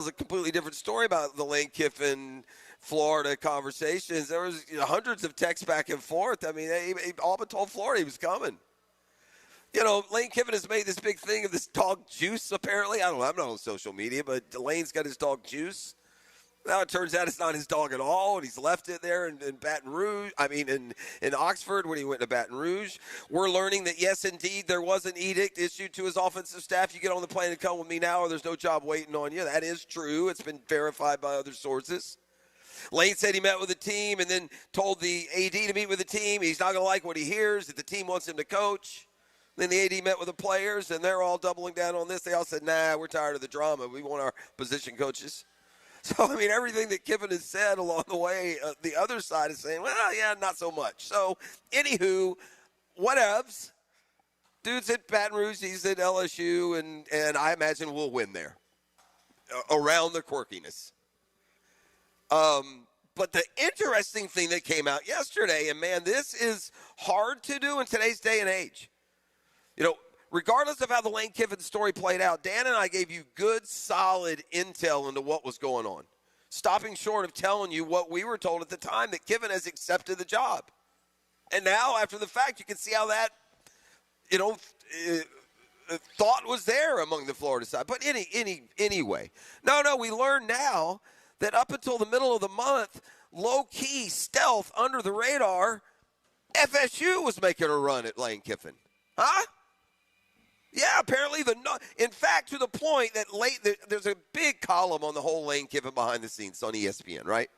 It's a completely different story about the Lane Kiffin, Florida conversations. There was hundreds of texts back and forth. I mean, he all but told Florida he was coming. Lane Kiffin has made this big thing of this dog Juice, apparently. I'm not on social media, but Lane's got his dog Juice. Now it turns out it's not his dog at all, and he's left it there in Baton Rouge. I mean, in Oxford when he went to Baton Rouge. We're learning that, yes, indeed, there was an edict issued to his offensive staff. You get on the plane and come with me now, or there's no job waiting on you. That is true. It's been verified by other sources. Lane said he met with the team and then told the AD to meet with the team. He's not going to like what he hears, that the team wants him to coach. Then the AD met with the players, and they're all doubling down on this. They all said, nah, we're tired of the drama. We want our position coaches. So, I mean, everything that Kiffin has said along the way, the other side is saying, well, yeah, not so much. So, anywho, whatevs. Dude's at Baton Rouge, he's at LSU, and I imagine we'll win there around the quirkiness. But the interesting thing that came out yesterday, and, man, this is hard to do in today's day and age. Regardless of how the Lane Kiffin story played out, Dan and I gave you good, solid intel into what was going on, stopping short of telling you what we were told at the time, that Kiffin has accepted the job. And now, after the fact, you can see how that, thought was there among the Florida side. But anyway, no, we learn now that up until the middle of the month, low-key, stealth, under the radar, FSU was making a run at Lane Kiffin. Huh? Yeah, apparently in fact, to the point that there's a big column on the whole Lane Kiffin behind the scenes on ESPN, right?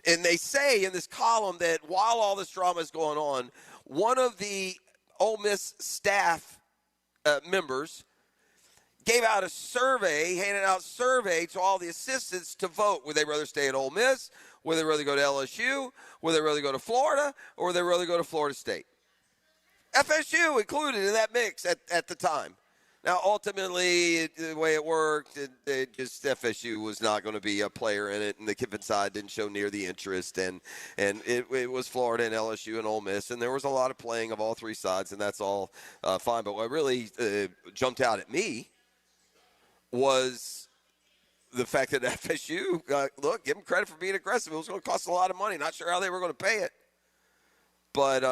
And they say in this column that while all this drama is going on, one of the Ole Miss staff members gave out a survey, handed out a survey to all the assistants to vote. Would they rather stay at Ole Miss? Would they rather go to LSU? Would they rather go to Florida? Or would they rather go to Florida State? FSU included in that mix at the time. Now, ultimately, the way it worked, FSU was not going to be a player in it, and the Kiffin side didn't show near the interest, and it was Florida and LSU and Ole Miss, and there was a lot of playing of all three sides, and that's all fine. But what really jumped out at me was the fact that FSU, look, give them credit for being aggressive. It was going to cost a lot of money. Not sure how they were going to pay it. But,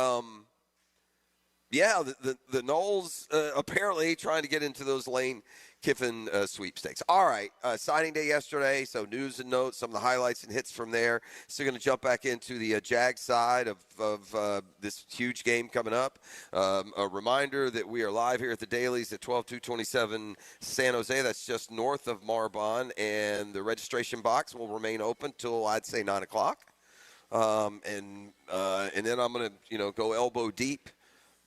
yeah, the Noles apparently trying to get into those Lane Kiffin sweepstakes. All right, signing day yesterday, so news and notes, some of the highlights and hits from there. So going to jump back into the Jag side of this huge game coming up. A reminder that we are live here at the Dailies at 12227 San Jose. That's just north of Marbonne, and the registration box will remain open till, I'd say, 9 o'clock. And then I'm going to go elbow deep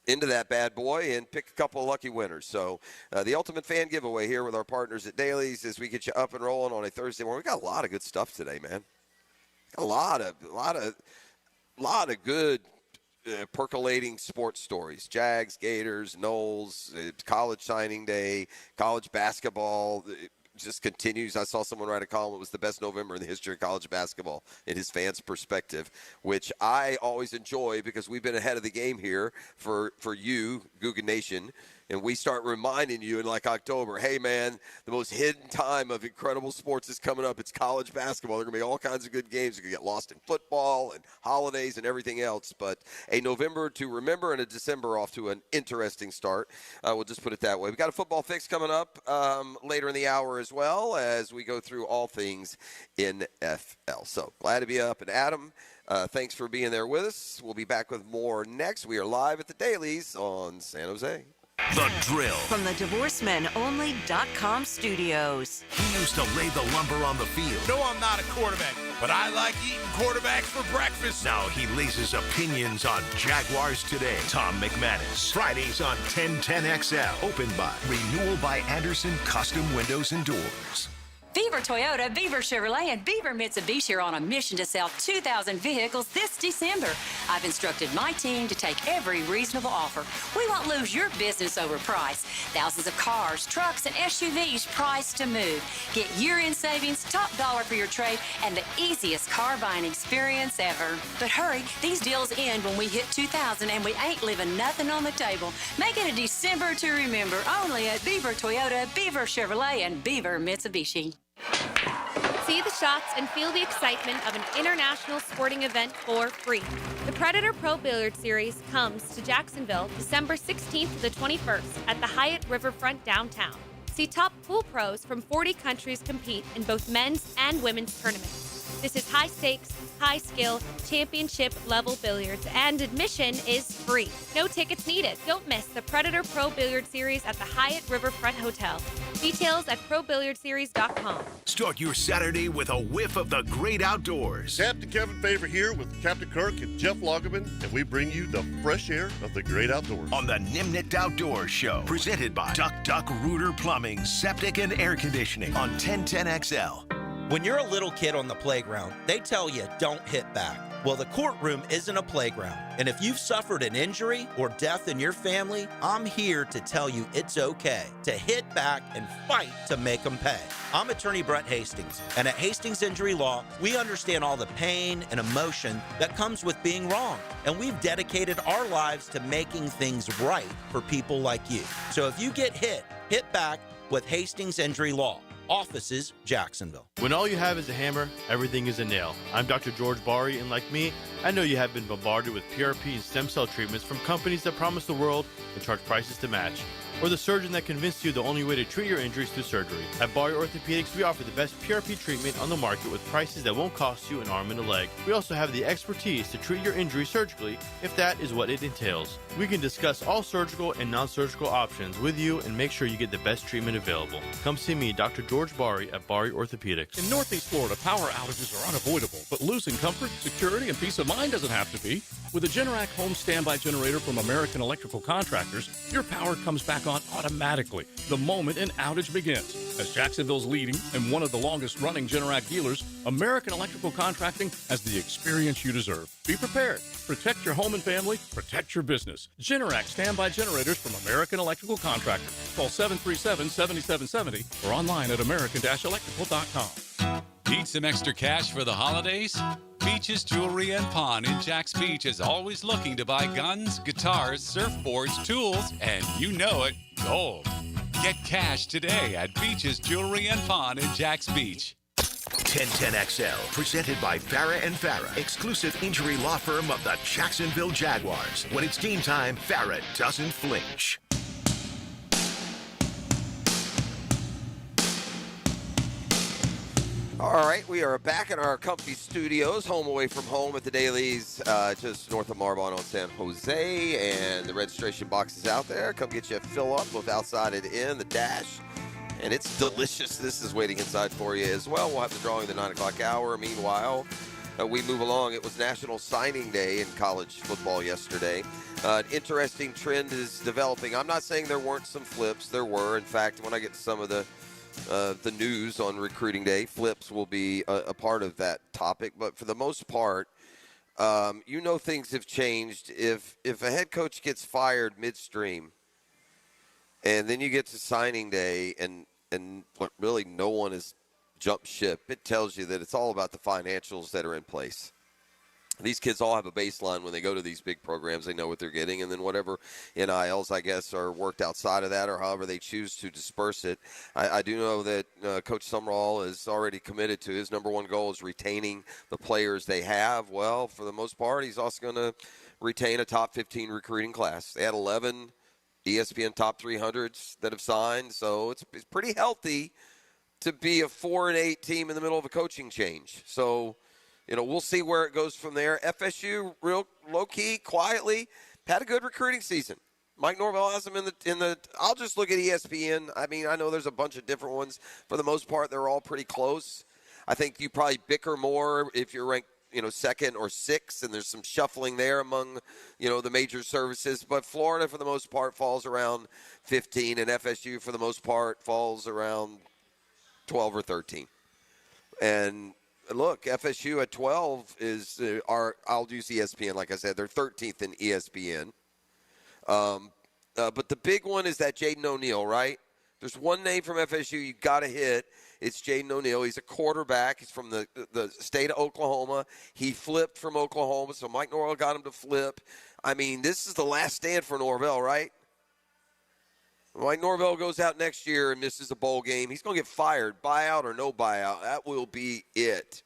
into that bad boy and pick a couple of lucky winners. So the Ultimate Fan Giveaway here with our partners at Dailies as we get you up and rolling on a Thursday morning. We got a lot of good stuff today, man. A lot of good percolating sports stories. Jags, Gators, Noles, college signing day, college basketball. Just continues. I saw someone write a column. It was the best November in the history of college basketball in his fans' perspective, which I always enjoy because we've been ahead of the game here for you, Guggen Nation. And we start reminding you in like October, hey, man, the most hidden time of incredible sports is coming up. It's college basketball. There are going to be all kinds of good games. You're going to get lost in football and holidays and everything else. But a November to remember and a December off to an interesting start. We'll just put it that way. We've got a football fix coming up later in the hour as well as we go through all things NFL. So glad to be up. And Adam, thanks for being there with us. We'll be back with more next. We are live at the Dailies on San Jose. The Drill. From the DivorceMenOnly.com studios. He used to lay the lumber on the field. No, I'm not a quarterback, but I like eating quarterbacks for breakfast. Now he lays his opinions on Jaguars Today. Tom McManus. Fridays on 1010XL. Opened by Renewal by Anderson Custom Windows and Doors. Beaver Toyota, Beaver Chevrolet, and Beaver Mitsubishi are on a mission to sell 2,000 vehicles this December. I've instructed my team to take every reasonable offer. We won't lose your business over price. Thousands of cars, trucks, and SUVs priced to move. Get year-end savings, top dollar for your trade, and the easiest car buying experience ever. But hurry, these deals end when we hit 2,000, and we ain't leaving nothing on the table. Make it a December to remember only at Beaver Toyota, Beaver Chevrolet, and Beaver Mitsubishi. shots, and feel the excitement of an international sporting event for free. The Predator Pro Billiard Series comes to Jacksonville December 16th to the 21st at the Hyatt Riverfront downtown. See top pool pros from 40 countries compete in both men's and women's tournaments. This is high stakes, high skill, championship level billiards, and admission is free. No tickets needed. Don't miss the Predator Pro Billiard Series at the Hyatt Riverfront Hotel. Details at probilliardseries.com. Start your Saturday with a whiff of the great outdoors. Captain Kevin Favor here with Captain Kirk and Jeff Loggeman, and we bring you the fresh air of the great outdoors. On the Nimnit Outdoors Show, presented by Duck Rooter Plumbing, Septic and Air Conditioning on 1010XL. When you're a little kid on the playground, they tell you don't hit back. Well, the courtroom isn't a playground. And if you've suffered an injury or death in your family, I'm here to tell you it's okay to hit back and fight to make them pay. I'm attorney Brett Hastings, and at Hastings Injury Law, we understand all the pain and emotion that comes with being wrong. And we've dedicated our lives to making things right for people like you. So if you get hit back with Hastings Injury Law. Offices, Jacksonville. When all you have is a hammer, everything is a nail. I'm Dr. George Bari, and like me, I know you have been bombarded with PRP and stem cell treatments from companies that promise the world and charge prices to match. Or the surgeon that convinced you the only way to treat your injuries through surgery. At Bari Orthopedics, we offer the best PRP treatment on the market with prices that won't cost you an arm and a leg. We also have the expertise to treat your injury surgically, if that is what it entails. We can discuss all surgical and non-surgical options with you and make sure you get the best treatment available. Come see me, Dr. George Bari at Bari Orthopedics. In Northeast Florida, power outages are unavoidable, but losing comfort, security, and peace of mind doesn't have to be. With a Generac home standby generator from American Electrical Contractors, your power comes back on automatically the moment an outage begins. As Jacksonville's leading and one of the longest-running Generac dealers, American Electrical Contracting has the experience you deserve. Be prepared. Protect your home and family. Protect your business. Generac standby generators from American Electrical Contractors. Call 737-7770 or online at american-electrical.com. Need some extra cash for the holidays? Beaches Jewelry and Pawn in Jacks Beach is always looking to buy guns, guitars, surfboards, tools, and you know it, gold. Get cash today at Beaches Jewelry and Pawn in Jacks Beach. 1010XL, presented by Farah and Farah, exclusive injury law firm of the Jacksonville Jaguars. When it's game time, Farah doesn't flinch. All right, we are back in our comfy studios, home away from home at the Dailies, just north of Marbon on San Jose, and the registration box is out there. Come get you a fill up, both outside and in, the dash, and it's delicious. This is waiting inside for you as well. We'll have the drawing the 9 o'clock hour. Meanwhile, we move along. It was National Signing Day in college football yesterday. An interesting trend is developing. I'm not saying there weren't some flips. There were. In fact, when I get to some of the news on recruiting day, flips will be a part of that topic. But for the most part, things have changed. If a head coach gets fired midstream, and then you get to signing day, and really no one has jumped ship, it tells you that it's all about the financials that are in place. These kids all have a baseline when they go to these big programs. They know what they're getting, and then whatever NILs, I guess, are worked outside of that or however they choose to disperse it. I do know that Coach Sumrall is already committed to his number one goal is retaining the players they have. Well, for the most part, he's also going to retain a top 15 recruiting class. They had 11 ESPN top 300s that have signed, so it's pretty healthy to be a 4-8 team in the middle of a coaching change. So, we'll see where it goes from there. FSU, real low-key, quietly, had a good recruiting season. Mike Norvell has them in the. I'll just look at ESPN. I mean, I know there's a bunch of different ones. For the most part, they're all pretty close. I think you probably bicker more if you're ranked, second or sixth, and there's some shuffling there among, the major services. But Florida, for the most part, falls around 15, and FSU, for the most part, falls around 12 or 13. And look, FSU at 12 is I'll use ESPN, like I said. They're 13th in ESPN. But the big one is that Jaden O'Neal, right? There's one name from FSU you got to hit. It's Jaden O'Neal. He's a quarterback. He's from the state of Oklahoma. He flipped from Oklahoma, so Mike Norvell got him to flip. I mean, this is the last stand for Norvell, right? Mike Norvell goes out next year and misses a bowl game, he's going to get fired, buyout or no buyout. That will be it.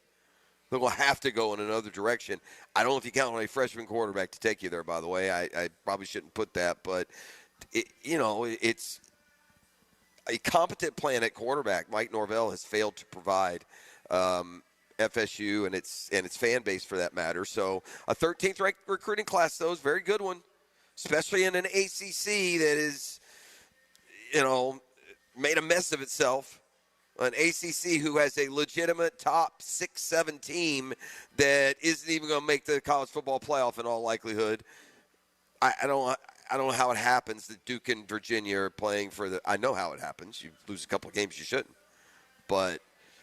They're going to have to go in another direction. I don't know if you count on a freshman quarterback to take you there, by the way. I probably shouldn't put that, but, it's a competent plan at quarterback. Mike Norvell has failed to provide FSU and its fan base for that matter. So a 13th ranked recruiting class, though, is a very good one, especially in an ACC that is, made a mess of itself. An ACC who has a legitimate top 6-7 team that isn't even going to make the college football playoff in all likelihood. I don't know how it happens that Duke and Virginia are playing for the – I know how it happens. You lose a couple of games you shouldn't. But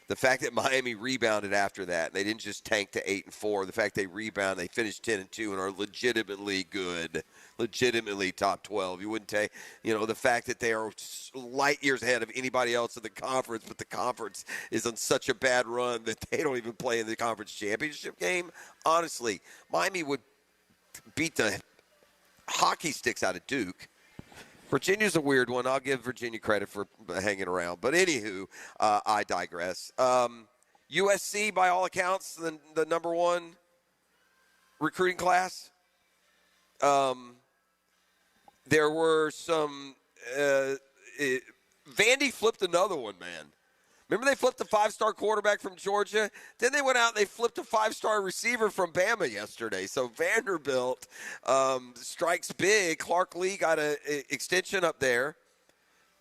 the fact that Miami rebounded after that, they didn't just tank to 8-4. The fact they rebound, they finished 10-2 and are legitimately good, legitimately top 12. You wouldn't take – the fact that they are light years ahead of anybody else in the conference, but the conference is on such a bad run that they don't even play in the conference championship game. Honestly, Miami would beat the hockey sticks out of Duke. Virginia's a weird one. I'll give Virginia credit for hanging around. But anywho, I digress. USC, by all accounts, the number one recruiting class. There were some Vandy flipped another one, man. Remember they flipped a 5-star quarterback from Georgia? Then they went out and they flipped a 5-star receiver from Bama yesterday. So Vanderbilt strikes big. Clark Lee got an extension up there.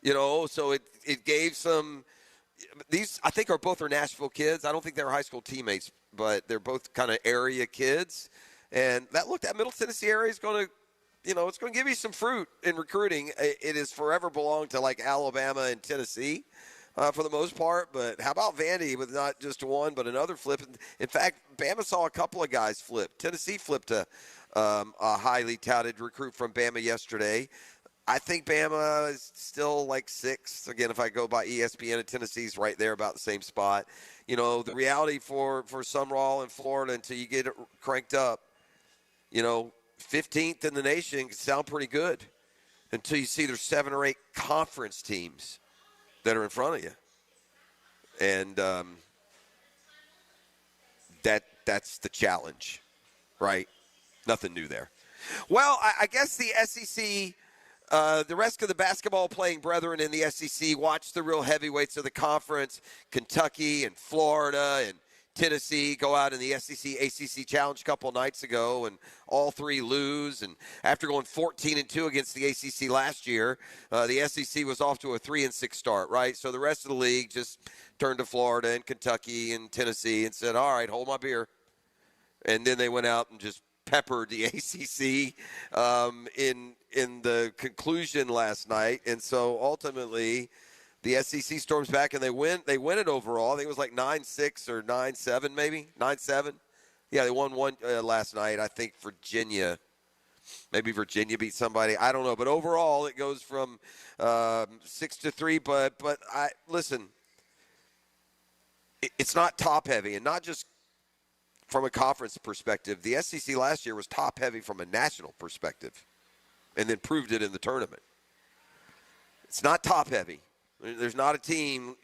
So it gave some – these I think both are Nashville kids. I don't think they were high school teammates, but they're both kind of area kids. And that Middle Tennessee area is going to it's going to give you some fruit in recruiting. It has forever belonged to like Alabama and Tennessee. For the most part, but how about Vandy with not just one, but another flip? In fact, Bama saw a couple of guys flip. Tennessee flipped a highly touted recruit from Bama yesterday. I think Bama is still like 6th. Again, if I go by ESPN, and Tennessee's right there about the same spot. The reality for Sumrall in Florida until you get it cranked up, 15th in the nation can sound pretty good until you see there's 7 or 8 conference teams that are in front of you. And that's the challenge, right? Nothing new there. Well, I guess the SEC, the rest of the basketball-playing brethren in the SEC watch the real heavyweights of the conference, Kentucky and Florida and Tennessee go out in the SEC ACC Challenge a couple nights ago, and all 3 lose. And after going 14-2 against the ACC last year, the SEC was off to a 3-6 start, right? So the rest of the league just turned to Florida and Kentucky and Tennessee and said, all right, hold my beer. And then they went out and just peppered the ACC in the conclusion last night. And so ultimately – the SEC storms back and they win it overall. I think it was like 9-6 or 9-7 maybe, 9-7. Yeah, they won one last night. I think maybe Virginia beat somebody. I don't know. But overall, it goes from 6-3. But listen, it's not top heavy, and not just from a conference perspective. The SEC last year was top heavy from a national perspective, and then proved it in the tournament. It's not top heavy. There's not a team,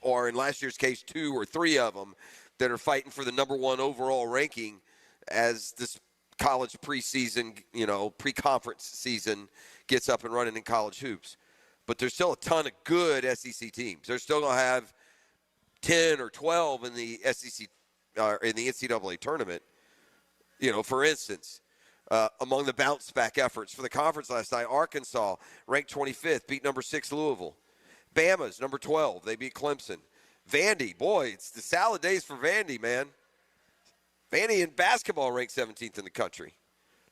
or in last year's case, 2 or 3 of them, that are fighting for the number 1 overall ranking as this college preseason, pre-conference season gets up and running in college hoops. But there's still a ton of good SEC teams. They're still going to have 10 or 12 in the SEC in the NCAA tournament. For instance, among the bounce-back efforts for the conference last night, Arkansas ranked 25th, beat number 6 Louisville. Bama's number 12. They beat Clemson. Vandy, boy, it's the salad days for Vandy, man. Vandy in basketball ranked 17th in the country.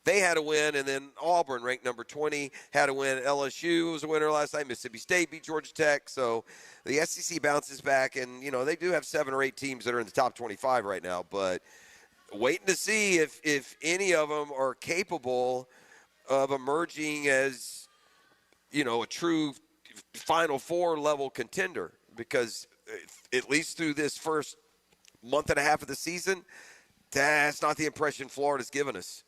They had a win, and then Auburn ranked number 20, had a win. LSU was a winner last night. Mississippi State beat Georgia Tech. So the SEC bounces back, and, they do have 7 or 8 teams that are in the top 25 right now. But waiting to see if any of them are capable of emerging as, a true Final Four level contender, because at least through this first month and a half of the season, that's not the impression Florida's given us.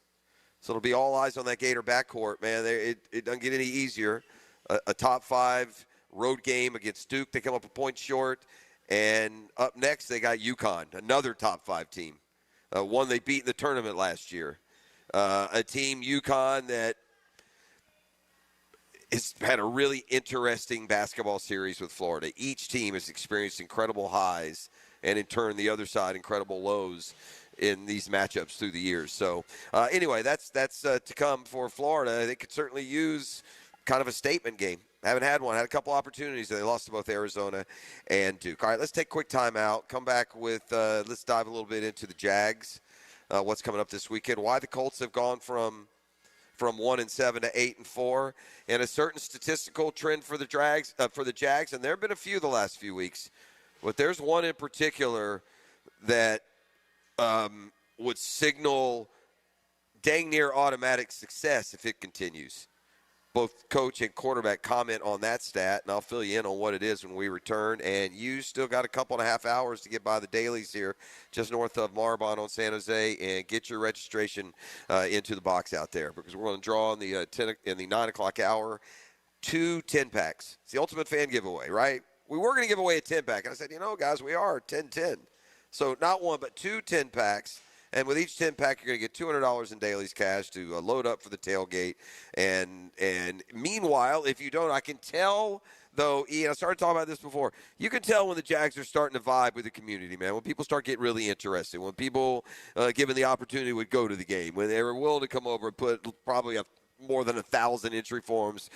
So it'll be all eyes on that Gator backcourt, man. It doesn't get any easier. a top 5 road game against Duke. They come up a point short. And up next, they got UConn, another top 5 team, one they beat in the tournament last year. A team, UConn, that has had a really interesting basketball series with Florida. Each team has experienced incredible highs, and in turn, the other side, incredible lows in these matchups through the years. So, anyway, that's to come for Florida. They could certainly use kind of a statement game. Haven't had one. Had a couple opportunities. They lost to both Arizona and Duke. All right, let's take a quick timeout. Come back with, let's dive a little bit into the Jags, what's coming up this weekend, why the Colts have gone from 1-7 to 8-4, and a certain statistical trend for the Jags. And there have been a few the last few weeks, but there's one in particular that would signal dang near automatic success if it continues. Both coach and quarterback comment on that stat, and I'll fill you in on what it is when we return. And you still got a couple and a half hours to get by the dailies here just north of Marbon on San Jose and get your registration into the box out there, because we're going to draw in the 9 o'clock hour 2 10-packs. It's the Ultimate Fan giveaway, right? We were going to give away a 10-pack, and I said, guys, we are 10-10. So not one, but 2 10-packs. And with each 10-pack, you're going to get $200 in dailies cash to load up for the tailgate. And meanwhile, if you don't, I can tell, though, Ian, I started talking about this before, you can tell when the Jags are starting to vibe with the community, man, when people start getting really interested, when people, given the opportunity, would go to the game, when they were willing to come over and put probably more than 1,000 entry forms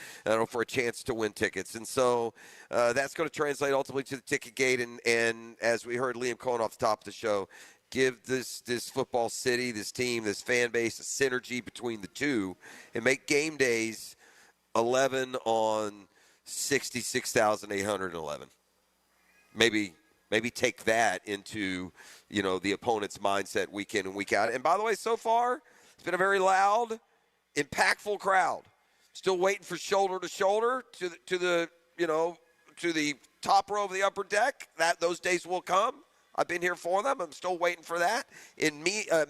for a chance to win tickets. And so that's going to translate ultimately to the ticket gate. And as we heard Liam Cohen off the top of the show, give this football city, this team, this fan base a synergy between the two, and make game days 11 on 66,811. Maybe take that into, the opponent's mindset week in and week out. And by the way, so far, it's been a very loud, impactful crowd. Still waiting for shoulder to shoulder to the top row of the upper deck. Those days will come. I've been here for them. I'm still waiting for that.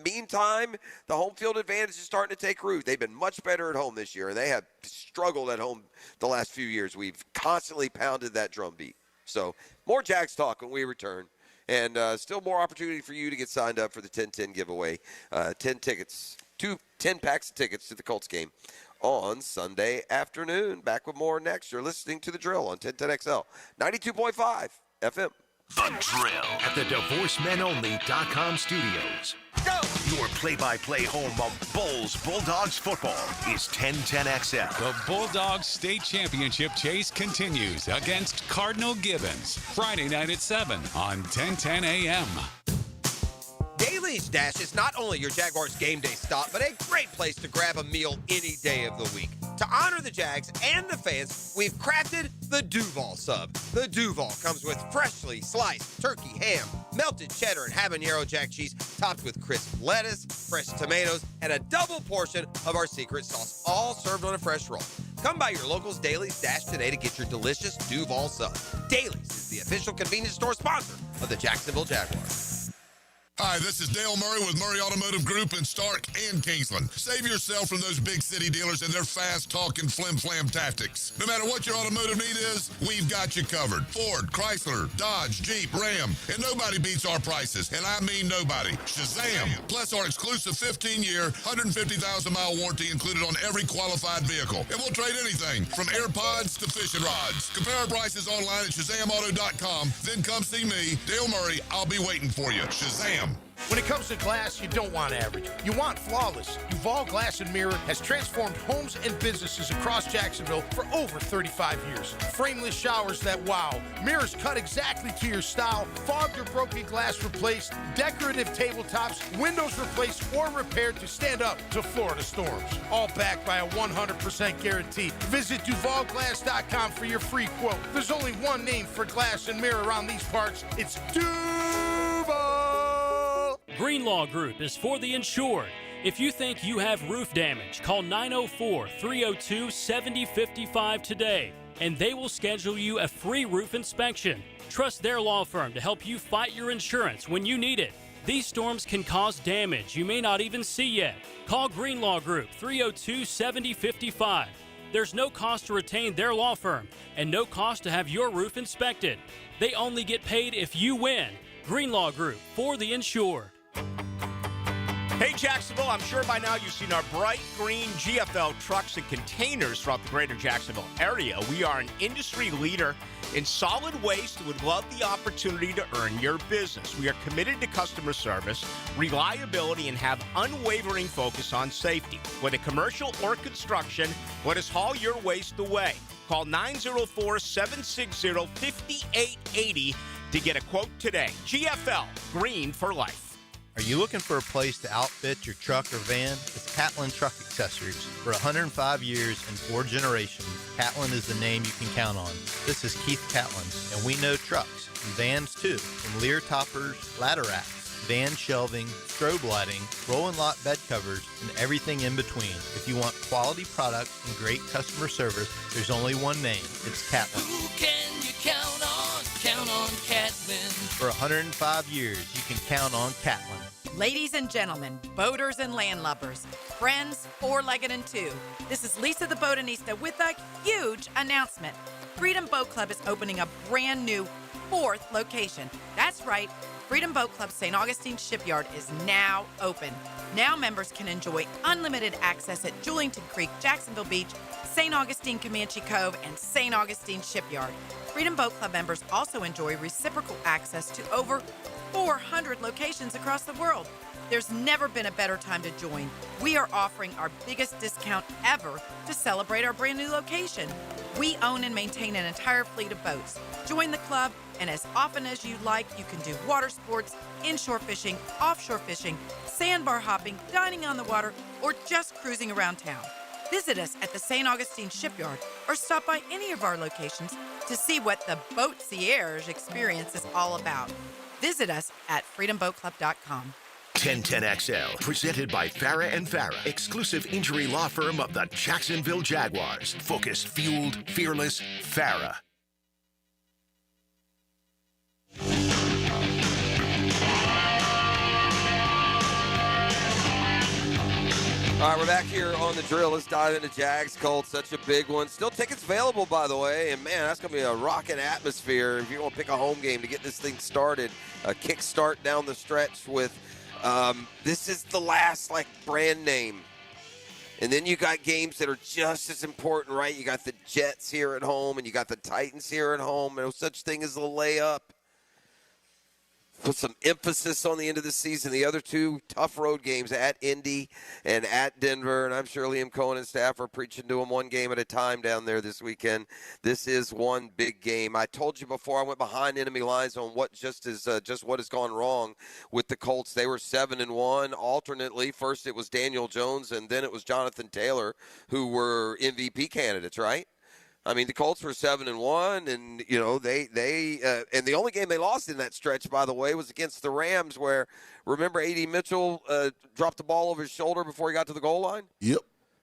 Meantime, the home field advantage is starting to take root. They've been much better at home this year, and they have struggled at home the last few years. We've constantly pounded that drumbeat. So more Jags talk when we return, and still more opportunity for you to get signed up for the 10-10 giveaway. 10 tickets, 10 packs of tickets to the Colts game on Sunday afternoon. Back with more next. You're listening to The Drill on 1010XL, 92.5 FM. The Drill at the DivorceMenOnly.com studios. Go! Your play-by-play home of Bulls Bulldogs football is 1010XL. The Bulldogs State Championship chase continues against Cardinal Gibbons. Friday night at 7 on 1010 AM. Dailies Dash is not only your Jaguars game day stop, but a great place to grab a meal any day of the week. To honor the Jags and the fans, we've crafted the Duval Sub. The Duval comes with freshly sliced turkey, ham, melted cheddar, and habanero jack cheese, topped with crisp lettuce, fresh tomatoes, and a double portion of our secret sauce, all served on a fresh roll. Come by your local's Dailies Dash today to get your delicious Duval Sub. Dailies is the official convenience store sponsor of the Jacksonville Jaguars. Hi, this is Dale Murray with Murray Automotive Group in Stark and Kingsland. Save yourself from those big city dealers and their fast-talking flim-flam tactics. No matter what your automotive need is, we've got you covered. Ford, Chrysler, Dodge, Jeep, Ram, and nobody beats our prices, and I mean nobody. Shazam! Plus our exclusive 15-year, 150,000-mile warranty included on every qualified vehicle. And we'll trade anything from AirPods to fishing rods. Compare our prices online at ShazamAuto.com. Then come see me, Dale Murray. I'll be waiting for you. Shazam! When it comes to glass, you don't want average. You want flawless. Duval Glass and Mirror has transformed homes and businesses across Jacksonville for over 35 years. Frameless showers that wow. Mirrors cut exactly to your style. Fogged or broken glass replaced. Decorative tabletops. Windows replaced or repaired to stand up to Florida storms. All backed by a 100% guarantee. Visit DuvalGlass.com for your free quote. There's only one name for glass and mirror around these parts. It's Duval. Greenlaw Group is for the insured. If you think you have roof damage, call 904-302-7055 today, and they will schedule you a free roof inspection. Trust their law firm to help you fight your insurance when you need it. These storms can cause damage you may not even see yet. Call Greenlaw Group 302-7055. There's no cost to retain their law firm and no cost to have your roof inspected. They only get paid if you win. Greenlaw Group, for the insured. Hey Jacksonville, I'm sure by now you've seen our bright green GFL trucks and containers throughout the greater Jacksonville area. We are an industry leader in solid waste and would love the opportunity to earn your business. We are committed to customer service, reliability, and have unwavering focus on safety. Whether commercial or construction, let us haul your waste away. Call 904-760-5880 to get a quote today. GFL, green for life. Are you looking for a place to outfit your truck or van? It's Catlin Truck Accessories. For 105 years and 4 generations, Catlin is the name you can count on. This is Keith Catlin, and we know trucks and vans too, from Lear toppers, ladder racks, van shelving, strobe lighting, roll and lot bed covers, and everything in between. If you want quality products and great customer service, there's only one name. It's Catlin. Who can you count on? Count on Catlin. For 105 years, you can count on Catlin. Ladies and gentlemen, boaters and landlubbers, friends, four-legged and two, this is Lisa the Botanista with a huge announcement. Freedom Boat Club is opening a brand new 4th location. That's right, Freedom Boat Club St. Augustine Shipyard is now open. Now members can enjoy unlimited access at Julington Creek, Jacksonville Beach, St. Augustine Comanche Cove, and St. Augustine Shipyard. Freedom Boat Club members also enjoy reciprocal access to over 400 locations across the world. There's never been a better time to join. We are offering our biggest discount ever to celebrate our brand new location. We own and maintain an entire fleet of boats. Join the club, and as often as you like, you can do water sports, inshore fishing, offshore fishing, sandbar hopping, dining on the water, or just cruising around town. Visit us at the St. Augustine Shipyard or stop by any of our locations to see what the Boat-Cierge experience is all about. Visit us at freedomboatclub.com. 1010XL, presented by Farah and Farah, exclusive injury law firm of the Jacksonville Jaguars. Focused, fueled, fearless, Farah. All right, we're back here on the drill. Let's dive into Jags Colts. Such a big one. Still tickets available, by the way. And, man, that's going to be a rocking atmosphere if you want to pick a home game to get this thing started. A kickstart down the stretch with this is the last, brand name. And then you got games that are just as important, right? You got the Jets here at home, and you got the Titans here at home. No such thing as a layup. Put some emphasis on the end of the season. The other two tough road games at Indy and at Denver, and I'm sure Liam Cohen and staff are preaching to them one game at a time down there this weekend. This is one big game. I told you before I went behind enemy lines on what just what has gone wrong with the Colts. They were 7-1. Alternately, first it was Daniel Jones, and then it was Jonathan Taylor, who were MVP candidates, right? I mean, the Colts were 7-1, and they and the only game they lost in that stretch, by the way, was against the Rams, where remember A.D. Mitchell dropped the ball over his shoulder before he got to the goal line. Yep.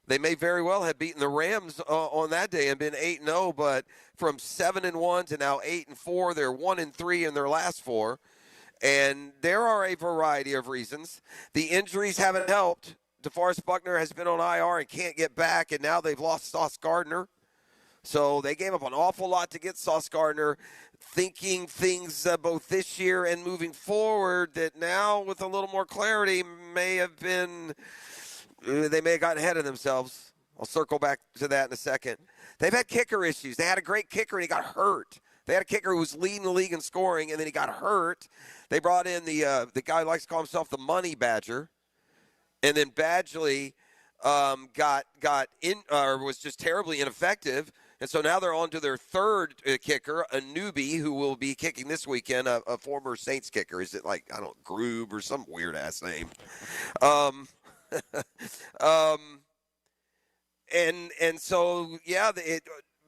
They may very well have beaten the Rams on that day and been 8-0, but from 7-1 to now 8-4, they're 1-3 in their last 4, and there are a variety of reasons. The injuries haven't helped. DeForest Buckner has been on IR and can't get back, and now they've lost Sauce Gardner. So they gave up an awful lot to get Sauce Gardner, thinking things both this year and moving forward that now with a little more clarity may have gotten ahead of themselves. I'll circle back to that in a second. They've had kicker issues. They had a great kicker and he got hurt. They had a kicker who was leading the league in scoring and then he got hurt. They brought in the guy who likes to call himself the Money Badger. And then Badgley was just terribly ineffective. And so now they're on to their third kicker, a newbie who will be kicking this weekend, a former Saints kicker. Is it Groob or some weird-ass name?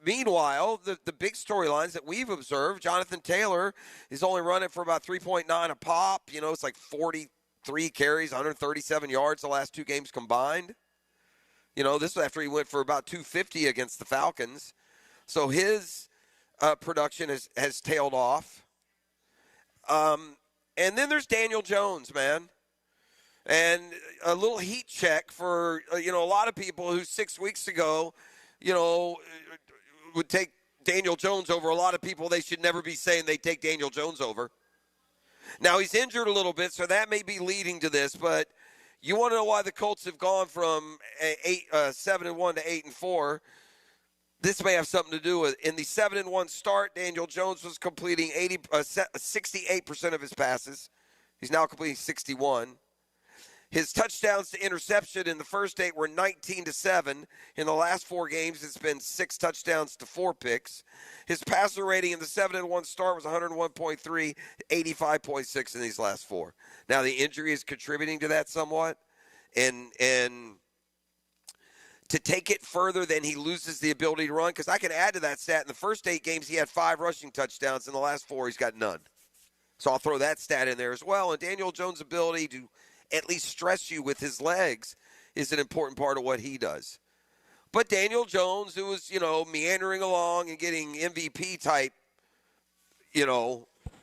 Meanwhile, the big storylines that we've observed, Jonathan Taylor is only running for about 3.9 a pop. It's like 43 carries, 137 yards the last 2 games combined. This was after he went for about 250 against the Falcons. So his production has tailed off. And then there's Daniel Jones, man. And a little heat check for, a lot of people who 6 weeks ago would take Daniel Jones over a lot of people, they should never be saying they take Daniel Jones over. Now, he's injured a little bit, so that may be leading to this, but you want to know why the Colts have gone from 7-1 to 8-4? This may have something to do with in the 7-1 start. Daniel Jones was completing 68% of his passes. He's now completing 61. His touchdowns to interception in the first 8 were 19-7. In the last 4 games, it's been 6 touchdowns to 4 picks. His passer rating in the 7-1 start was 101.3, 85.6 in these last 4. Now, the injury is contributing to that somewhat. And to take it further, then he loses the ability to run. Because I can add to that stat. In the first 8 games, he had 5 rushing touchdowns. In the last 4, he's got none. So I'll throw that stat in there as well. And Daniel Jones' ability to at least stress you with his legs is an important part of what he does. But Daniel Jones, who was, meandering along and getting MVP type,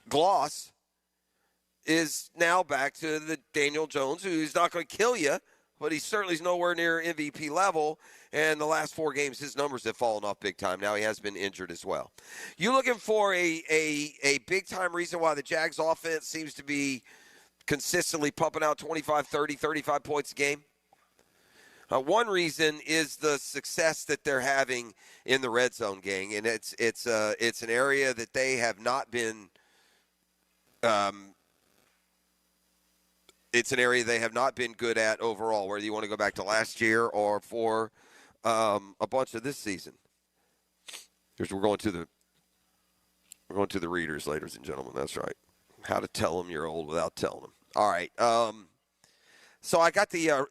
gloss, is now back to the Daniel Jones who's not going to kill you, but he certainly is nowhere near MVP level. And the last 4 games, his numbers have fallen off big time. Now he has been injured as well. You looking for a big-time reason why the Jags offense seems to be consistently pumping out 25, 30, 35 points a game? One reason is the success that they're having in the red zone, gang, and it's an area that they have not been. It's an area they have not been good at overall. Whether you want to go back to last year or for a bunch of this season. We're going to the readers, ladies and gentlemen. That's right. How to tell them you're old without telling them. All right. So I got the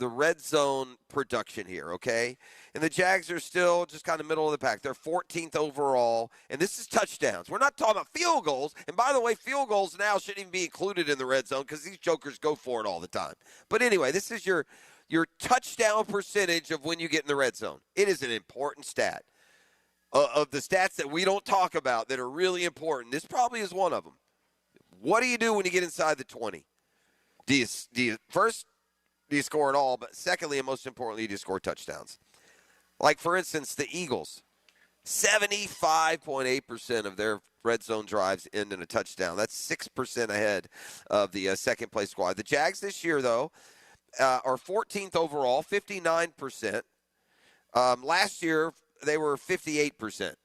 red zone production here, okay? And the Jags are still just kind of middle of the pack. They're 14th overall, and this is touchdowns. We're not talking about field goals. And by the way, field goals now shouldn't even be included in the red zone because these jokers go for it all the time. But anyway, this is your touchdown percentage of when you get in the red zone. It is an important stat. Of the stats that we don't talk about that are really important, this probably is one of them. What do you do when you get inside the 20? Do you score at all? But secondly, and most importantly, do you score touchdowns? Like, for instance, the Eagles, 75.8% of their red zone drives end in a touchdown. That's 6% ahead of the second-place squad. The Jags this year, though, are 14th overall, 59%. Last year, they were 58%.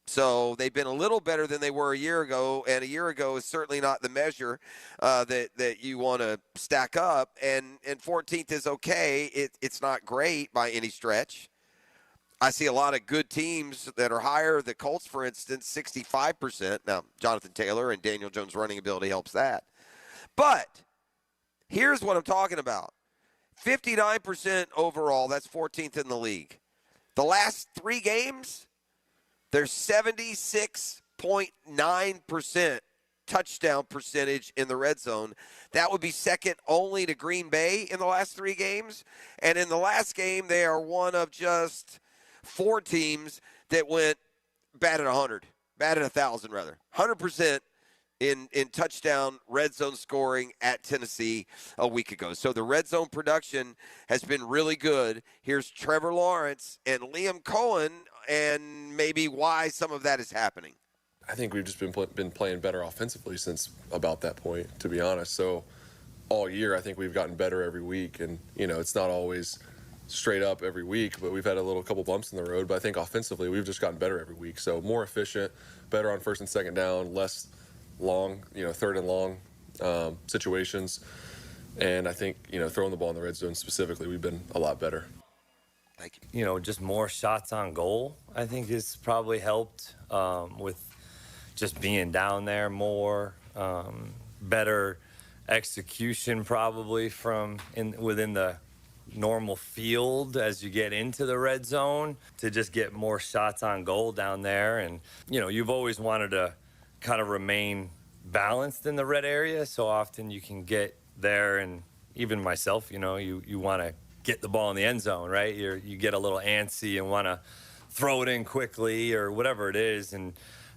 So they've been a little better than they were a year ago, and a year ago is certainly not the measure that you want to stack up. And 14th is okay. It's not great by any stretch. I see a lot of good teams that are higher. The Colts, for instance, 65%. Now, Jonathan Taylor and Daniel Jones' running ability helps that. But here's what I'm talking about. 59% overall, that's 14th in the league. The last 3 games, there's 76.9% touchdown percentage in the red zone. That would be second only to Green Bay in the last 3 games. And in the last game, they are one of just 4 teams that went batted 1,000 rather. 100% in touchdown red zone scoring at Tennessee a week ago. So the red zone production has been really good. Here's Trevor Lawrence and Liam Cohen and maybe why some of that is happening. I think we've just been playing better offensively since about that point, to be honest. So all year, I think we've gotten better every week. And, it's not always straight up every week, but we've had a couple bumps in the road. But I think offensively, we've just gotten better every week. So more efficient, better on first and second down, less long, third and long situations. And I think, throwing the ball in the red zone specifically, we've been a lot better. Thank you. Just more shots on goal, I think, has probably helped with just being down there more. Better execution probably within the normal field as you get into the red zone to just get more shots on goal down there. And, you've always wanted to kind of remain balanced in the red area. So often you can get there, and even myself, you want to get the ball in the end zone, right? You get a little antsy and want to throw it in quickly or whatever it is. And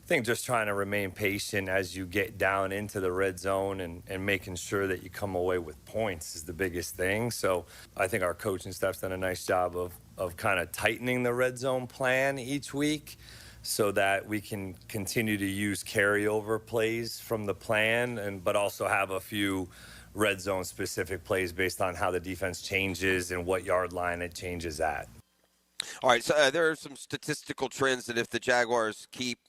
think just trying to remain patient as you get down into the red zone and making sure that you come away with points is the biggest thing. So I think our coaching staff's done a nice job of kind of tightening the red zone plan each week so that we can continue to use carryover plays from the plan, but also have a few red zone specific plays based on how the defense changes and what yard line it changes at. All right, so there are some statistical trends that if the Jaguars keep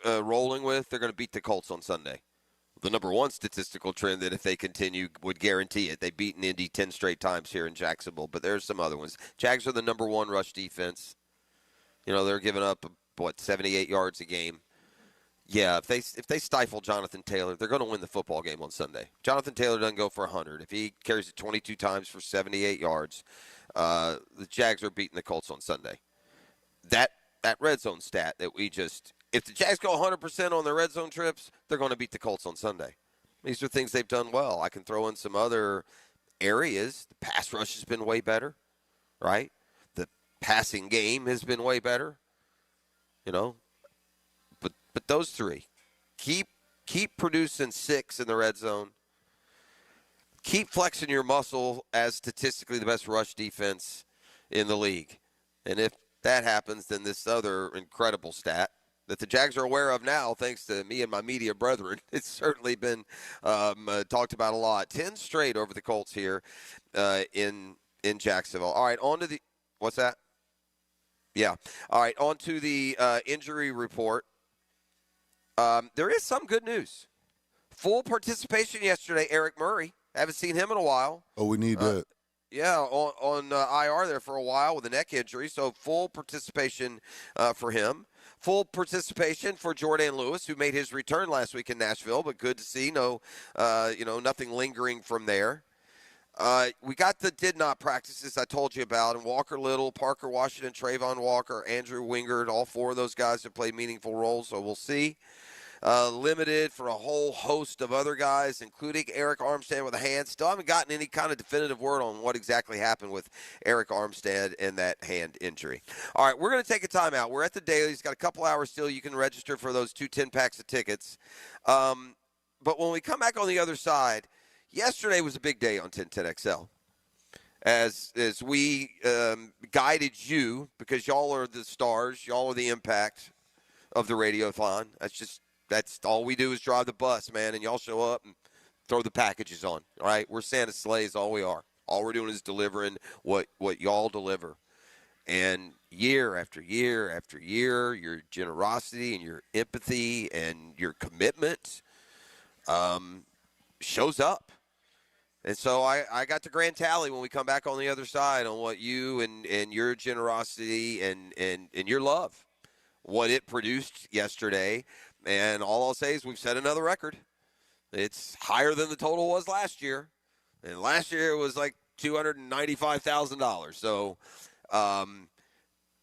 rolling with, they're going to beat the Colts on Sunday. The number one statistical trend that if they continue would guarantee it. They've beaten Indy 10 straight times here in Jacksonville, but there's some other ones. Jags are the number one rush defense. They're giving up, 78 yards a game. Yeah, if they stifle Jonathan Taylor, they're going to win the football game on Sunday. Jonathan Taylor doesn't go for 100. If he carries it 22 times for 78 yards, the Jags are beating the Colts on Sunday. That red zone stat that if the Jags go 100% on their red zone trips, they're going to beat the Colts on Sunday. These are things they've done well. I can throw in some other areas. The pass rush has been way better, right? The passing game has been way better, But those three, keep producing 6 in the red zone. Keep flexing your muscle as statistically the best rush defense in the league. And if that happens, then this other incredible stat that the Jags are aware of now, thanks to me and my media brethren, it's certainly been talked about a lot. 10 straight over the Colts here in Jacksonville. All right, on to the – what's that? Yeah. All right, on to the injury report. There is some good news. Full participation yesterday, Eric Murray. Haven't seen him in a while. Oh, we need that. Yeah, on IR there for a while with a neck injury. So full participation for him. Full participation for Jordan Lewis, who made his return last week in Nashville. But good to see nothing lingering from there. We got the did not practices I told you about, and Walker Little, Parker Washington, Trayvon Walker, Andrew Wingard, all 4 of those guys have played meaningful roles, so we'll see. Limited for a whole host of other guys, including Eric Armstead with a hand. Still haven't gotten any kind of definitive word on what exactly happened with Eric Armstead and that hand injury. All right, we're going to take a timeout. We're at the Daily's. Got a couple hours still. You can register for those 2 10-packs of tickets. But when we come back on the other side, yesterday was a big day on 1010XL. As we guided you, because y'all are the stars, y'all are the impact of the radioathon. That's all we do is drive the bus, man, and y'all show up and throw the packages on, all right? We're Santa sleighs, all we are. All we're doing is delivering what y'all deliver. And year after year after year, your generosity and your empathy and your commitment shows up. And so I got the grand tally when we come back on the other side on what you and your generosity and your love, what it produced yesterday. And all I'll say is we've set another record. It's higher than the total was last year. And last year it was like $295,000. So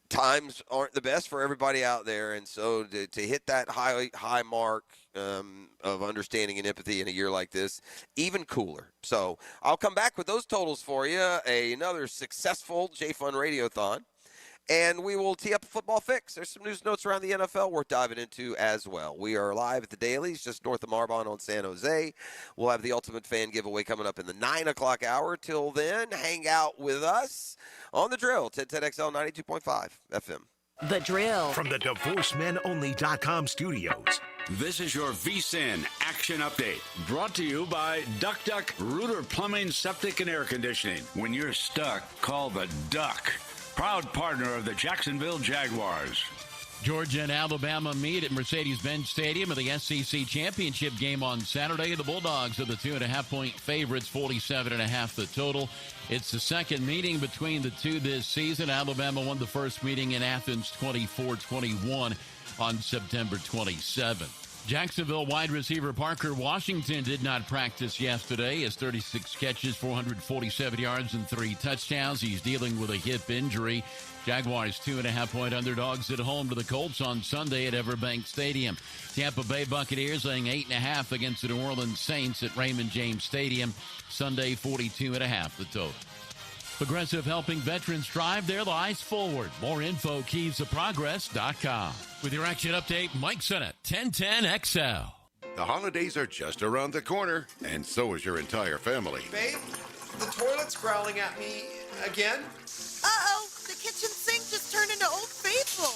times aren't the best for everybody out there. And so to hit that high mark of understanding and empathy in a year like this, even cooler. So I'll come back with those totals for you. Another successful J-Fun Radiothon. And we will tee up a football fix. There's some news notes around the NFL worth diving into as well. We are live at the Daily's just north of Marbonne on San Jose. We'll have the Ultimate Fan giveaway coming up in the 9 o'clock hour. Till then, hang out with us on The Drill, 1010XL 92.5 FM. The Drill. From the DivorceMenOnly.com studios. This is your VSIN Action Update, brought to you by Duck Duck Rooter Plumbing, Septic, and Air Conditioning. When you're stuck, call the Duck. Proud partner of the Jacksonville Jaguars. Georgia and Alabama meet at Mercedes-Benz Stadium of the SEC Championship game on Saturday. The Bulldogs are the 2.5-point favorites, 47.5 the total. It's the second meeting between the two this season. Alabama won the first meeting in Athens 24-21 on September 27th. Jacksonville wide receiver Parker Washington did not practice yesterday. His 36 catches, 447 yards, and 3 touchdowns. He's dealing with a hip injury. Jaguars 2.5-point underdogs at home to the Colts on Sunday at Everbank Stadium. Tampa Bay Buccaneers laying 8.5 against the New Orleans Saints at Raymond James Stadium. Sunday, 42.5 the total. Progressive helping veterans drive their lives forward. More info, keysofprogress.com. With your action update, Mike Sennett, 1010XL. The holidays are just around the corner, and so is your entire family. Babe, the toilet's growling at me again. Uh-oh, the kitchen sink just turned into Old Faithful.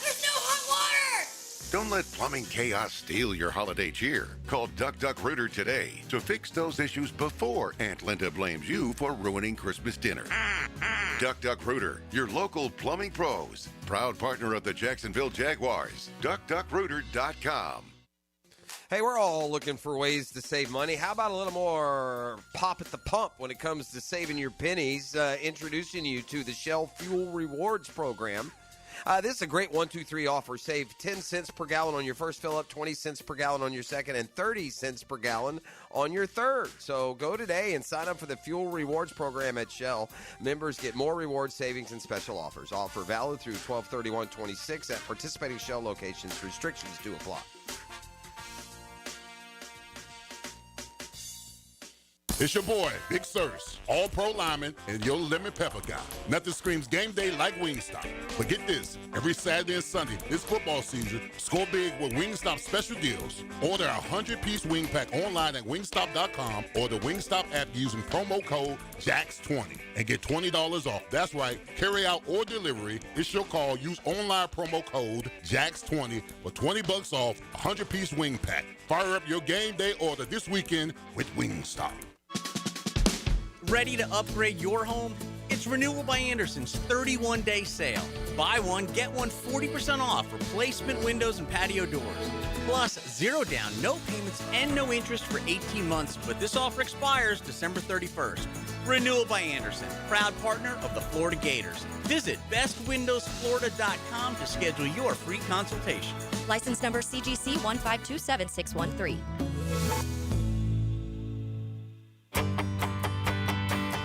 There's no hot water! Don't let plumbing chaos steal your holiday cheer. Call Duck Duck Rooter today to fix those issues before Aunt Linda blames you for ruining Christmas dinner. Duck Duck Rooter, your local plumbing pros. Proud partner of the Jacksonville Jaguars. DuckDuckRooter.com. Hey, we're all looking for ways to save money. How about a little more pop at the pump when it comes to saving your pennies? Introducing you to the Shell Fuel Rewards Program. This is a great 1, 2, 3 offer. Save 10 cents per gallon on your first fill up, 20 cents per gallon on your second, and 30 cents per gallon on your third. So go today and sign up for the Fuel Rewards Program at Shell. Members get more reward savings and special offers. Offer valid through 12/31/26 at participating Shell locations. Restrictions do apply. It's your boy, Big Sirs, all-pro lineman, and your lemon pepper guy. Nothing screams game day like Wingstop. But get this, every Saturday and Sunday this football season, score big with Wingstop special deals. Order a 100-piece wing pack online at wingstop.com or the Wingstop app using promo code JAX20 and get $20 off. That's right, carry out or delivery. It's your call. Use online promo code JAX20 for $20 off a 100-piece wing pack. Fire up your game day order this weekend with Wingstop. Ready to upgrade your home? It's Renewal by Anderson's 31-day sale. Buy one, get one 40% off replacement windows and patio doors. Plus, 0 down, no payments, and no interest for 18 months. But this offer expires December 31st. Renewal by Anderson, proud partner of the Florida Gators. Visit bestwindowsflorida.com to schedule your free consultation. License number CGC 1527613.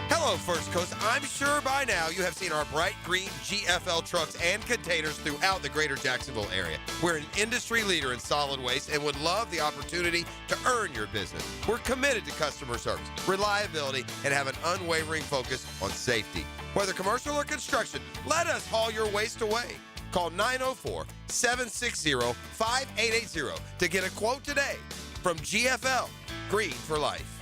Hello, First Coast. I'm sure by now you have seen our bright green GFL trucks and containers throughout the greater Jacksonville area. We're an industry leader in solid waste and would love the opportunity to earn your business. We're committed to customer service, reliability, and have an unwavering focus on safety. Whether commercial or construction, let us haul your waste away. Call 904-760-5880 to get a quote today from GFL, Green for Life.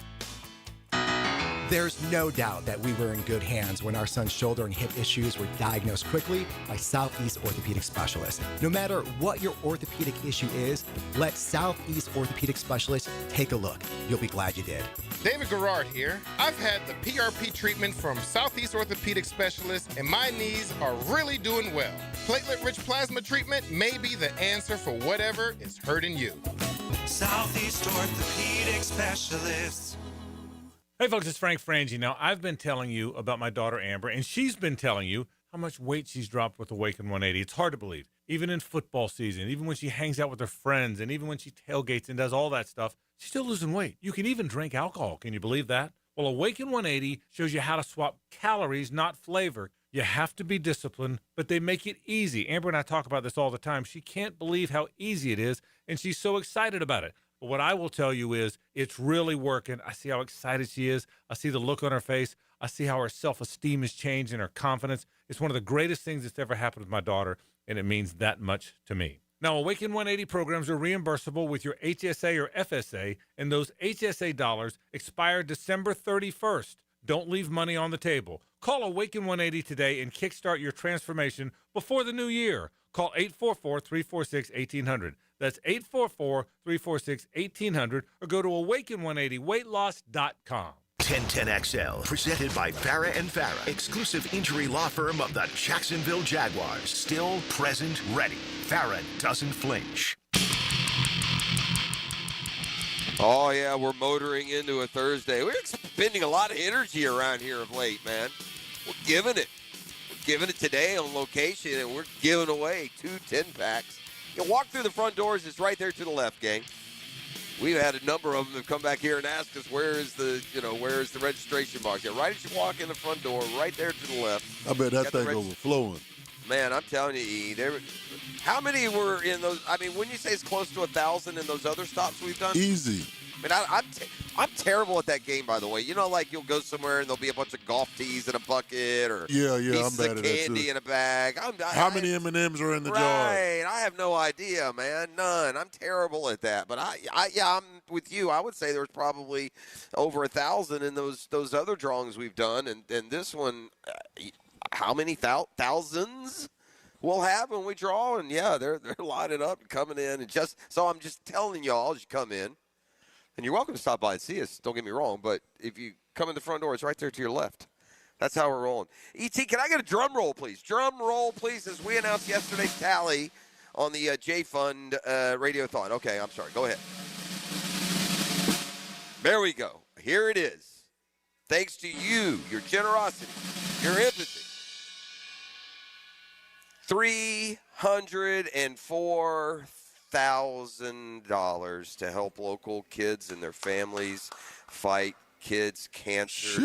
There's no doubt that we were in good hands when our son's shoulder and hip issues were diagnosed quickly by Southeast Orthopedic Specialists. No matter what your orthopedic issue is, let Southeast Orthopedic Specialists take a look. You'll be glad you did. David Garrard here. I've had the PRP treatment from Southeast Orthopedic Specialists, and my knees are really doing well. Platelet-rich plasma treatment may be the answer for whatever is hurting you. Southeast Orthopedic Specialists. Hey folks, it's Frank Frangie. Now, I've been telling you about my daughter Amber, and she's been telling you how much weight she's dropped with Awaken 180. It's hard to believe. Even in football season, even when she hangs out with her friends, and even when she tailgates and does all that stuff, she's still losing weight. You can even drink alcohol. Can you believe that? Well, Awaken 180 shows you how to swap calories, not flavor. You have to be disciplined, but they make it easy. Amber and I talk about this all the time. She can't believe how easy it is, and she's so excited about it. But what I will tell you is it's really working. I see how excited she is. I see the look on her face. I see how her self-esteem has changed and her confidence. It's one of the greatest things that's ever happened with my daughter, and it means that much to me. Now, Awaken 180 programs are reimbursable with your HSA or FSA, and those HSA dollars expire December 31st. Don't leave money on the table. Call Awaken 180 today and kickstart your transformation before the new year. Call 844-346-1800. That's 844-346-1800, or go to awaken180weightloss.com. 1010XL, presented by Farah & Farah, exclusive injury law firm of the Jacksonville Jaguars. Still, present, ready. Farah doesn't flinch. Oh, yeah, we're motoring into a Thursday. We're expending a lot of energy around here of late, man. We're giving it. We're giving it today on location, and we're giving away 2 10-packs. You walk through the front doors. It's right there to the left, gang. We've had a number of them that come back here and ask us, where is the registration box? Yeah, right as you walk in the front door, right there to the left. I bet that thing overflowing. Man, I'm telling you, E, how many were in those? I mean, when you say it's close to 1,000 in those other stops we've done? Easy. mean, I'm terrible at that game, by the way. You know, like you'll go somewhere and there'll be a bunch of golf tees in a bucket or pieces I'm bad of at that candy too. in a bag. How many M&Ms are in the jar? Right. I have no idea, man. None. I'm terrible at that. But I'm with you. I would say there's probably over 1,000 in those other drawings we've done, and this one, how many thousands we'll have when we draw? And yeah, they're lining up and coming in, and so I'm just telling y'all as you come in, and you're welcome to stop by and see us. Don't get me wrong, but if you come in the front door, it's right there to your left. That's how we're rolling. E.T., can I get a drum roll, please? Drum roll, please, as we announced yesterday's tally on the J-Fund radioathon. Okay, I'm sorry. Go ahead. There we go. Here it is. Thanks to you, your generosity, your empathy. $304,000 to help local kids and their families fight kids' cancer.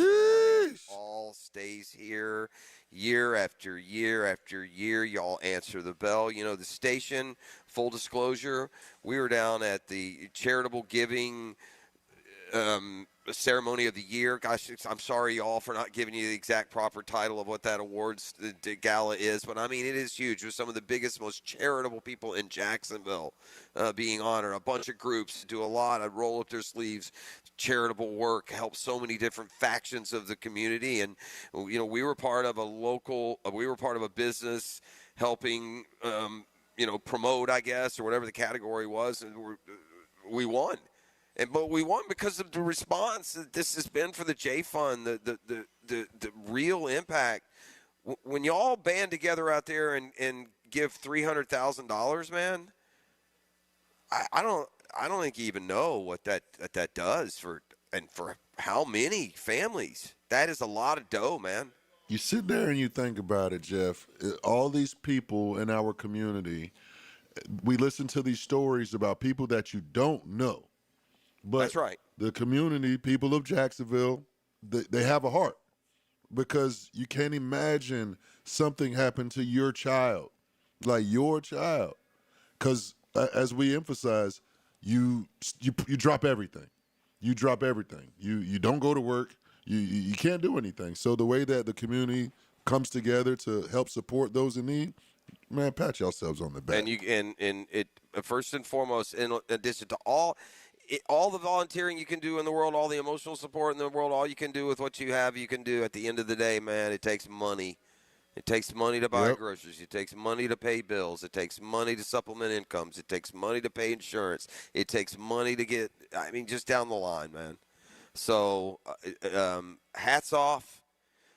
All stays here year after year after year. Y'all answer the bell. You know, the station, full disclosure, we were down at the charitable giving ceremony of the year. Gosh, I'm sorry, y'all, for not giving you the exact proper title of what that awards gala is, but I mean, it is huge. With some of the biggest, most charitable people in Jacksonville being honored. A bunch of groups do a lot of roll up their sleeves, charitable work, help so many different factions of the community. And, you know, we were part of a business helping, promote, I guess, or whatever the category was, and we won. But we won because of the response that this has been for the J-Fund, the real impact. When y'all band together out there and give $300,000, man, I don't think you even know what that does for how many families. That is a lot of dough, man. You sit there and you think about it, Jeff. All these people in our community, we listen to these stories about people that you don't know. But that's right. The community, people of Jacksonville, they have a heart, because you can't imagine something happened to your child, like your child. Because as we emphasize, you drop everything. You drop everything. You don't go to work. You can't do anything. So the way that the community comes together to help support those in need, man, pat yourselves on the back. And it first and foremost, in addition to all the volunteering you can do in the world, all the emotional support in the world, all you can do with what you have, you can do. At the end of the day, man, it takes money. It takes money to buy groceries. It takes money to pay bills. It takes money to supplement incomes. It takes money to pay insurance. It takes money to get, just down the line, man. So hats off.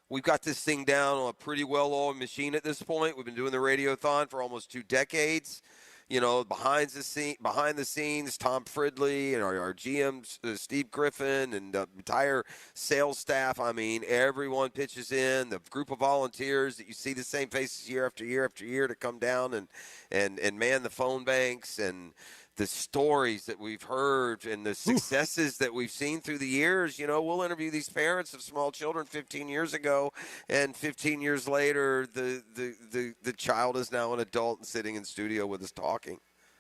We've got this thing down on a pretty well-oiled machine at this point. We've been doing the radioathon for almost 2 decades. You know, behind the scenes, Tom Fridley and our GM, Steve Kiffin, and the entire sales staff. I mean, everyone pitches in. The group of volunteers that you see the same faces year after year after year to come down and man the phone banks, and the stories that we've heard and the successes that we've seen through the years. You know, we'll interview these parents of small children 15 years ago, and 15 years later, the child is now an adult and sitting in studio with us talking.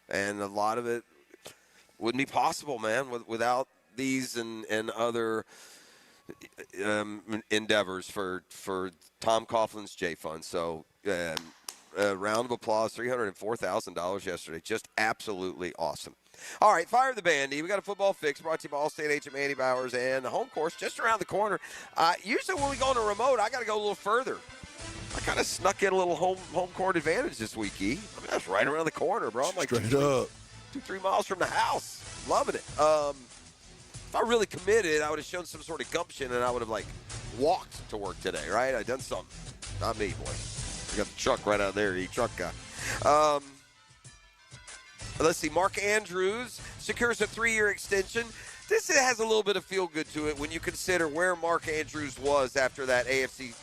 And a lot of it wouldn't be possible, man, without these and other endeavors for Tom Coughlin's J-Fund. So, a round of applause, $304,000 yesterday. Just absolutely awesome. All right, fire the bandy. We got a football fix brought to you by All-State agent Manny Bowers and the home course just around the corner. Usually when we go on a remote, I got to go a little further. I kind of snuck in a little home court advantage this week, E. That's right around the corner, bro. I'm like straight up 2-3 miles from the house. Loving it. If I really committed, I would have shown some sort of gumption and I would have walked to work today, right? I'd done something. Not me, boy. I got the truck right out there, truck guy. Let's see. Mark Andrews secures a 3-year extension. This has a little bit of feel-good to it when you consider where Mark Andrews was after that AFC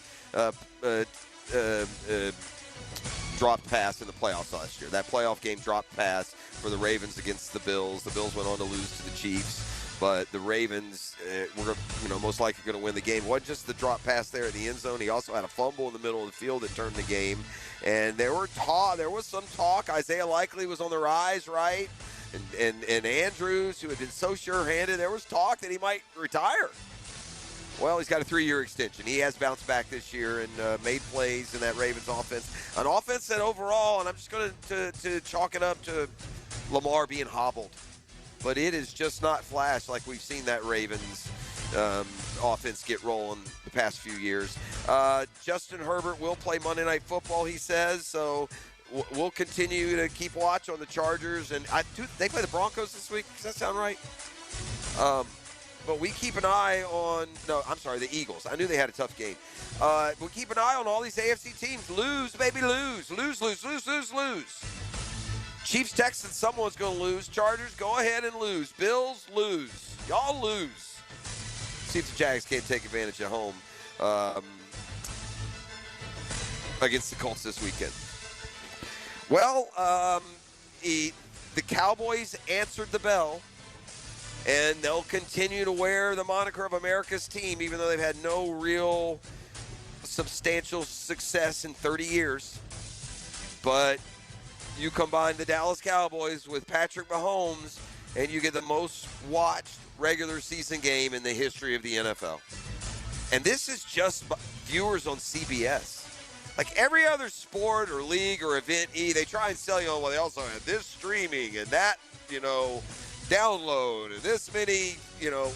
dropped pass in the playoffs last year. That playoff game dropped pass for the Ravens against the Bills. The Bills went on to lose to the Chiefs. But the Ravens were, most likely going to win the game. It wasn't just the drop pass there in the end zone. He also had a fumble in the middle of the field that turned the game. And there was some talk. Isaiah Likely was on the rise, right? And Andrews, who had been so sure-handed, there was talk that he might retire. Well, he's got a 3-year extension. He has bounced back this year and made plays in that Ravens offense. An offense that overall, and I'm just going to chalk it up to Lamar being hobbled. But it is just not flash like we've seen that Ravens offense get rolling the past few years. Justin Herbert will play Monday Night Football, he says, so we'll continue to keep watch on the Chargers. And they play the Broncos this week. Does that sound right? But we keep an eye on – no, I'm sorry, the Eagles. I knew they had a tough game. We keep an eye on all these AFC teams. Lose, baby, lose. Lose, lose, lose, lose, lose. Chiefs, Texans, someone's going to lose. Chargers, go ahead and lose. Bills, lose. Y'all lose. See if the Jags can't take advantage at home against the Colts this weekend. Well, the Cowboys answered the bell. And they'll continue to wear the moniker of America's team, even though they've had no real substantial success in 30 years. But you combine the Dallas Cowboys with Patrick Mahomes, and you get the most watched regular season game in the history of the NFL. And this is just viewers on CBS. Like every other sport or league or event, they try and sell you on, well, they also have this streaming and that, download and this many,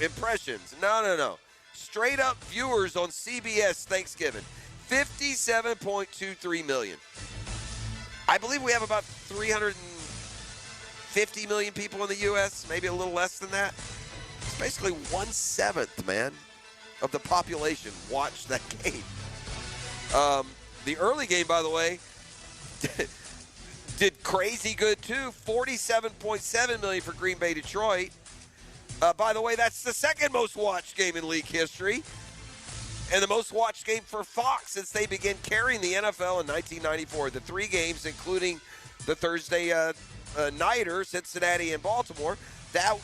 impressions. No. Straight up viewers on CBS Thanksgiving, 57.23 million. I believe we have about 350 million people in the U.S., maybe a little less than that. It's basically 1/7, man, of the population watched that game. The early game, by the way, did crazy good, too. 47.7 million for Green Bay, Detroit. By the way, that's the second most watched game in league history and the most watched game for Fox since they began carrying the NFL in 1994. The 3 games, including the Thursday nighter, Cincinnati and Baltimore, that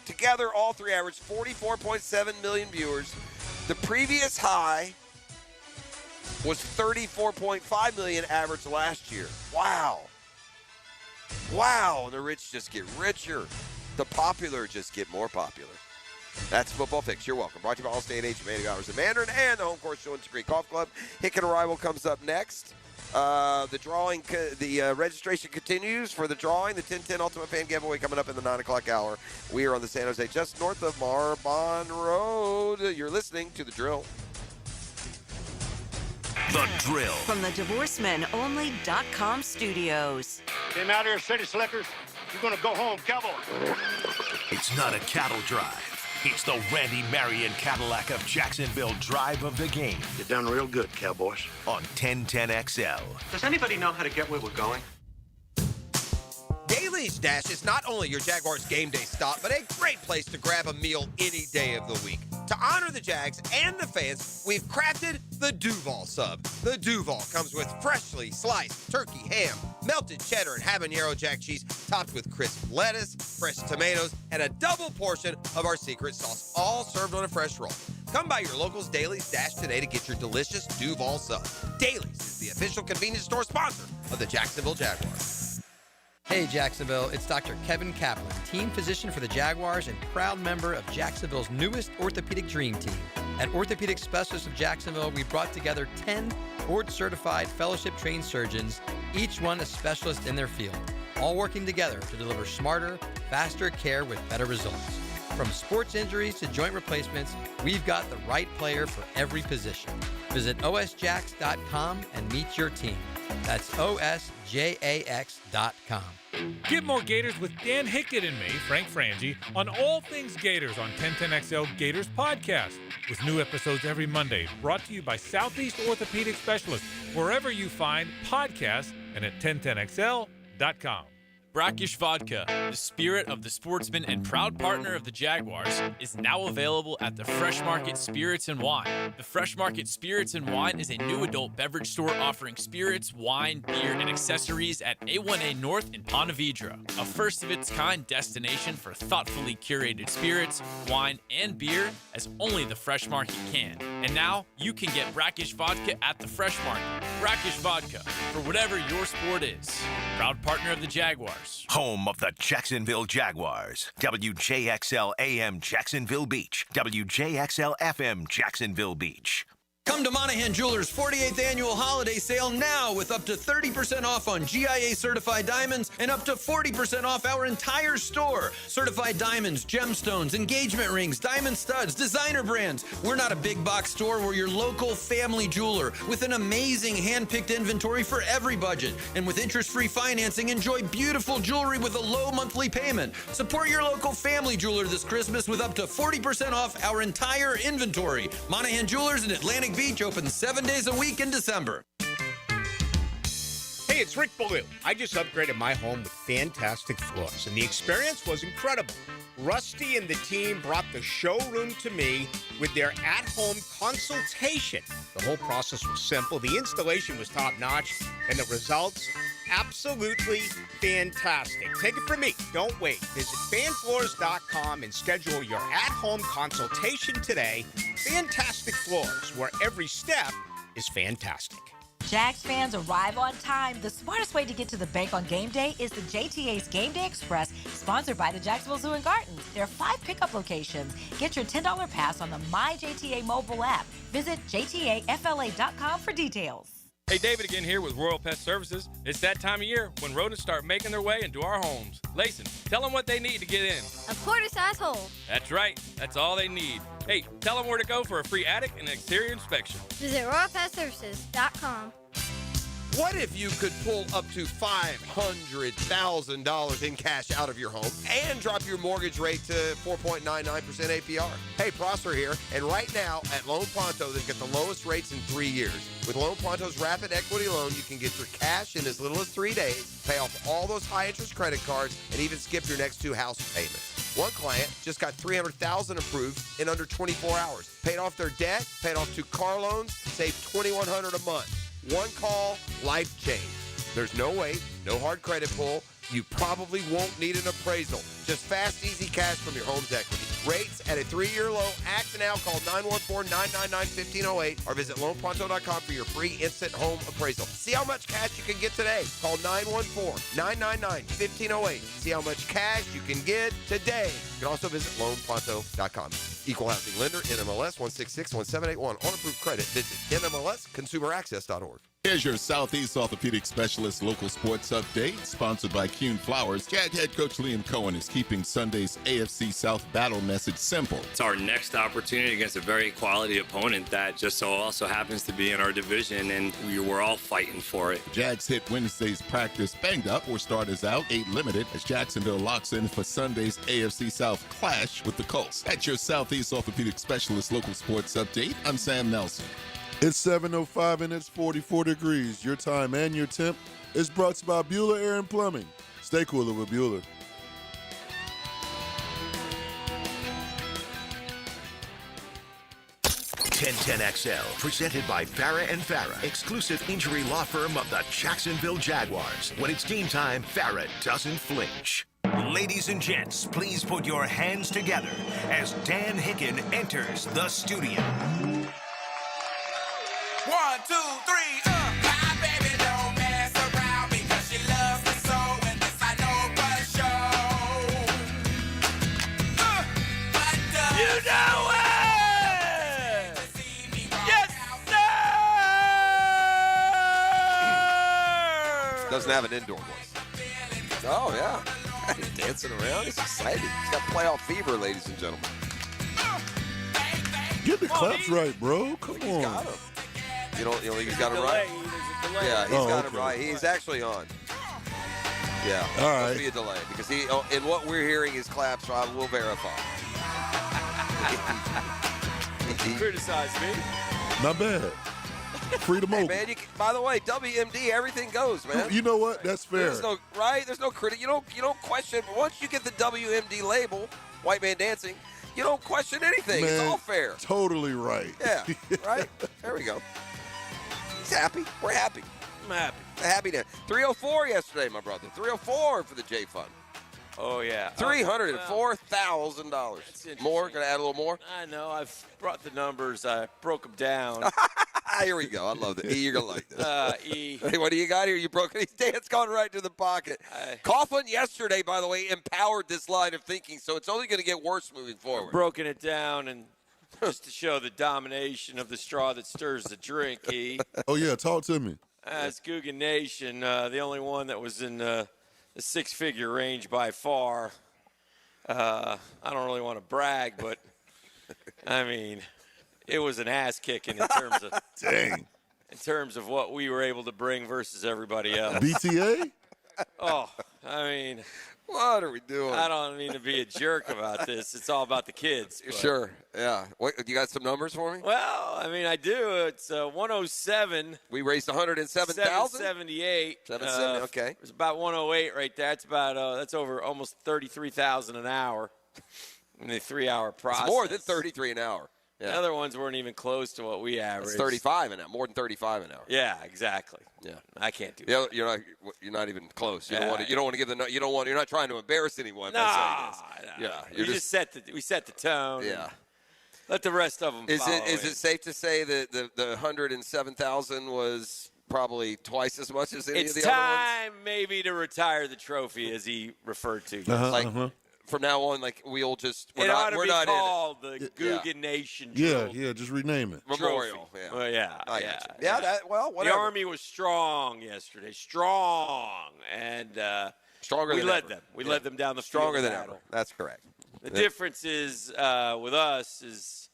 together, all 3 averaged 44.7 million viewers. The previous high was 34.5 million average last year. Wow. And the rich just get richer. The popular just get more popular. That's Football Fix. You're welcome. Brought to you by Allstate Agent Manning Hours of Mandarin and the Home Course Show and Creek Golf Club. Hicken Arrival comes up next. The registration continues for the drawing. The 1010 Ultimate Fan Giveaway coming up in the 9 o'clock hour. We are on the San Jose, just north of Marbon Road. You're listening to The Drill. The Drill. From the DivorceMenOnly.com studios. Came out here, city slickers. You're going to go home, cowboy. It's not a cattle drive. It's the Randy Marion Cadillac of Jacksonville drive of the game. You're done real good, cowboys. On 1010XL. Does anybody know how to get where we're going? Daly's Dash is not only your Jaguars game day stop, but a great place to grab a meal any day of the week. To honor the Jags and the fans, we've crafted the Duval Sub. The Duval comes with freshly sliced turkey, ham, melted cheddar, and habanero jack cheese, topped with crisp lettuce, fresh tomatoes, and a double portion of our secret sauce, all served on a fresh roll. Come by your local's Daly's Dash today to get your delicious Duval Sub. Daly's is the official convenience store sponsor of the Jacksonville Jaguars. Hey Jacksonville, it's Dr. Kevin Kaplan, team physician for the Jaguars and proud member of Jacksonville's newest orthopedic dream team. At Orthopedic Specialists of Jacksonville, we brought together 10 board-certified fellowship-trained surgeons, each one a specialist in their field, all working together to deliver smarter, faster care with better results. From sports injuries to joint replacements, we've got the right player for every position. Visit osjax.com and meet your team. That's osjax.com. Get more Gators with Dan Hickett and me, Frank Frangie, on all things Gators on 1010XL Gators Podcast, with new episodes every Monday, brought to you by Southeast Orthopedic Specialists, wherever you find podcasts and at 1010XL.com. Brackish Vodka, the spirit of the sportsman and proud partner of the Jaguars, is now available at the Fresh Market Spirits and Wine. The Fresh Market Spirits and Wine is a new adult beverage store offering spirits, wine, beer, and accessories at A1A North in Ponte Vedra, a first-of-its-kind destination for thoughtfully curated spirits, wine, and beer as only the Fresh Market can. And now, you can get Brackish Vodka at the Fresh Market. Brackish Vodka, for whatever your sport is. proud partner of the Jaguars. Home of the Jacksonville Jaguars. WJXL AM Jacksonville Beach. WJXL FM Jacksonville Beach. Come to Monahan Jewelers' 48th annual holiday sale now with up to 30% off on GIA certified diamonds and up to 40% off our entire store. Certified diamonds, gemstones, engagement rings, diamond studs, designer brands. We're not a big box store. We're your local family jeweler with an amazing hand-picked inventory for every budget. And with interest-free financing, enjoy beautiful jewelry with a low monthly payment. Support your local family jeweler this Christmas with up to 40% off our entire inventory. Monahan Jewelers in Atlantic Beach open 7 days a week in December. Hey, it's Rick Ballou. I just upgraded my home with fantastic floors, and the experience was incredible. Rusty and the team brought the showroom to me with their at-home consultation. The whole process was simple, the installation was top-notch, and the results, absolutely fantastic. Take it from me. Don't wait. Visit fanfloors.com and schedule your at-home consultation today. Fantastic Floors, where every step is fantastic. Jags fans, arrive on time. The smartest way to get to the bank on game day is the JTA's Game Day Express, sponsored by the Jacksonville Zoo and Gardens. There are 5 pickup locations. Get your $10 pass on the MyJTA mobile app. Visit jtafla.com for details. Hey, David again here with Royal Pet Services. It's that time of year when rodents start making their way into our homes. Layson, tell them what they need to get in. A quarter-size hole. That's right. That's all they need. Hey, tell them where to go for a free attic and exterior inspection. Visit RoyalPetServices.com. What if you could pull up to $500,000 in cash out of your home and drop your mortgage rate to 4.99% APR? Hey, Prosper here, and right now at Loan Pronto, they get the lowest rates in 3 years. With Loan Pronto's rapid equity loan, you can get your cash in as little as 3 days, pay off all those high-interest credit cards, and even skip your next 2 house payments. One client just got $300,000 approved in under 24 hours. Paid off their debt, paid off 2 car loans, saved $2,100 a month. One call, life change. There's no wait, no hard credit pull. You probably won't need an appraisal. Just fast, easy cash from your home's equity. Rates at a 3-year low. Act now. Call 914-999-1508 or visit loanpronto.com for your free instant home appraisal. See how much cash you can get today. Call 914-999-1508. See how much cash you can get today. You can also visit loanpronto.com. Equal housing lender, NMLS 166171. On approved credit, visit NMLSconsumeraccess.org. Here's your Southeast Orthopedic Specialist local sports update, sponsored by Kuhn Flowers. Jag head coach Liam Cohen is keeping Sunday's AFC South battle message simple. It's our next opportunity against a very quality opponent that just so also happens to be in our division, and we were all fighting for it. Jags hit Wednesday's practice banged up, or starters out, 8 limited, as Jacksonville locks in for Sunday's AFC South clash with the Colts. That's your Southeast Orthopedic Specialist local sports update. I'm Sam Nelson. It's 7:05 and it's 44 degrees. Your time and your temp is brought to you by Bueller Air and Plumbing. Stay cooler with Bueller. XL, presented by Farah and Farah, exclusive injury law firm of the Jacksonville Jaguars. When it's game time, Farah doesn't flinch. Ladies and gents, please put your hands together as Dan Hicken enters the studio. 1, 2, 3, my baby don't mess around because she loves me so, and this I know for sure. But you know it! Yes, sir! Doesn't have an indoor voice. Oh, yeah. He's dancing around. He's excited. He's got playoff fever, ladies and gentlemen. Get the claps right, bro. Come on. Got him. You don't think he's got him right? Yeah, he's got him right. He's actually on. Yeah. All right. Must be a delay because in what we're hearing is claps, so I will verify. Criticize me. Not bad. Freedom Hey, open. man, by the way, WMD, everything goes, man. You know what? That's fair. There's no There's no critic. You don't question. But once you get the WMD label, White Man Dancing, you don't question anything. Man, it's all fair. Totally right. Yeah. Right. There we go. He's happy. We're happy. I'm happy. Happy to 304 yesterday, my brother. 304 for the J Fund. Oh, yeah. $304,000. More? Gonna add a little more? I know. I've brought the numbers. I broke them down. Here we go. I love it. E, you're going to like this. E. Hey, what do you got here? You broke it. Dan's gone right to the pocket. Coughlin yesterday, by the way, empowered this line of thinking, so it's only going to get worse moving forward. Broken it down and just to show the domination of the straw that stirs the drink, E. Oh, yeah, talk to me. As Guggen Nation, the only one that was in the six-figure range by far. I don't really want to brag, but, I mean, it was an ass-kicking in terms of Dang. In terms of what we were able to bring versus everybody else. BTA? Oh, I mean. What are we doing? I don't mean to be a jerk about this. It's all about the kids. But. Sure, yeah. What, you got some numbers for me? Well, I mean, I do. It's 107. We raised 107,000? 778. 770, okay. It was about 108 right there. That's about that's over almost 33,000 an hour in the 3-hour process. It's more than 33 an hour. Yeah. The other ones weren't even close to what we averaged. It's 35 an hour, more than 35 an hour. Yeah, exactly. Yeah, I can't do that. You're not even close. You don't want to give the. You're not trying to embarrass anyone. No, yeah. We set the tone. Yeah. Let the rest of them. Is it safe to say that the 107,000 was probably twice as much as any of the other ones? It's time maybe to retire the trophy, as he referred to. From now on, like we'll just we're not called in the Guggen Nation. Yeah, just rename it. Memorial. Yeah. Well, yeah. Whatever. The Army was strong yesterday, strong, and stronger. We than led ever. them. We led them down the stronger field than battle. ever. That's correct. The difference is with us is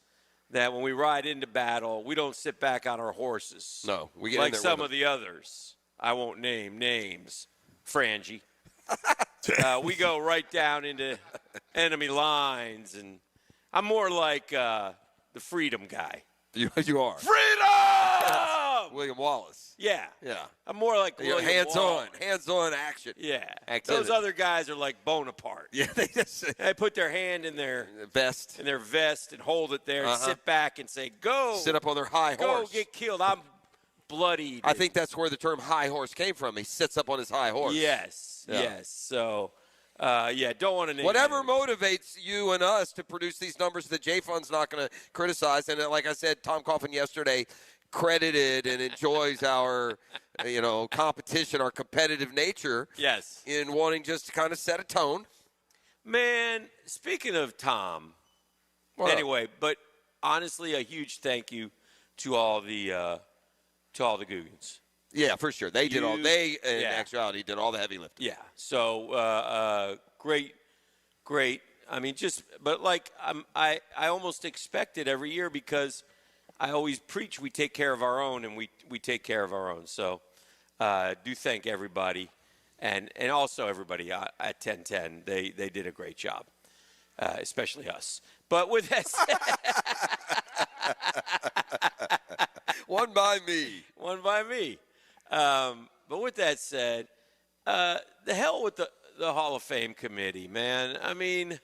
that when we ride into battle, we don't sit back on our horses. No, we get like in there some with of the others. I won't name names. Frangie. We go right down into enemy lines, and I'm more like the freedom guy. You are. Freedom! William Wallace. Yeah. Yeah. I'm more like William Wallace. Hands-on action. Yeah. Activity. Those other guys are like Bonaparte. Yeah, they put their hand in their vest. And hold it there and sit back and say, go. Sit up on their high horse. Go get killed. I'm bloodied. I think that's where the term high horse came from. He sits up on his high horse. Yes. Yeah. Yes. So, don't want to name whatever motivates you and us to produce these numbers that J-Fund's not going to criticize. And like I said, Tom Coughlin yesterday credited and enjoys our, competition, our competitive nature. Yes. In wanting just to kind of set a tone. Man, speaking of Tom, but honestly, a huge thank you to all the Guggens. Yeah, for sure. They did in actuality, did all the heavy lifting. Yeah. So, great. I mean, I almost expect it every year because I always preach we take care of our own, and we take care of our own. So, do thank everybody, and also everybody at 1010. They did a great job, especially us. But with that said, one by me. But with that said, the hell with the Hall of Fame committee, man. I mean,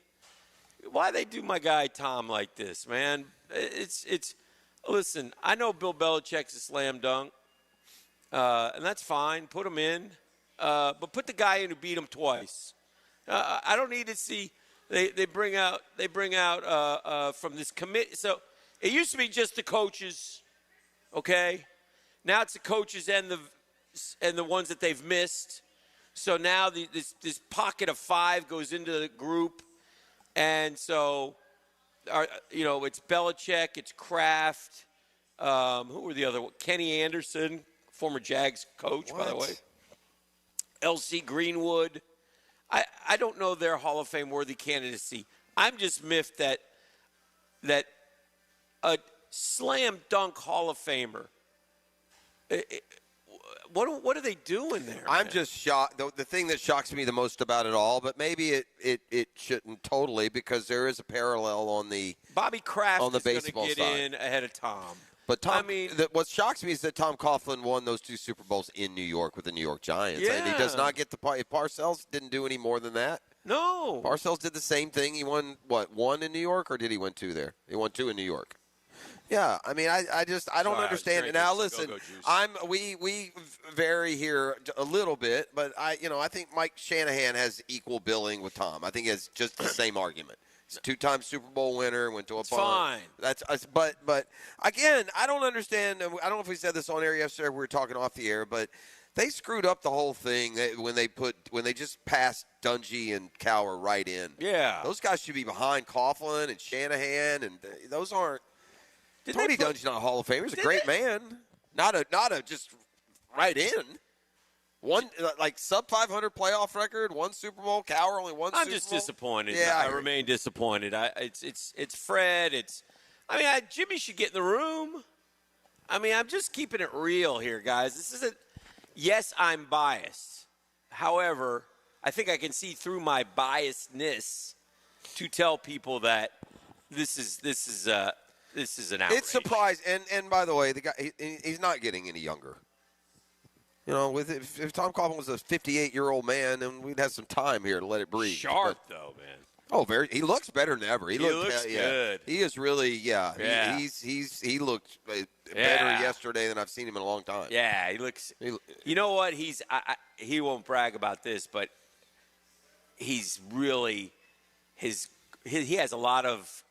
why they do my guy Tom like this, man? It's listen, I know Bill Belichick's a slam dunk, and that's fine. Put him in, but put the guy in who beat him twice. I don't need to see they bring out from this committee. So it used to be just the coaches, okay? Now it's the coaches and the ones that they've missed. So now this pocket of 5 goes into the group, and so it's Belichick, it's Kraft. Who were the other one? Kenny Anderson, former Jags coach, by the way. L.C. Greenwood. I don't know their Hall of Fame worthy candidacy. I'm just miffed that a slam dunk Hall of Famer. What are they doing there? I'm just shocked. The thing that shocks me the most about it all, but maybe it shouldn't totally, because there is a parallel on the Bobby Kraft on the is going baseball to get side. in ahead of Tom. But Tom, what shocks me is that Tom Coughlin won those 2 Super Bowls in New York with the New York Giants, and he does not get if Parcells didn't do any more than that. No, Parcells did the same thing. He won 1 in New York, or did he win 2 there? He won 2 in New York. Yeah, I mean, I don't understand it. Now, listen, we vary here a little bit, but I think Mike Shanahan has equal billing with Tom. I think it's just the same argument. two-time Super Bowl winner, went to a It's fine. But again, I don't understand. I don't know if we said this on air yesterday. We were talking off the air, but they screwed up the whole thing when they just passed Dungy and Cowher right in. Yeah. Those guys should be behind Coughlin and Shanahan, and those aren't. Tony Dungy's not a Hall of Famer. He's a great man. Not a just right in. One like sub 500 playoff record, one Super Bowl. Cowher only one. I'm Super just Bowl. disappointed. Yeah, I remain disappointed. It's Fred. Jimmy should get in the room. I'm just keeping it real here, guys. This isn't. Yes, I'm biased. However, I think I can see through my biasness to tell people that this is an outrage. It's surprising, and by the way, the guy he's not getting any younger. If Tom Coughlin was a 58-year-old man, then we'd have some time here to let it breathe. Sharp though, man. Oh, he looks better than ever. He looks good. He is really, Yeah. He looked better Yeah. yesterday than I've seen him in a long time. Yeah, he looks. You know what? He won't brag about this, but he's really he has a lot of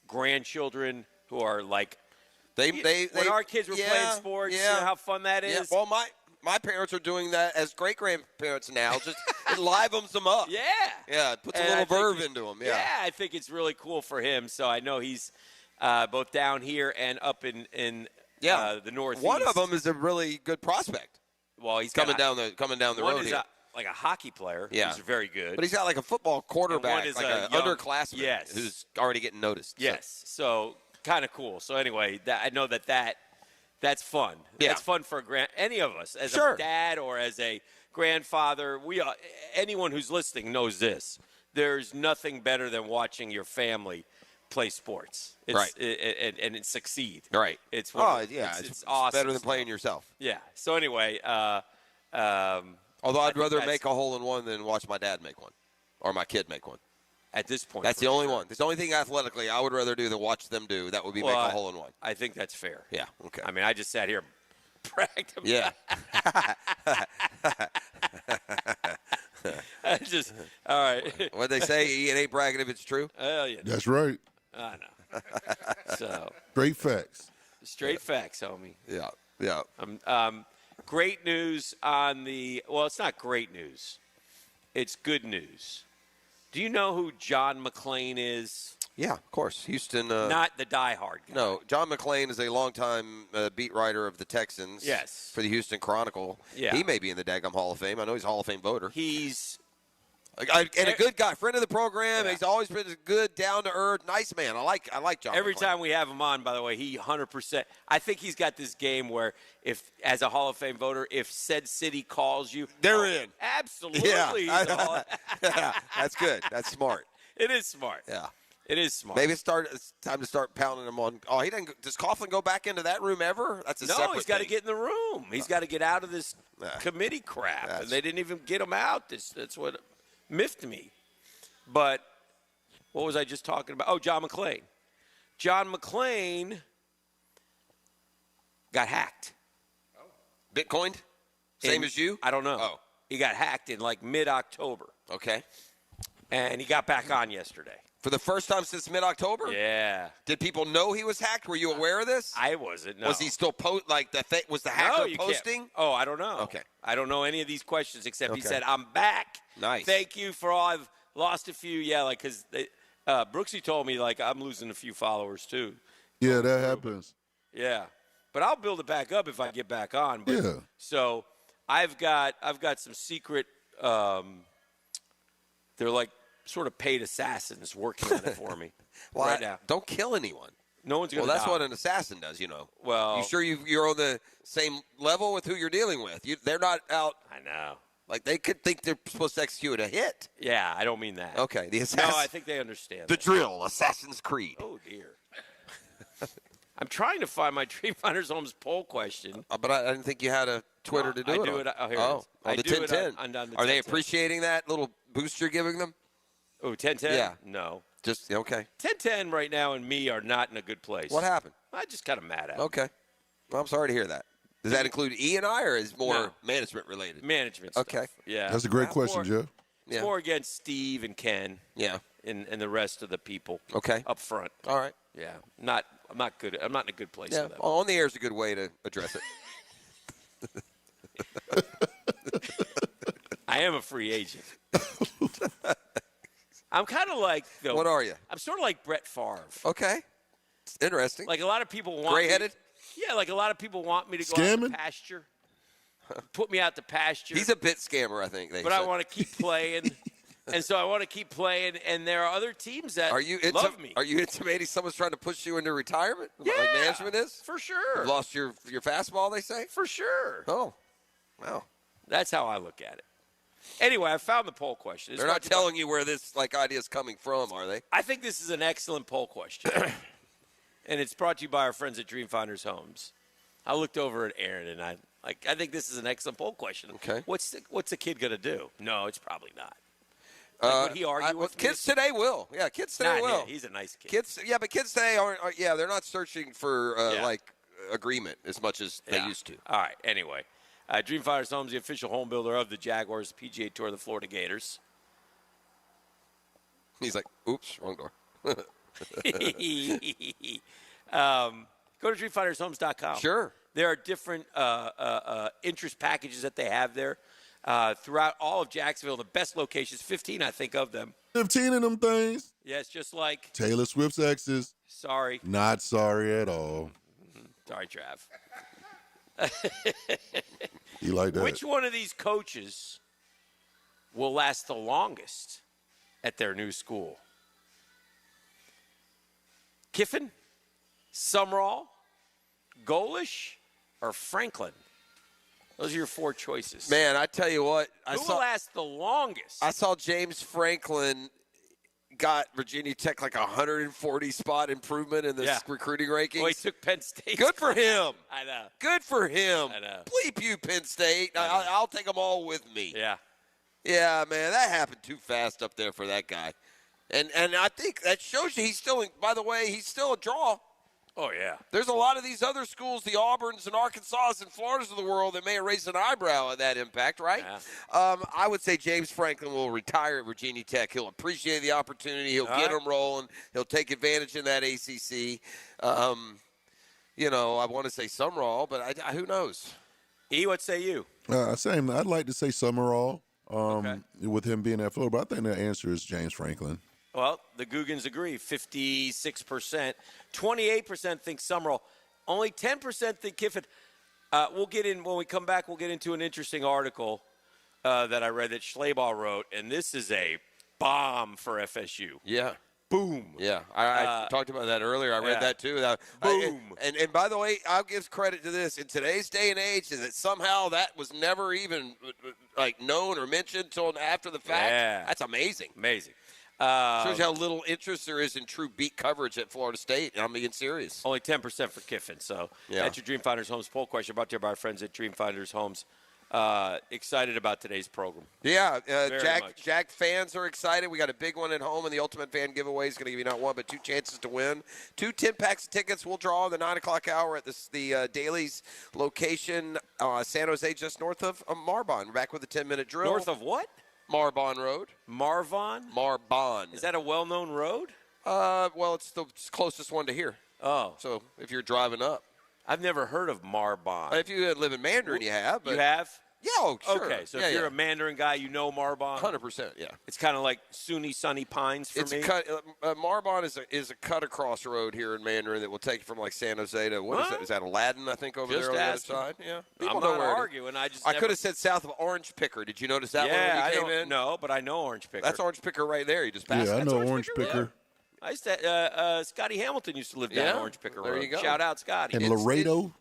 grandchildren who are like. When our kids were playing sports, you know how fun that is. Yeah. Well, my parents are doing that as great grandparents now. Just it livens them up. Yeah. Yeah, it puts a little verve into them. Yeah. I think it's really cool for him. So I know he's both down here and up in the Northeast. One of them is a really good prospect. Well, he's coming down the road is here. Like a hockey player. Yeah. Who's very good. But he's got like a football quarterback, is like a an young- underclassman Yes. who's already getting noticed. Yes. So kind of cool. So anyway, I know that's fun. Yeah. That's fun for any of us as Sure. a dad or as a grandfather. Anyone who's listening knows this. There's nothing better than watching your family play sports. Right. And succeed. Right. It's awesome. It's awesome. Better than playing yourself. Yeah. So anyway, although I'd rather make a hole in one than watch my dad make one or my kid make one. At this point, that's the only one. It's the only thing athletically I would rather do than watch them do. That would be make a hole in one. I think that's fair. Yeah. Okay. I just sat here and bragged about Yeah. all right. What'd they say? It ain't bragging if it's true? Hell yeah. That's right. I know. So. Straight facts. Straight facts, homie. Yeah. Yeah. Great news on the. Well, it's not great news. It's good news. Do you know who John McClain is? Yeah, of course. Houston. Not the diehard guy. No, John McClain is a longtime beat writer of the Texans. Yes. For the Houston Chronicle. Yeah. He may be in the daggum Hall of Fame. I know he's a Hall of Fame voter. He's and a good guy, friend of the program. Yeah. He's always been a good, down to earth, nice man. I like John. Every McClain. time we have him on, by the way, he 100%. I think he's got this game where if, as a Hall of Fame voter, if said city calls you, they're in. Absolutely. Yeah. Yeah, that's good. That's smart. It is smart. Yeah. It is smart. Maybe it's time to start pounding him on. Oh, he doesn't. Does Coughlin go back into that room ever? That's a separate he's got to thing. get in the room. He's got to get out of this committee crap, and they didn't even get him out. That's what miffed me. But what was I just talking about? Oh, John McClain. John McClain got hacked. Bitcoined? Same as you? I don't know. Oh. He got hacked in like mid-October. Okay. And he got back on yesterday. For the first time since mid-October? Yeah. Did people know he was hacked? Were you aware of this? I wasn't, no. Was he still was the hacker you posting? Can't. Oh, I don't know. Okay. I don't know any of these questions except he Okay. said, I'm back. Nice. Thank you for all. I've lost a few. Yeah, like, because Brooksy told me, like, I'm losing a few followers, too. Yeah, that happens. Yeah. But I'll build it back up if I get back on. But, Yeah. So I've got some secret, they're like sort of paid assassins working on it for me right now. Don't kill anyone. No one's going to Well, that's die. what an assassin does, you know. Well, you sure you're on the same level with who you're dealing with? They're not out. I know. Like, they could think they're supposed to execute a hit. Yeah, I don't mean that. Okay, the assassin. No, I think they understand. The that. drill, Assassin's Creed. Oh, dear. I'm trying to find my Dream Finders Homes poll question. But I didn't think you had a Twitter to do I it do on. it. Oh, here it oh, is. I the do it 1010. on the Are they 1010. appreciating that little boost you're giving them? Oh, 1010? Yeah. No. Just, okay. 1010 right now and me are not in a good place. What happened? I just kind of mad at him. Okay. Well, I'm sorry to hear that. Does that include E and I, or is more No. management related? Management stuff. Okay. Yeah. That's a great It's question, more- Joe. It's more against Steve and Ken. Yeah. and the rest of the people. Okay. Up front. All right. Yeah. I'm not good. I'm not in a good place Yeah, for that. well, on the air is a good way to address it. I am a free agent. I'm kind of like What are you? I'm sort of like Brett Favre. Okay. It's interesting. Like a lot of people want Gray-headed? Yeah, like a lot of people want me to go out to Scamming? pasture. Put me out to pasture. He's a bit scammer, I think. But I want to keep playing. And so I want to keep playing, and there are other teams that love me. Are you intimating someone's trying to push you into retirement? Yeah, like management is? For sure. You've lost your fastball, they say? For sure. Oh, wow. That's how I look at it. Anyway, I found the poll question. They're not telling you where this idea is coming from, are they? I think this is an excellent poll question. And it's brought to you by our friends at Dreamfinders Homes. I looked over at Aaron, and I think this is an excellent poll question. Okay. What's the kid going to do? No, it's probably not. Would he argue with kids me? today will. Yeah, kids today will. He's a nice kid. But kids today aren't. They're not searching for agreement as much as they used to. All right. Anyway, Dreamfinders Homes, the official home builder of the Jaguars PGA Tour of the Florida Gators. He's like, oops, wrong door. Go to DreamFindersHomes.com. Sure. There are different interest packages that they have there throughout all of Jacksonville. The best locations, 15, I think, of them. 15 of them things. Yeah, it's just like Taylor Swift's exes. Sorry. Not sorry at all. Sorry, Trav. You like that? Which one of these coaches will last the longest at their new school? Kiffin, Summerall, Golish, or Franklin? Those are your four choices. Man, I tell you what. Who will last the longest? I saw James Franklin got Virginia Tech like 140 spot improvement in the recruiting rankings. Well, he took Penn State. Good for him. I know. Good for him. I know. Bleep you, Penn State. I'll take them all with me. Yeah. Yeah, man, that happened too fast up there for that guy. And I think that shows you he's still, by the way, he's still a draw. Oh, yeah. There's a lot of these other schools, the Auburns and Arkansas and Floridas of the world, that may have raised an eyebrow at that impact, right? Yeah. I would say James Franklin will retire at Virginia Tech. He'll appreciate the opportunity. He'll get them rolling. He'll take advantage in that ACC. I want to say Summerall, but who knows? What say you? Same. I'd like to say Summerall with him being at Florida, but I think the answer is James Franklin. Well, the Googans agree, 56%. 28% think Summerall. Only 10% think Kiffin. When we come back, we'll get into an interesting article that I read that Schleybaugh wrote, and this is a bomb for FSU. Yeah. Boom. Yeah, I talked about that earlier. I read that too. Boom. And by the way, I'll give credit to this. In today's day and age, that somehow that was never even known or mentioned until after the fact. Yeah. That's amazing. Amazing. Shows you how little interest there is in true beat coverage at Florida State. I'm being serious. Only 10% for Kiffin. So that's your Dreamfinders Homes poll question brought to you by our friends at Dreamfinders Homes. Excited about today's program. Yeah, Very much. Jag fans are excited. We got a big one at home, and the Ultimate Fan giveaway is going to give you not one but two chances to win. 2 10-packs of tickets we'll draw in the 9 o'clock hour at the Dailies location, San Jose, just north of Marbon. We're back with a 10-minute drill. North of what? Marbon Road. Marbon? Marbon. Is that a well-known road? Well, it's the closest one to here. Oh. So if you're driving up. I've never heard of Marbon. If you live in Mandarin, you have. But you have? Yeah, oh, sure. Okay, so if you're a Mandarin guy, you know Marbon? 100%, yeah. It's kind of like SUNY Sunny Pines for me. Marbon is a cut across road here in Mandarin that will take you from like San Jose to, what is that? Is that Aladdin, I think, over there on the other side? Yeah. I'm not arguing. I could have said south of Orange Picker. Did you notice that one when you came in? No, but I know Orange Picker. That's Orange Picker right there. You just passed Yeah, I it. know Orange Picker. I used to, Scotty Hamilton used to live down Orange Picker Road. There you go. Shout out, Scotty. And Laredo.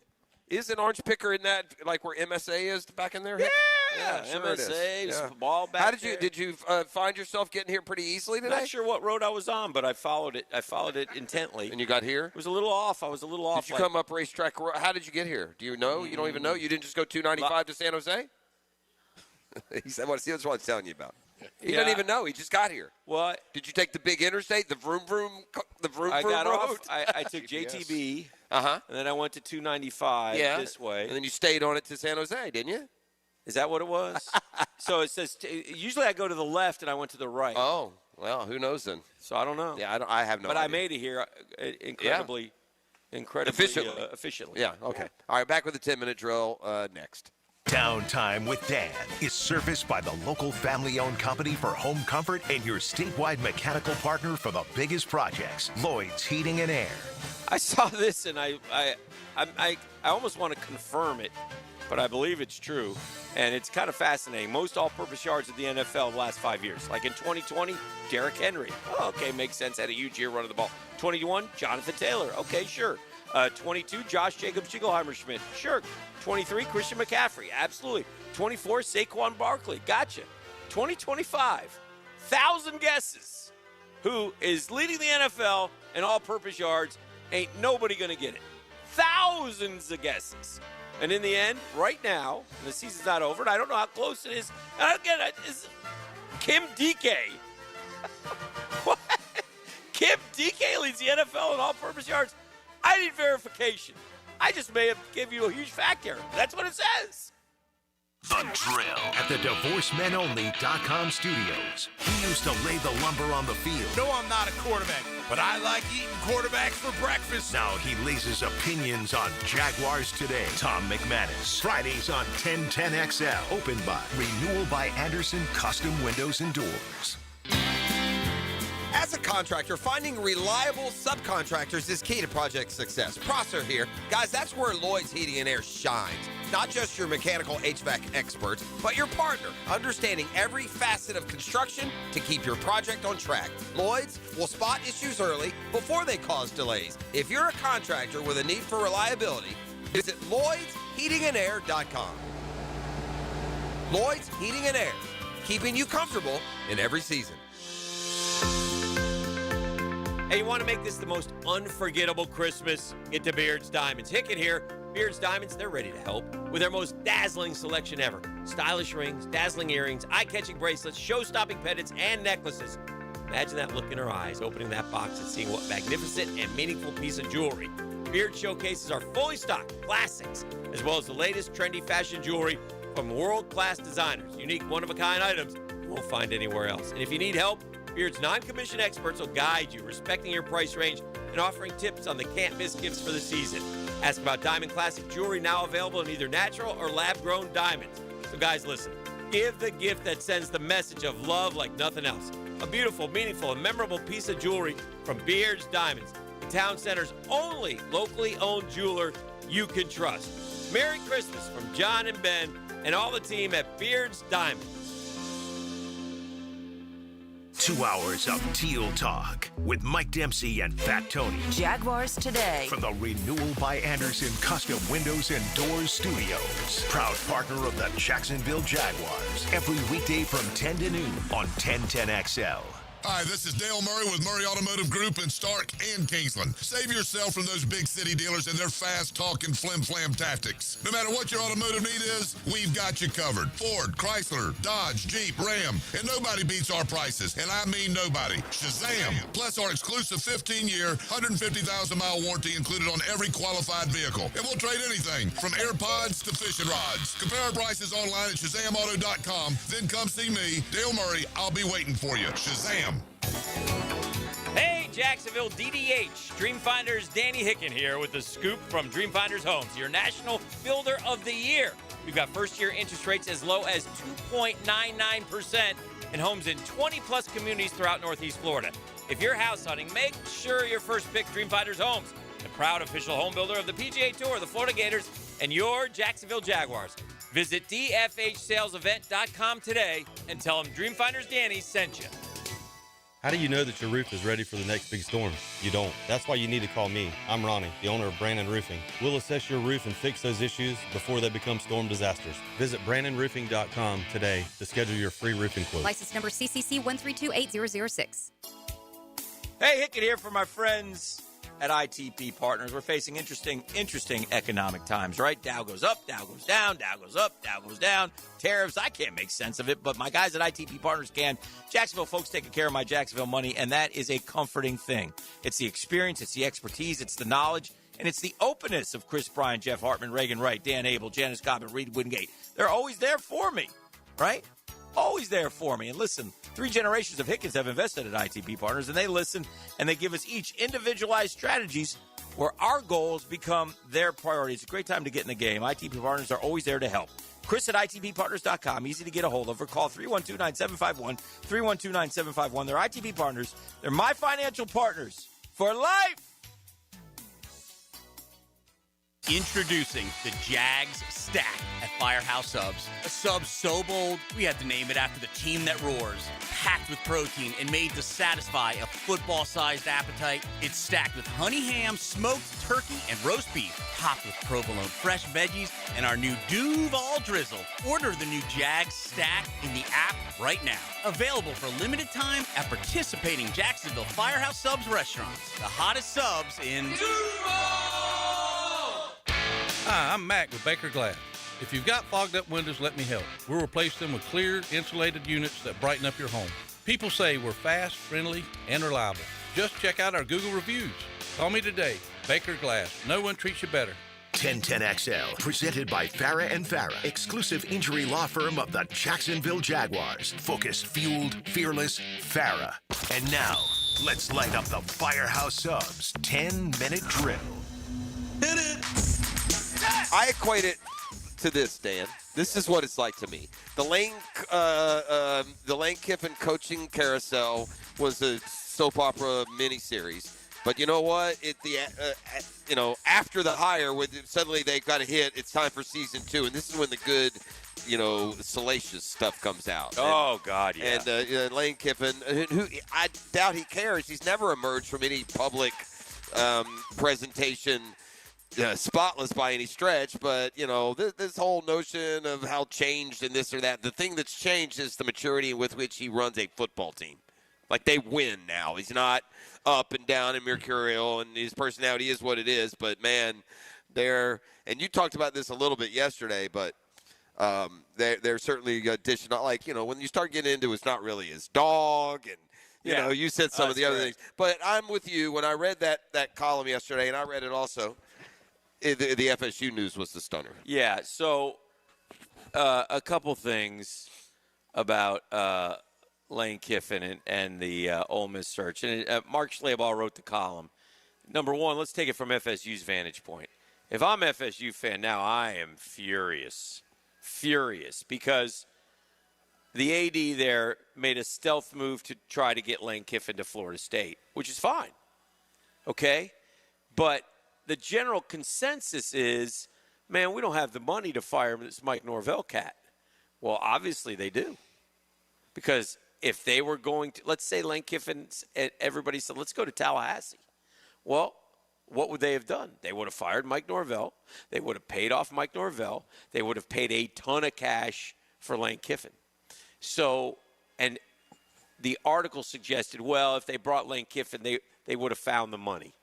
Isn't Orange Picker in that, like where MSA is back in there? Yeah, sure MSA, it is. Yeah. ball back How did there. you find yourself getting here pretty easily today? Not sure what road I was on, but I followed it. I followed it intently. And you got here? It was a little off. I was a little off. Did you come up Racetrack Road? How did you get here? Do you know? You don't even know? You didn't just go 295 to San Jose? He said, "See, that's what I'm telling you about." He doesn't even know. He just got here. What? Did you take the big interstate, the vroom vroom I got road? off. I took JTB. Uh-huh. And then I went to 295 this way. And then you stayed on it to San Jose, didn't you? Is that what it was? So it says usually I go to the left and I went to the right. Oh, Well, who knows then? So I don't know. Yeah, I have no but idea. I made it here incredibly efficiently. Yeah, okay. All right, back with the 10-minute drill next. Downtime with Dan is serviced by the local family-owned company for home comfort and your statewide mechanical partner for the biggest projects, Lloyd's Heating and Air. I saw this and I almost want to confirm it, but I believe it's true. And it's kind of fascinating. Most all-purpose yards of the NFL the last 5 years. Like in 2020, Derrick Henry. Oh, okay, makes sense. Had a huge year running the ball. 21, Jonathan Taylor. Okay, sure. 22, Josh Jacobs, Schickelheimer-Schmidt. Sure. 23, Christian McCaffrey. Absolutely. 24, Saquon Barkley. Gotcha. 2025, 1,000 guesses. Who is leading the NFL in all-purpose yards? Ain't nobody going to get it. Thousands of guesses. And in the end, right now, the season's not over, and I don't know how close it is. And again, is Kim DK. What? Kim DK leads the NFL in all-purpose yards. I need verification. I just may have given you a huge fact error. That's what it says. The Drill at the DivorceMenOnly.com studios. He used to lay the lumber on the field. No, I'm not a quarterback, but I like eating quarterbacks for breakfast. Now he lays his opinions on Jaguars Today. Tom McManus. Fridays on 1010XL. Opened by Renewal by Anderson Custom Windows and Doors. As a contractor, finding reliable subcontractors is key to project success. Prosser here. Guys, that's where Lloyd's Heating and Air shines. Not just your mechanical HVAC expert, but your partner, understanding every facet of construction to keep your project on track. Lloyd's will spot issues early before they cause delays. If you're a contractor with a need for reliability, visit LloydsHeatingandAir.com. Lloyd's Heating and Air, keeping you comfortable in every season. Hey, you want to make this the most unforgettable Christmas? Get to Beard's Diamonds. Hickett here. Beard's Diamonds, they're ready to help with their most dazzling selection ever. Stylish rings, dazzling earrings, eye-catching bracelets, show-stopping pendants, and necklaces. Imagine that look in her eyes, opening that box and seeing what magnificent and meaningful piece of jewelry. Beard showcases are fully stocked classics, as well as the latest trendy fashion jewelry from world-class designers. Unique, one-of-a-kind items you won't find anywhere else. And if you need help, Beard's non-commissioned experts will guide you, respecting your price range and offering tips on the can't-miss gifts for the season. Ask about Diamond Classic jewelry now available in either natural or lab-grown diamonds. So guys, listen. Give the gift that sends the message of love like nothing else. A beautiful, meaningful, and memorable piece of jewelry from Beard's Diamonds, the town center's only locally owned jeweler you can trust. Merry Christmas from John and Ben and all the team at Beard's Diamonds. 2 hours of Teal Talk with Mike Dempsey and Fat Tony. Jaguars Today. From the Renewal by Anderson Custom Windows and Doors Studios. Proud partner of the Jacksonville Jaguars. Every weekday from 10 to noon on 1010XL. Hi, this is Dale Murray with Murray Automotive Group in Stark and Kingsland. Save yourself from those big city dealers and their fast-talking flim-flam tactics. No matter what your automotive need is, we've got you covered. Ford, Chrysler, Dodge, Jeep, Ram, and nobody beats our prices, and I mean nobody. Shazam! Plus our exclusive 15-year, 150,000-mile warranty included on every qualified vehicle. And we'll trade anything from AirPods to fishing rods. Compare our prices online at ShazamAuto.com. Then come see me, Dale Murray. I'll be waiting for you. Shazam! Hey, Jacksonville DDH. Dreamfinders Danny Hicken here with the scoop from Dreamfinders Homes, your National Builder of the Year. We've got first-year interest rates as low as 2.99% in homes in 20-plus communities throughout Northeast Florida. If you're house hunting, make sure your first pick Dreamfinders Homes, the proud official home builder of the PGA Tour, the Florida Gators, and your Jacksonville Jaguars. Visit dfhsalesevent.com today and tell them Dreamfinders Danny sent you. How do you know that your roof is ready for the next big storm? You don't. That's why you need to call me. I'm Ronnie, the owner of Brandon Roofing. We'll assess your roof and fix those issues before they become storm disasters. Visit BrandonRoofing.com today to schedule your free roofing quote. License number CCC 1328006. Hey, Hickett here for my friends at ITP Partners. We're facing interesting economic times, right? Dow goes up, Dow goes down, Dow goes up, Dow goes down. Tariffs, I can't make sense of it, but my guys at ITP Partners can. Jacksonville folks taking care of my Jacksonville money, and that is a comforting thing. It's the experience, it's the expertise, it's the knowledge, and it's the openness of Chris Bryant, Jeff Hartman, Reagan Wright, Dan Abel, Janice Cobb, and Reed Wingate. They're always there for me, right? always there for me. And listen, 3 generations of Hickens have invested at ITB Partners, and they listen, and they give us each individualized strategies where our goals become their priority. It's a great time to get in the game. ITB Partners are always there to help. Chris at ITBPartners.com, easy to get a hold of, or call 312-9751, 312-9751. They're ITB Partners. They're my financial partners for life. Introducing the Jags Stack at Firehouse Subs. A sub so bold, we had to name it after the team that roars. Packed with protein and made to satisfy a football-sized appetite. It's stacked with honey ham, smoked turkey, and roast beef. Topped with provolone fresh veggies and our new Duval drizzle. Order the new Jags Stack in the app right now. Available for limited time at participating Jacksonville Firehouse Subs restaurants. The hottest subs in Duval! Hi, I'm Mac with Baker Glass. If you've got fogged up windows, let me help. We'll replace them with clear, insulated units that brighten up your home. People say we're fast, friendly, and reliable. Just check out our Google reviews. Call me today. Baker Glass. No one treats you better. 1010XL, presented by Farah and Farah, exclusive injury law firm of the Jacksonville Jaguars. Focused, fueled, fearless, Farah. And now, let's light up the Firehouse Subs 10-minute drill. Hit it! I equate it to this, Dan. This is what it's like to me. The Lane Kiffin coaching carousel was a soap opera miniseries. But you know what? After the hire, suddenly they got a hit. It's time for season 2, and this is when the good, salacious stuff comes out. Oh, God, yeah. And Lane Kiffin, who I doubt he cares. He's never emerged from any public presentation spotless by any stretch, but, this whole notion of how changed and this or that, the thing that's changed is the maturity with which he runs a football team. Like, they win now. He's not up and down and mercurial, and his personality is what it is, but, man, and you talked about this a little bit yesterday, but they're certainly dishing out, when you start getting into it's not really his dog, and, you said some of the other things. But I'm with you. When I read that column yesterday, and I read it also, the FSU news was the stunner. Yeah, so a couple things about Lane Kiffin and the Ole Miss search. And Mark Schlabach wrote the column. Number one, let's take it from FSU's vantage point. If I'm an FSU fan now, I am furious. Furious. Because the AD there made a stealth move to try to get Lane Kiffin to Florida State, which is fine. Okay? But the general consensus is, man, we don't have the money to fire this Mike Norvell cat. Well, obviously they do. Because if they were going to, let's say Lane Kiffin, everybody said, let's go to Tallahassee. Well, what would they have done? They would have fired Mike Norvell. They would have paid off Mike Norvell. They would have paid a ton of cash for Lane Kiffin. So, and the article suggested, well, if they brought Lane Kiffin, they would have found the money.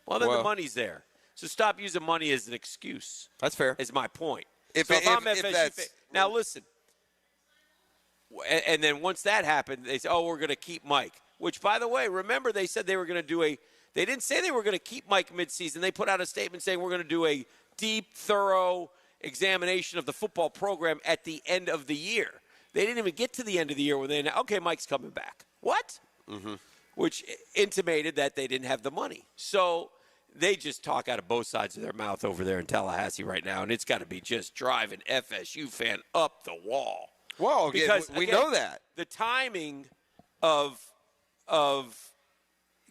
Well, then the money's there. So stop using money as an excuse. That's fair. Is my point. If I'm FSU now listen. And then once that happened, they said, oh, we're going to keep Mike. Which, by the way, remember they said they were going to do they didn't say they were going to keep Mike midseason. They put out a statement saying we're going to do a deep, thorough examination of the football program at the end of the year. They didn't even get to the end of the year when they announced, okay, Mike's coming back. What? Mm-hmm. Which intimated that they didn't have the money. So they just talk out of both sides of their mouth over there in Tallahassee right now, and it's got to be just driving FSU fan up the wall. Well, because we know that. The timing of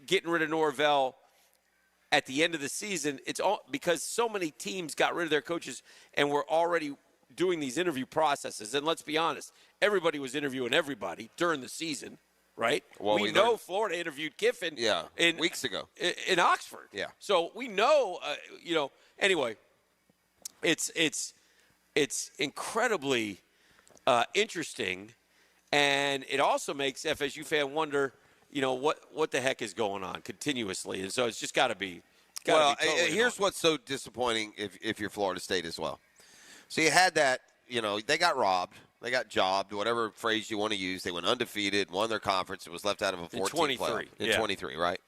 getting rid of Norvell at the end of the season, it's all because so many teams got rid of their coaches and were already doing these interview processes. And let's be honest, everybody was interviewing everybody during the season. Right? Well, we know Florida interviewed Kiffin weeks ago in Oxford. Yeah. So we know, anyway, it's incredibly interesting, and it also makes FSU fan wonder, what the heck is going on continuously. And so it's just got to be totally here's what's so disappointing if you're Florida State as well. So you had that, they got robbed. They got jobbed, whatever phrase you want to use. They went undefeated, won their conference. It was left out of a 14 playoff. In 23, right?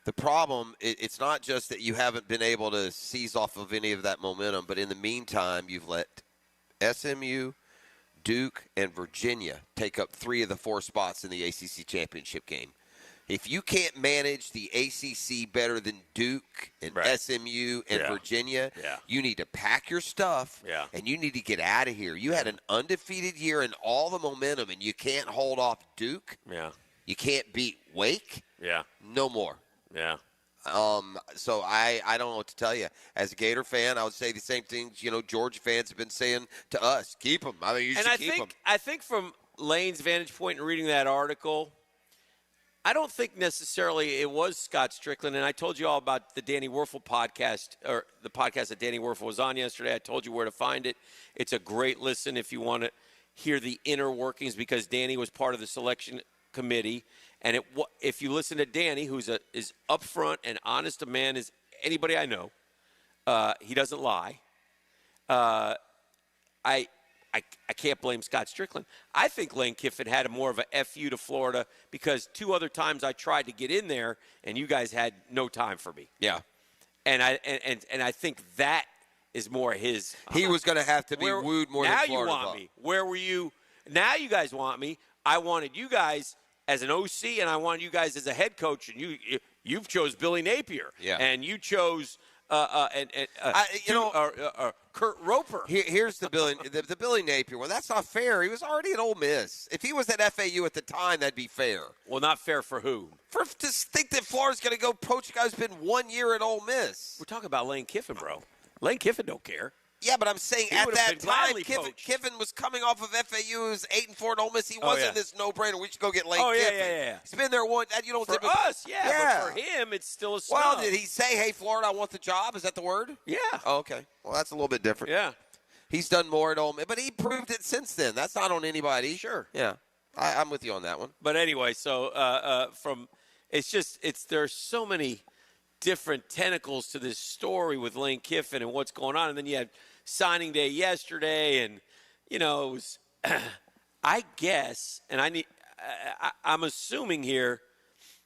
The problem, it's not just that you haven't been able to seize off of any of that momentum, but in the meantime, you've let SMU, Duke and Virginia take up 3 of the 4 spots in the ACC championship game. If you can't manage the ACC better than Duke and SMU and Virginia, you need to pack your stuff and you need to get out of here. You had an undefeated year and all the momentum, and you can't hold off Duke. Yeah. You can't beat Wake. Yeah. No more. Yeah. So I don't know what to tell you. As a Gator fan, I would say the same things, Georgia fans have been saying to us. Keep them. I mean, you should keep them. I think from Lane's vantage point in reading that article, I don't think necessarily it was Scott Strickland, and I told you all about the Danny Werfel podcast, or the podcast that Danny Werfel was on yesterday. I told you where to find it. It's a great listen if you want to hear the inner workings, because Danny was part of the selection committee. And if you listen to Danny, who's is upfront and honest a man as anybody I know, he doesn't lie. I can't blame Scott Strickland. I think Lane Kiffin had more of a FU to Florida because 2 other times I tried to get in there and you guys had no time for me. Yeah. And I think that is more his. He was going to have to be wooed more than Florida. Now you want me. Where were you? Now you guys want me. I wanted you guys as an OC, and I wanted you guys as a head coach, and you've chose Billy Napier. Yeah. And you chose Kurt Roper. Here's the Billy Napier one. That's not fair. He was already at Ole Miss. If he was at FAU at the time, that'd be fair. Well, not fair for who? To think that Florida's going to go poach a guy who's been 1 year at Ole Miss. We're talking about Lane Kiffin, bro. Lane Kiffin don't care. Yeah, but I'm saying He at would have that been time, gladly poached. Kiffin was coming off of FAU. He was 8-4 at Ole Miss. He wasn't this no-brainer. We should go get Lane Kiffin. Yeah. He's been there one. You don't For us, yeah. But for him, it's still a snub. Well, did he say, "Hey, Florida, I want the job"? Is that the word? Yeah. Oh, okay. Well, that's a little bit different. Yeah. He's done more at Ole Miss, but he proved it since then. That's not on anybody. Sure. Yeah. I'm with you on that one. But anyway, so there's so many different tentacles to this story with Lane Kiffin and what's going on, and then you had signing day yesterday, and it was I guess, and I'm assuming here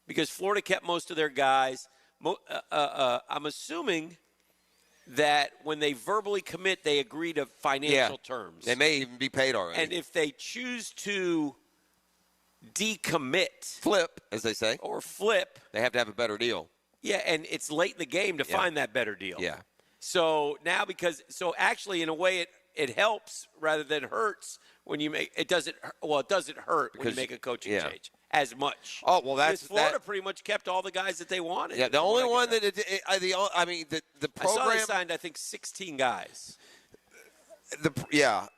because Florida kept most of their guys. I'm assuming that when they verbally commit, they agree to financial terms. They may even be paid already. And if they choose to decommit, flip, as they say, or flip, they have to have a better deal. Yeah, and it's late in the game to find that better deal. Yeah. So now actually in a way it helps rather than hurts when you make it doesn't hurt when you make a coaching change as much. Oh, well, that's Florida pretty much kept all the guys that they wanted. Yeah, the only one that the program I saw they signed I think 16 guys.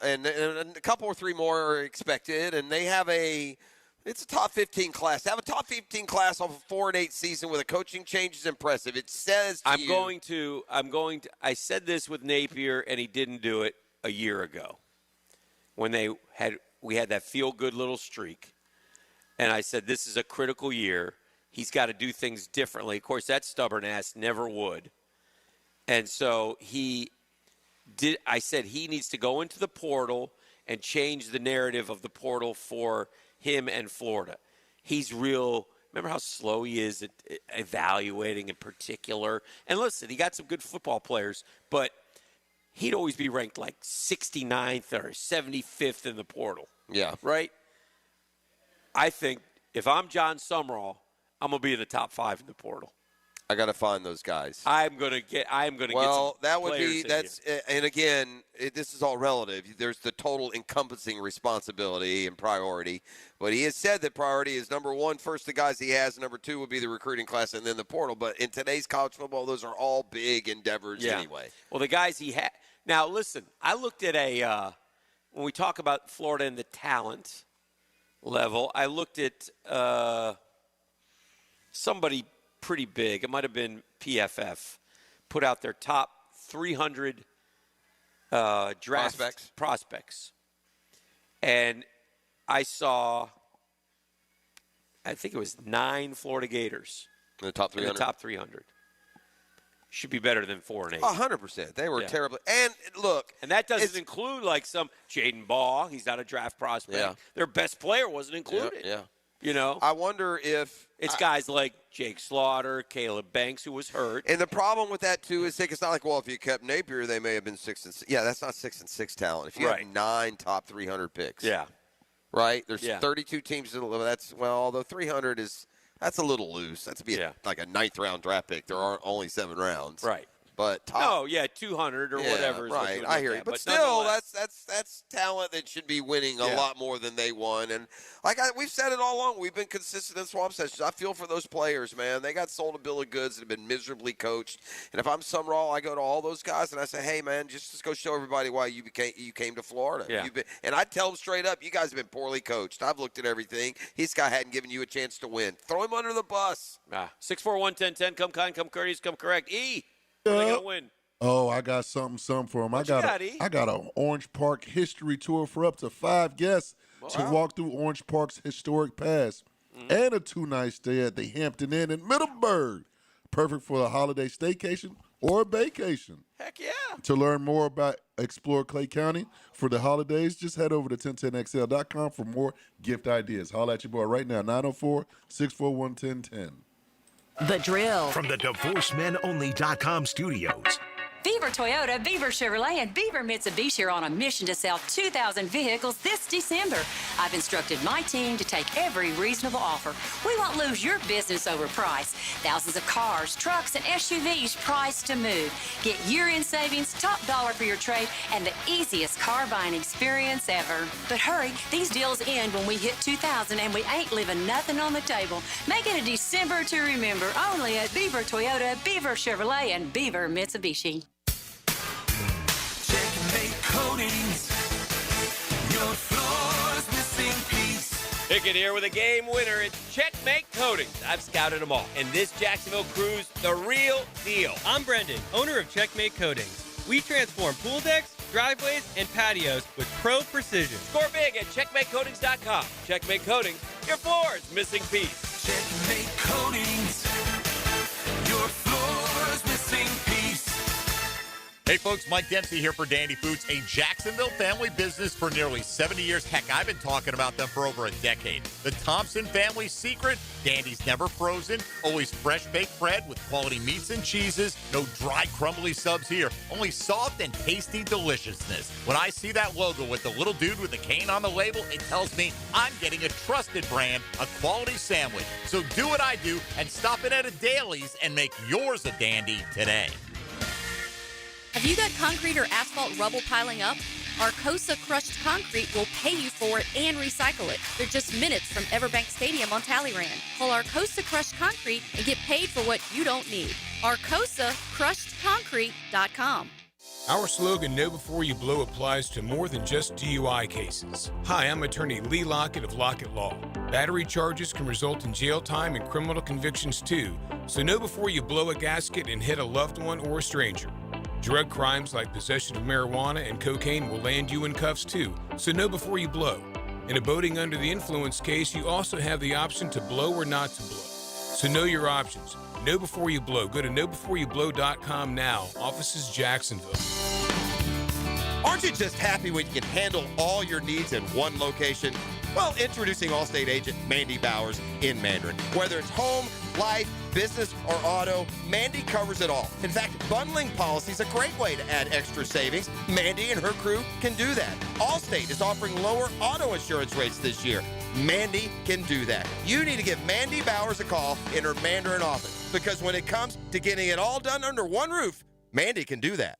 And a couple or 3 more are expected, and they have it's a top 15 class. To have a top 15 class off a 4-8 season with a coaching change is impressive. It says I said this with Napier, and he didn't do it a year ago when we had that feel-good little streak. And I said, this is a critical year. He's got to do things differently. Of course, that stubborn ass never would. And so I said he needs to go into the portal and change the narrative of the portal for him and Florida. He's real. Remember how slow he is at evaluating in particular? And listen, he got some good football players, but he'd always be ranked like 69th or 75th in the portal. Yeah. Right? I think if I'm John Summerall, I'm going to be in the top 5 in the portal. I got to find those guys. I'm going to get some that would players be and again, this is all relative. There's the total encompassing responsibility and priority, but he has said that priority is number 1, first the guys he has, number 2 would be the recruiting class, and then the portal. But in today's college football, those are all big endeavors anyway. Well, the guys he had. Now, listen, I looked at when we talk about Florida and the talent level, I looked at somebody pretty big. It might have been PFF. Put out their top 300 draft prospects. And I saw, I think it was 9 Florida Gators. In the top 300? In the top 300. Should be better than 4 and 8. 100%. They were terrible. And look. And that doesn't include like some Jaden Baugh. He's not a draft prospect. Yeah. Their best player wasn't included. Yeah. You know? I wonder if it's guys like Jake Slaughter, Caleb Banks, who was hurt. And the problem with that too is it's not like, well, if you kept Napier, they may have been 6-6. Yeah, that's not 6-6 talent. If you have 9 top 300 picks, right? There's 32 teams. Although 300 that's a little loose. That's like a 9th round draft pick. There are only 7 rounds, right? But 200 or whatever. Right, I hear you. But still, that's talent that should be winning a lot more than they won. And we've said it all along. We've been consistent in Swamp Sessions. I feel for those players, man. They got sold a bill of goods and have been miserably coached. And if I'm Sumrall, I go to all those guys and I say, hey, man, just go show everybody why you came to Florida. Yeah. And I tell them straight up, you guys have been poorly coached. I've looked at everything. This guy hadn't given you a chance to win. Throw him under the bus. 641-1010. Come kind, come courteous, come correct. They got to win. Oh, I got something for him. I got an Orange Park history tour for up to 5 guests to walk through Orange Park's historic past, and a 2-night stay at the Hampton Inn in Middleburg. Perfect for a holiday staycation or a vacation. Heck yeah. To learn more about Explore Clay County for the holidays, just head over to 1010XL.com for more gift ideas. Holla at your boy right now, 904-641-1010. The Drill. From the DivorceMenOnly.com studios. Beaver Toyota, Beaver Chevrolet, and Beaver Mitsubishi are on a mission to sell 2,000 vehicles this December. I've instructed my team to take every reasonable offer. We won't lose your business over price. Thousands of cars, trucks, and SUVs priced to move. Get year-end savings, top dollar for your trade, and the easiest car buying experience ever. But hurry, these deals end when we hit 2,000, and we ain't leaving nothing on the table. Make it a December to remember, only at Beaver Toyota, Beaver Chevrolet, and Beaver Mitsubishi. Checkmate Coatings, your floor's missing piece. Pickett here with a game winner. It's Checkmate Coatings. I've scouted them all. And this Jacksonville crew's the real deal. I'm Brendan, owner of Checkmate Coatings. We transform pool decks, driveways, and patios with pro precision. Score big at checkmatecoatings.com. Checkmate Coatings, your floor's missing piece. Checkmate Coatings, your floor's missing piece. Hey folks, Mike Dempsey here for Dandy Foods, a Jacksonville family business for nearly 70 years. Heck, I've been talking about them for over a decade. The Thompson family secret, Dandy's never frozen, always fresh baked bread with quality meats and cheeses, no dry crumbly subs here, only soft and tasty deliciousness. When I see that logo with the little dude with the cane on the label, it tells me I'm getting a trusted brand, a quality sandwich. So do what I do and stop in at a Daly's and make yours a Dandy today. Have you got concrete or asphalt rubble piling up? Arcosa Crushed Concrete will pay you for it and recycle it. They're just minutes from Everbank Stadium on Talleyrand. Call Arcosa Crushed Concrete and get paid for what you don't need. ArcosaCrushedConcrete.com. Our slogan, Know Before You Blow, applies to more than just DUI cases. Hi, I'm attorney Lee Lockett of Lockett Law. Battery charges can result in jail time and criminal convictions too, so know before you blow a gasket and hit a loved one or a stranger. Drug crimes like possession of marijuana and cocaine will land you in cuffs too, so know before you blow. In a boating under the influence case, you also have the option to blow or not to blow. So know your options. Know before you blow. Go to knowbeforeyoublow.com now. Offices Jacksonville. Aren't you just happy when you can handle all your needs in one location? Well, introducing Allstate agent Mandy Bowers in Mandarin. Whether it's home, life, business, or auto, Mandy covers it all. In fact, bundling policy is a great way to add extra savings. Mandy and her crew can do that. Allstate is offering lower auto insurance rates this year. Mandy can do that. You need to give Mandy Bowers a call in her Mandarin office, because when it comes to getting it all done under one roof, Mandy can do that.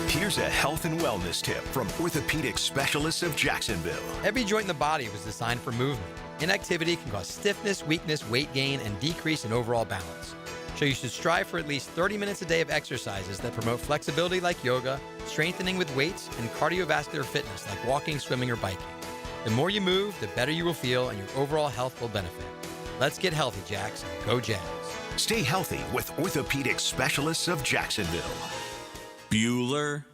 Here's a health and wellness tip from orthopedic specialists of Jacksonville. Every joint in the body was designed for movement. Inactivity can cause stiffness, weakness, weight gain, and decrease in overall balance. So you should strive for at least 30 minutes a day of exercises that promote flexibility like yoga, strengthening with weights, and cardiovascular fitness like walking, swimming, or biking. The more you move, the better you will feel, and your overall health will benefit. Let's get healthy, Jax. Go Jags. Stay healthy with orthopedic specialists of Jacksonville. Bueller.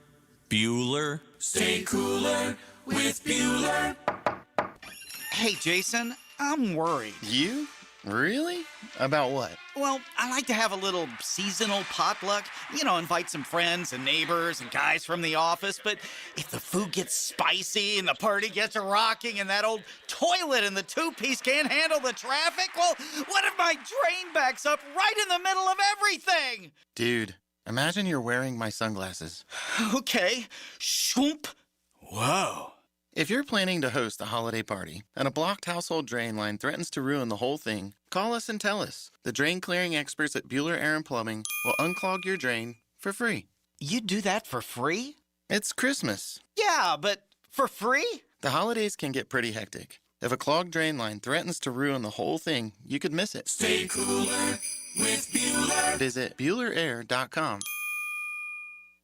Stay cooler with Bueller. Hey, Jason, I'm worried. You? Really? About what? Well, I like to have a little seasonal potluck. Invite some friends and neighbors and guys from the office. But if the food gets spicy and the party gets rocking and that old toilet in the two-piece can't handle the traffic, well, what if my drain backs up right in the middle of everything? Dude, imagine you're wearing my sunglasses. Okay. Shoomp. Whoa. If you're planning to host a holiday party and a blocked household drain line threatens to ruin the whole thing, call us and tell us. The drain clearing experts at Bueller Aaron Plumbing will unclog your drain for free. You do that for free? It's Christmas. Yeah, but for free? The holidays can get pretty hectic. If a clogged drain line threatens to ruin the whole thing, you could miss it. Stay cooler with Bueller. Visit BuellerAir.com.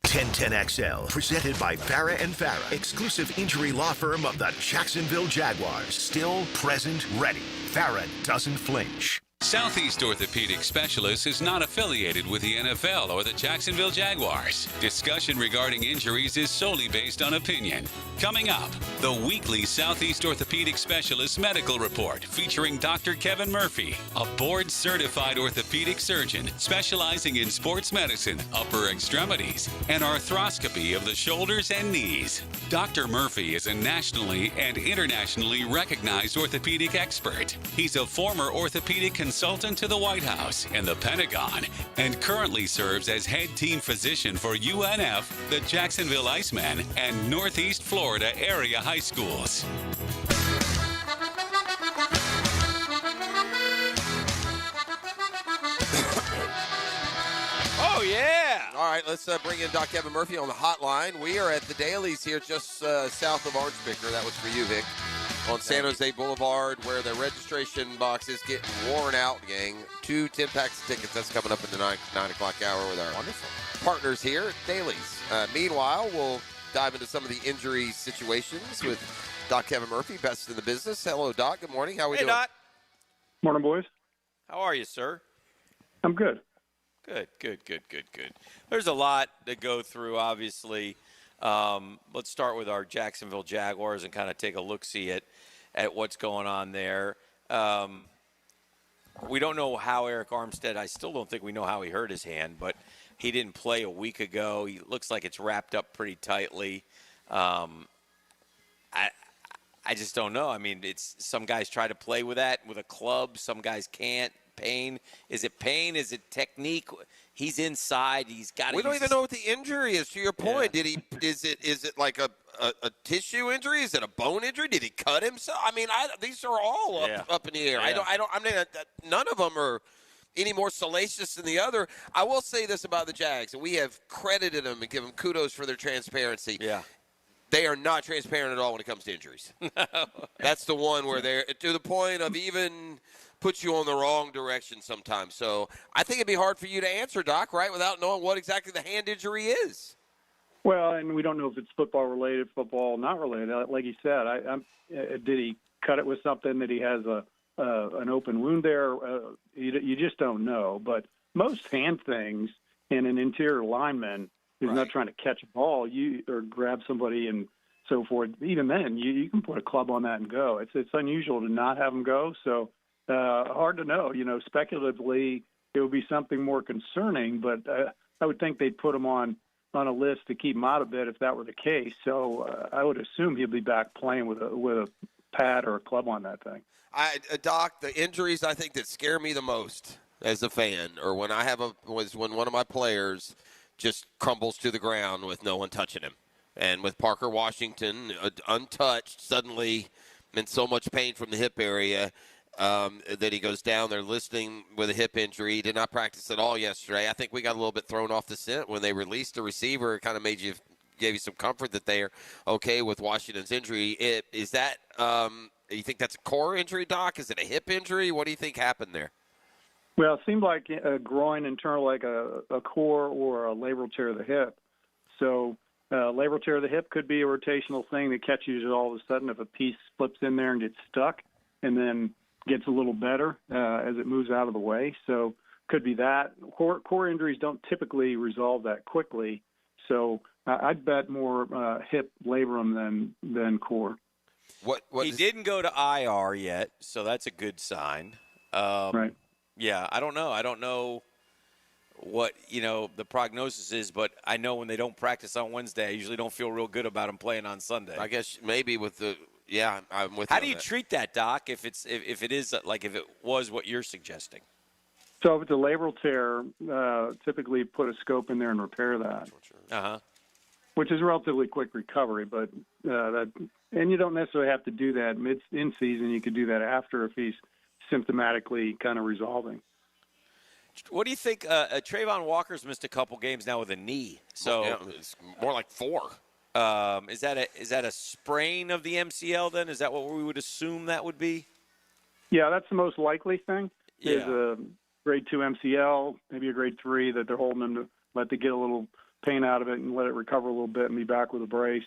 1010XL, presented by Farah and Farah, exclusive injury law firm of the Jacksonville Jaguars. Still present, ready. Farah doesn't flinch. Southeast Orthopedic Specialists is not affiliated with the NFL or the Jacksonville Jaguars. Discussion regarding injuries is solely based on opinion. Coming up, the weekly Southeast Orthopedic Specialist Medical Report featuring Dr. Kevin Murphy, a board-certified orthopedic surgeon specializing in sports medicine, upper extremities, and arthroscopy of the shoulders and knees. Dr. Murphy is a nationally and internationally recognized orthopedic expert. He's a former orthopedic consultant to the White House and the Pentagon, and currently serves as head team physician for UNF, the Jacksonville Icemen, and Northeast Florida area high schools. Oh, yeah. All right, let's bring in Doc Kevin Murphy on the hotline. We are at the Dailies here just south of Orange Picker. That was for you, Vic. On San Jose Boulevard, where the registration box is getting worn out, gang. 2 10-packs of tickets. That's coming up in the 9 o'clock hour with our wonderful partners here at Dailies. Meanwhile, we'll dive into some of the injury situations with Doc Kevin Murphy, best in the business. Hello, Doc. Good morning. How are we doing? Doc. Morning, boys. How are you, sir? I'm good. Good. There's a lot to go through, obviously. Let's start with our Jacksonville Jaguars and kind of take a look-see at what's going on there. We don't know how Eric Armstead, I still don't think we know how he hurt his hand, but he didn't play a week ago. He looks like it's wrapped up pretty tightly. I just don't know. I mean, it's some guys try to play with that with a club. Some guys can't. Pain. Is it pain? Is it technique? He's inside. He's got. We don't even know what the injury is. To your point, Did he? Is it like a tissue injury? Is it a bone injury? Did he cut himself? I mean, these are all up in the air. Yeah. I mean, none of them are any more salacious than the other. I will say this about the Jags, and we have credited them and given them kudos for their transparency. Yeah. They are not transparent at all when it comes to injuries. That's the one where they're to the point of even puts you on the wrong direction sometimes. So I think it'd be hard for you to answer, Doc, right, without knowing what exactly the hand injury is. Well, and we don't know if it's football related, football not related. Like you said, did he cut it with something that he has an open wound there? You just don't know. But most hand things in an interior lineman is not trying to catch a ball, or grab somebody and so forth. Even then, you can put a club on that and go. It's unusual to not have them go. So. Hard to know. Speculatively, it would be something more concerning, but I would think they'd put him on a list to keep him out a bit if that were the case. So I would assume he'll be back playing with a pad or a club on that thing. Doc, the injuries I think that scare me the most as a fan, or when when one of my players just crumbles to the ground with no one touching him, and with Parker Washington untouched, suddenly in so much pain from the hip area. That he goes down there listening with a hip injury. He did not practice at all yesterday. I think we got a little bit thrown off the scent when they released the receiver. It kind of gave you some comfort that they are okay with Washington's injury. Is that you think that's a core injury, Doc? Is it a hip injury? What do you think happened there? Well, it seemed like a groin internal, like a core or a labral tear of the hip. So labral tear of the hip could be a rotational thing that catches you all of a sudden if a piece slips in there and gets stuck, and then gets a little better as it moves out of the way. So could be that. Core injuries don't typically resolve that quickly. So I'd bet more hip labrum than core. He didn't go to IR yet, so that's a good sign. Right. Yeah, I don't know. I don't know what, the prognosis is, but I know when they don't practice on Wednesday, I usually don't feel real good about them playing on Sunday. I guess maybe with the I'm with you. How do on you that. treat that, Doc, if it was what you're suggesting? So if it's a labral tear, typically put a scope in there and repair that. Uh-huh. Which is a relatively quick recovery, but and you don't necessarily have to do that in season. You could do that after if he's symptomatically kind of resolving. What do you think? Trayvon Walker's missed a couple games now with a knee, so it's more like 4. Is that a sprain of the MCL? Then is that what we would assume that would be? Yeah, that's the most likely thing. Is Yeah. a grade 2 MCL, maybe a grade 3 that they're holding him to let they get a little pain out of it and let it recover a little bit and be back with a brace.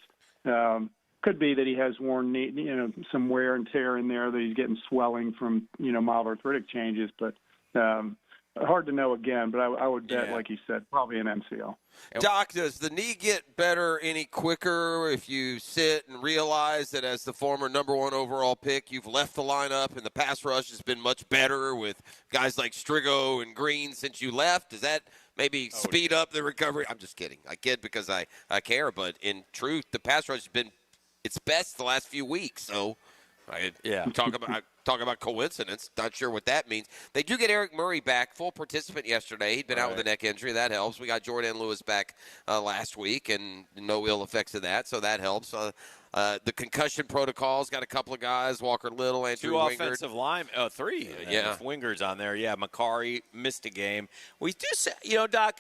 Could be that he has worn knee, some wear and tear in there, that he's getting swelling from mild arthritic changes, but hard to know again. But I would bet, like you said, probably an MCL. Doc, does the knee get better any quicker if you sit and realize that as the former number 1 overall pick, you've left the lineup and the pass rush has been much better with guys like Strigo and Green since you left? Does that maybe speed up the recovery? I'm just kidding. I kid because I care, but in truth, the pass rush has been its best the last few weeks. So, talk about coincidence. Not sure what that means. They do get Eric Murray back, full participant yesterday. He'd been out with a neck injury. That helps. We got Jordan Lewis back last week, and no ill effects of that, so that helps. The concussion protocol's got a couple of guys, Walker Little, Andrew 2 Wingard. offensive line, 3. Yeah. If Wingard's on there. Yeah, Macari missed a game. We do say, Doc.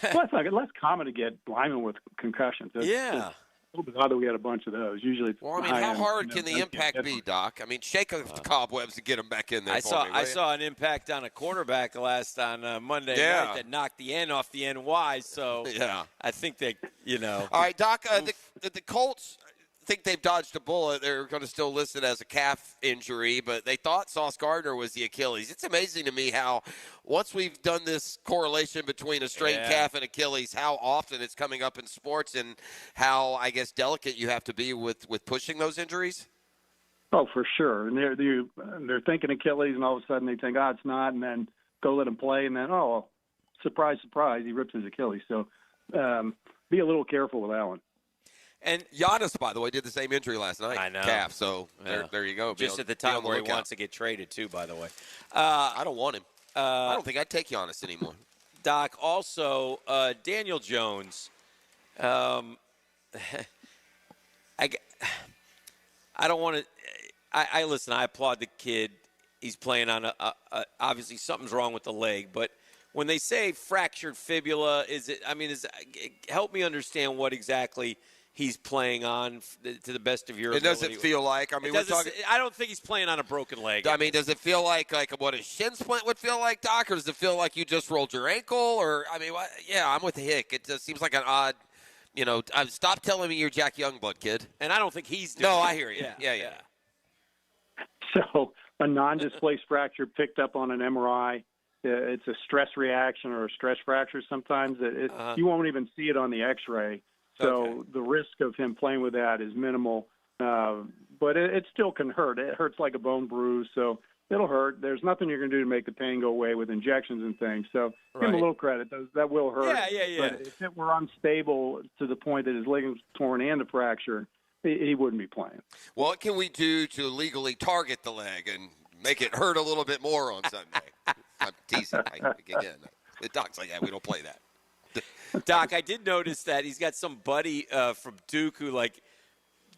Well, it's less common to get linemen with concussions. It's a little bit odd that we had a bunch of those. Usually it's Well, I mean, how hard can the impact be, Doc? I mean, shake off the cobwebs and get them back in there. I saw an impact on a quarterback on Monday night that knocked the end off the NY. So I think they, All right, Doc. The Colts think they've dodged a bullet. They're going to still list it as a calf injury, but they thought Sauce Gardner was the Achilles. It's amazing to me how once we've done this correlation between a strained calf and Achilles, how often it's coming up in sports and how, I guess, delicate you have to be with pushing those injuries. Oh, for sure. And they're thinking Achilles, and all of a sudden they think, it's not, and then go let him play, and then, surprise, surprise, he rips his Achilles. So be a little careful with that one. And Giannis, by the way, did the same injury last night. I know. Calf. So there you go. Just at the time where he wants to get traded, too, by the way. I don't want him. I don't think I'd take Giannis anymore. Doc, also, Daniel Jones. I don't want to – listen, I applaud the kid. He's playing on obviously something's wrong with the leg, but when they say fractured fibula, help me understand what exactly – he's playing on to the best of your ability. It doesn't feel like. I mean, we're talking. I don't think he's playing on a broken leg. I mean, does it feel like what a shin splint would feel like, Doc, or does it feel like you just rolled your ankle? Or I'm with Hick. It just seems like an odd. Stop telling me you're Jack Youngblood, kid. And I don't think he's doing No, it. I hear you. Yeah. So a non-displaced fracture picked up on an MRI. It's a stress reaction or a stress fracture sometimes. You won't even see it on the X-ray. So the risk of him playing with that is minimal, but it still can hurt. It hurts like a bone bruise, so it'll hurt. There's nothing you're going to do to make the pain go away with injections and things. So give him a little credit. That will hurt. Yeah. But if it were unstable to the point that his ligaments torn and a fracture, he wouldn't be playing. What can we do to legally target the leg and make it hurt a little bit more on Sunday? I'm teasing. Again, the doc's like, we don't play that. Doc, I did notice that he's got some buddy from Duke who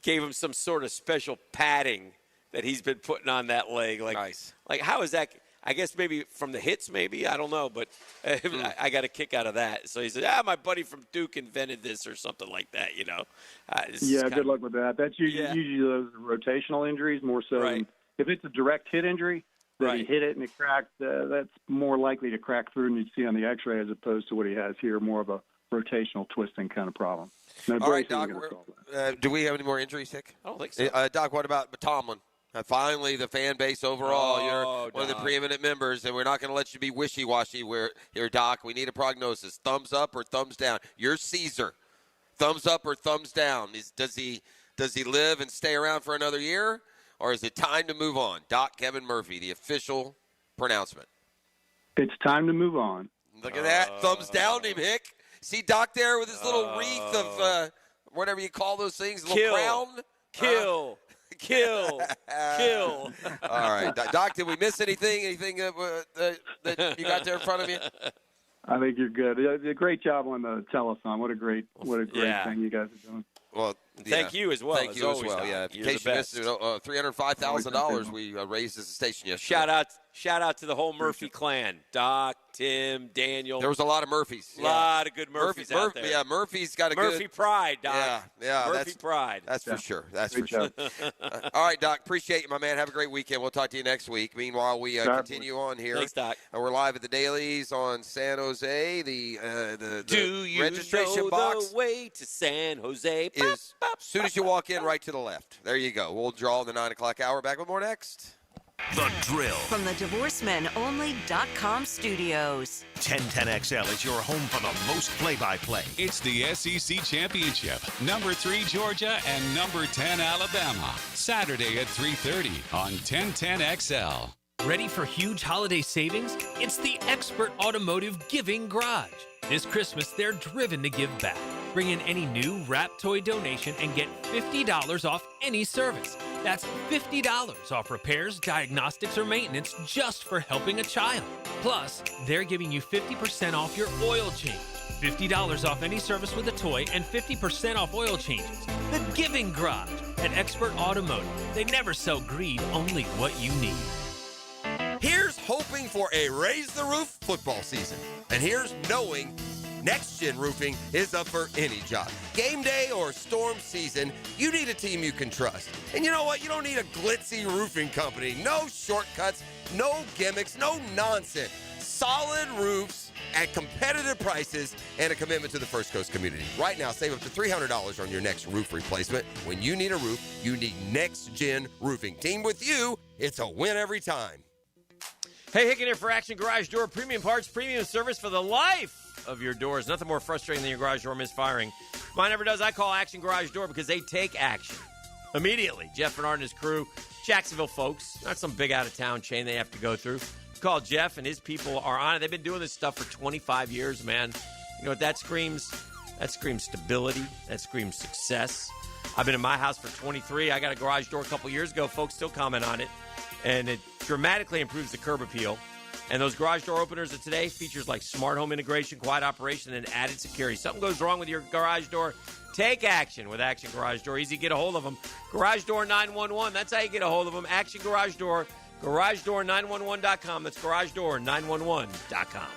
gave him some sort of special padding that he's been putting on that leg. Nice. How is that? I guess maybe from the hits, maybe. I don't know, but I got a kick out of that. So he said, my buddy from Duke invented this or something like that, Good luck with that. That's usually those rotational injuries more so. Than, if it's a direct hit injury, that he hit it and it cracked, that's more likely to crack through than you'd see on the X-ray as opposed to what he has here, more of a rotational twisting kind of problem. All right, Doc, do we have any more injuries, Hick? I don't think so. Doc, what about Tomlin? Finally, the fan base overall, you're one of the preeminent members, and we're not going to let you be wishy-washy here, Doc. We need a prognosis. Thumbs up or thumbs down? You're Caesar. Thumbs up or thumbs down? Does he live and stay around for another year? Or is it time to move on? Doc Kevin Murphy, the official pronouncement. It's time to move on. Look at that. Thumbs down him, Hick. See Doc there with his little wreath of whatever you call those things, a little crown? Kill. All right. Doc, did we miss anything? Anything that you got there in front of you? I think you're good. You did a great job on the telethon. What a great thing you guys are doing. Well, Thank you as well. Thank you as well. Doc. Yeah. You're In case the you best. missed it, $305,000 we raised as a station yesterday. Shout out to the whole Murphy clan. Doc, Tim, Daniel. There was a lot of Murphys. A lot of good Murphys out there. Yeah, Murphy's got a Murphy good pride, Doc. Yeah, Murphy pride. That's for sure. That's Great for sure. job. All right, Doc. Appreciate you, my man. Have a great weekend. We'll talk to you next week. Meanwhile, we continue on here. Thanks, Doc. We're live at the Dailies on San Jose. The Do you registration know box the way to San Jose? is as soon as you walk in, right to the left. There you go. We'll draw the 9 o'clock hour. Back with more next. The Drill. From the DivorceMenOnly.com studios. 1010XL is your home for the most play-by-play. It's the SEC Championship. Number 3 Georgia and number 10 Alabama. Saturday at 3:30 on 1010XL. Ready for huge holiday savings? It's the Expert Automotive Giving Garage. This Christmas, they're driven to give back. Bring in any new wrap toy donation and get $50 off any service. That's $50 off repairs, diagnostics, or maintenance just for helping a child. Plus, they're giving you 50% off your oil change, $50 off any service with a toy, and 50% off oil changes. The Giving Garage at Expert Automotive. They never sell greed, only what you need. Here's hoping for a Raise the Roof football season. And here's knowing Next Gen Roofing is up for any job. Game day or storm season, you need a team you can trust. And you know what? You don't need a glitzy roofing company. No shortcuts, no gimmicks, no nonsense. Solid roofs at competitive prices and a commitment to the First Coast community. Right now, save up to $300 on your next roof replacement. When you need a roof, you need Next Gen Roofing. Team with you, it's a win every time. Hey, Hicken here for Action Garage Door. Premium parts, premium service for the life of your doors. Nothing more frustrating than your garage door misfiring. Mine never does. I call Action Garage Door because they take action immediately. Jeff Bernard and his crew, Jacksonville folks, not some big out-of-town chain they have to go through. Call Jeff and his people are on it. They've been doing this stuff for 25 years, man. You know what that screams? That screams stability. That screams success. I've been in my house for 23. I got a garage door a couple years ago. Folks still comment on it. And it dramatically improves the curb appeal. And those garage door openers of today features like smart home integration, quiet operation, and added security. Something goes wrong with your garage door, take action with Action Garage Door. Easy to get a hold of them. Garage Door 911, that's how you get a hold of them. Action Garage Door, garagedoor911.com. That's garagedoor911.com.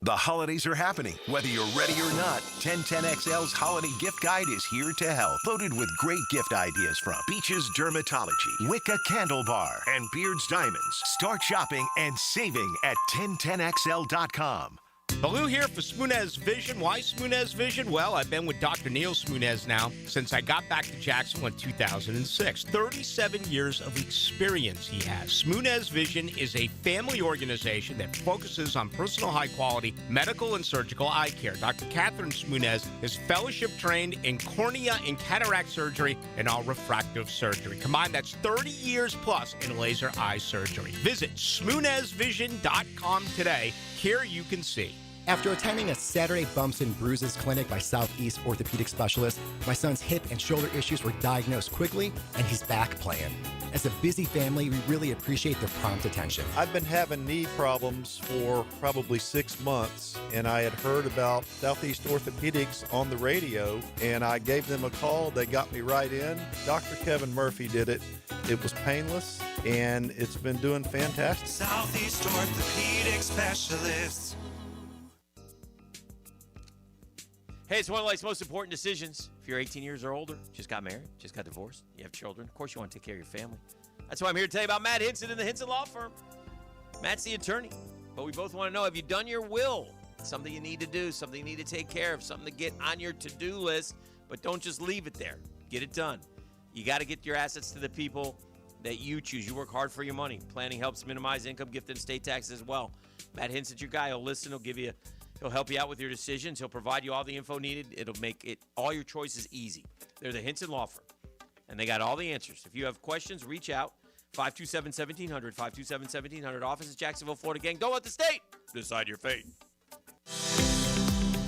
The holidays are happening. Whether you're ready or not, 1010XL's Holiday Gift Guide is here to help. Loaded with great gift ideas from Beaches Dermatology, Wicca Candle Bar, and Beards Diamonds. Start shopping and saving at 1010XL.com. Baloo here for Smoonez Vision. Why Smoonez Vision? Well, I've been with Dr. Neil Smoonez now since I got back to Jacksonville in 2006. 37 years of experience he has. Smoonez Vision is a family organization that focuses on personal high-quality medical and surgical eye care. Dr. Catherine Smoonez is fellowship-trained in cornea and cataract surgery and all refractive surgery. Combined, that's 30 years plus in laser eye surgery. Visit SmoonezVision.com today. Here you can see. After attending a Saturday Bumps and Bruises clinic by Southeast orthopedic specialist, my son's hip and shoulder issues were diagnosed quickly, and he's back playing. As a busy family, we really appreciate their prompt attention. I've been having knee problems for probably 6 months, and I had heard about Southeast Orthopedics on the radio, and I gave them a call. They got me right in. Dr. Kevin Murphy did it. It was painless, and it's been doing fantastic. Southeast Orthopedic Specialists. Hey, it's one of life's most important decisions. If you're 18 years or older, just got married, just got divorced, you have children, of course you want to take care of your family. That's why I'm here to tell you about Matt Hinson and the Hinson Law Firm. Matt's the attorney, but we both want to know, have you done your will? Something you need to do, something you need to take care of, something to get on your to-do list, but don't just leave it there. Get it done. You got to get your assets to the people that you choose. You work hard for your money. Planning helps minimize income, gift, and estate taxes as well. Matt Hinson's your guy. He'll listen. He'll help you out with your decisions. He'll provide you all the info needed. It'll make it all your choices easy. They're the Hinson Law Firm. and they got all the answers. If you have questions, reach out. 527-1700, 527-1700. Office is Jacksonville, Florida. Gang, don't let the state decide your fate.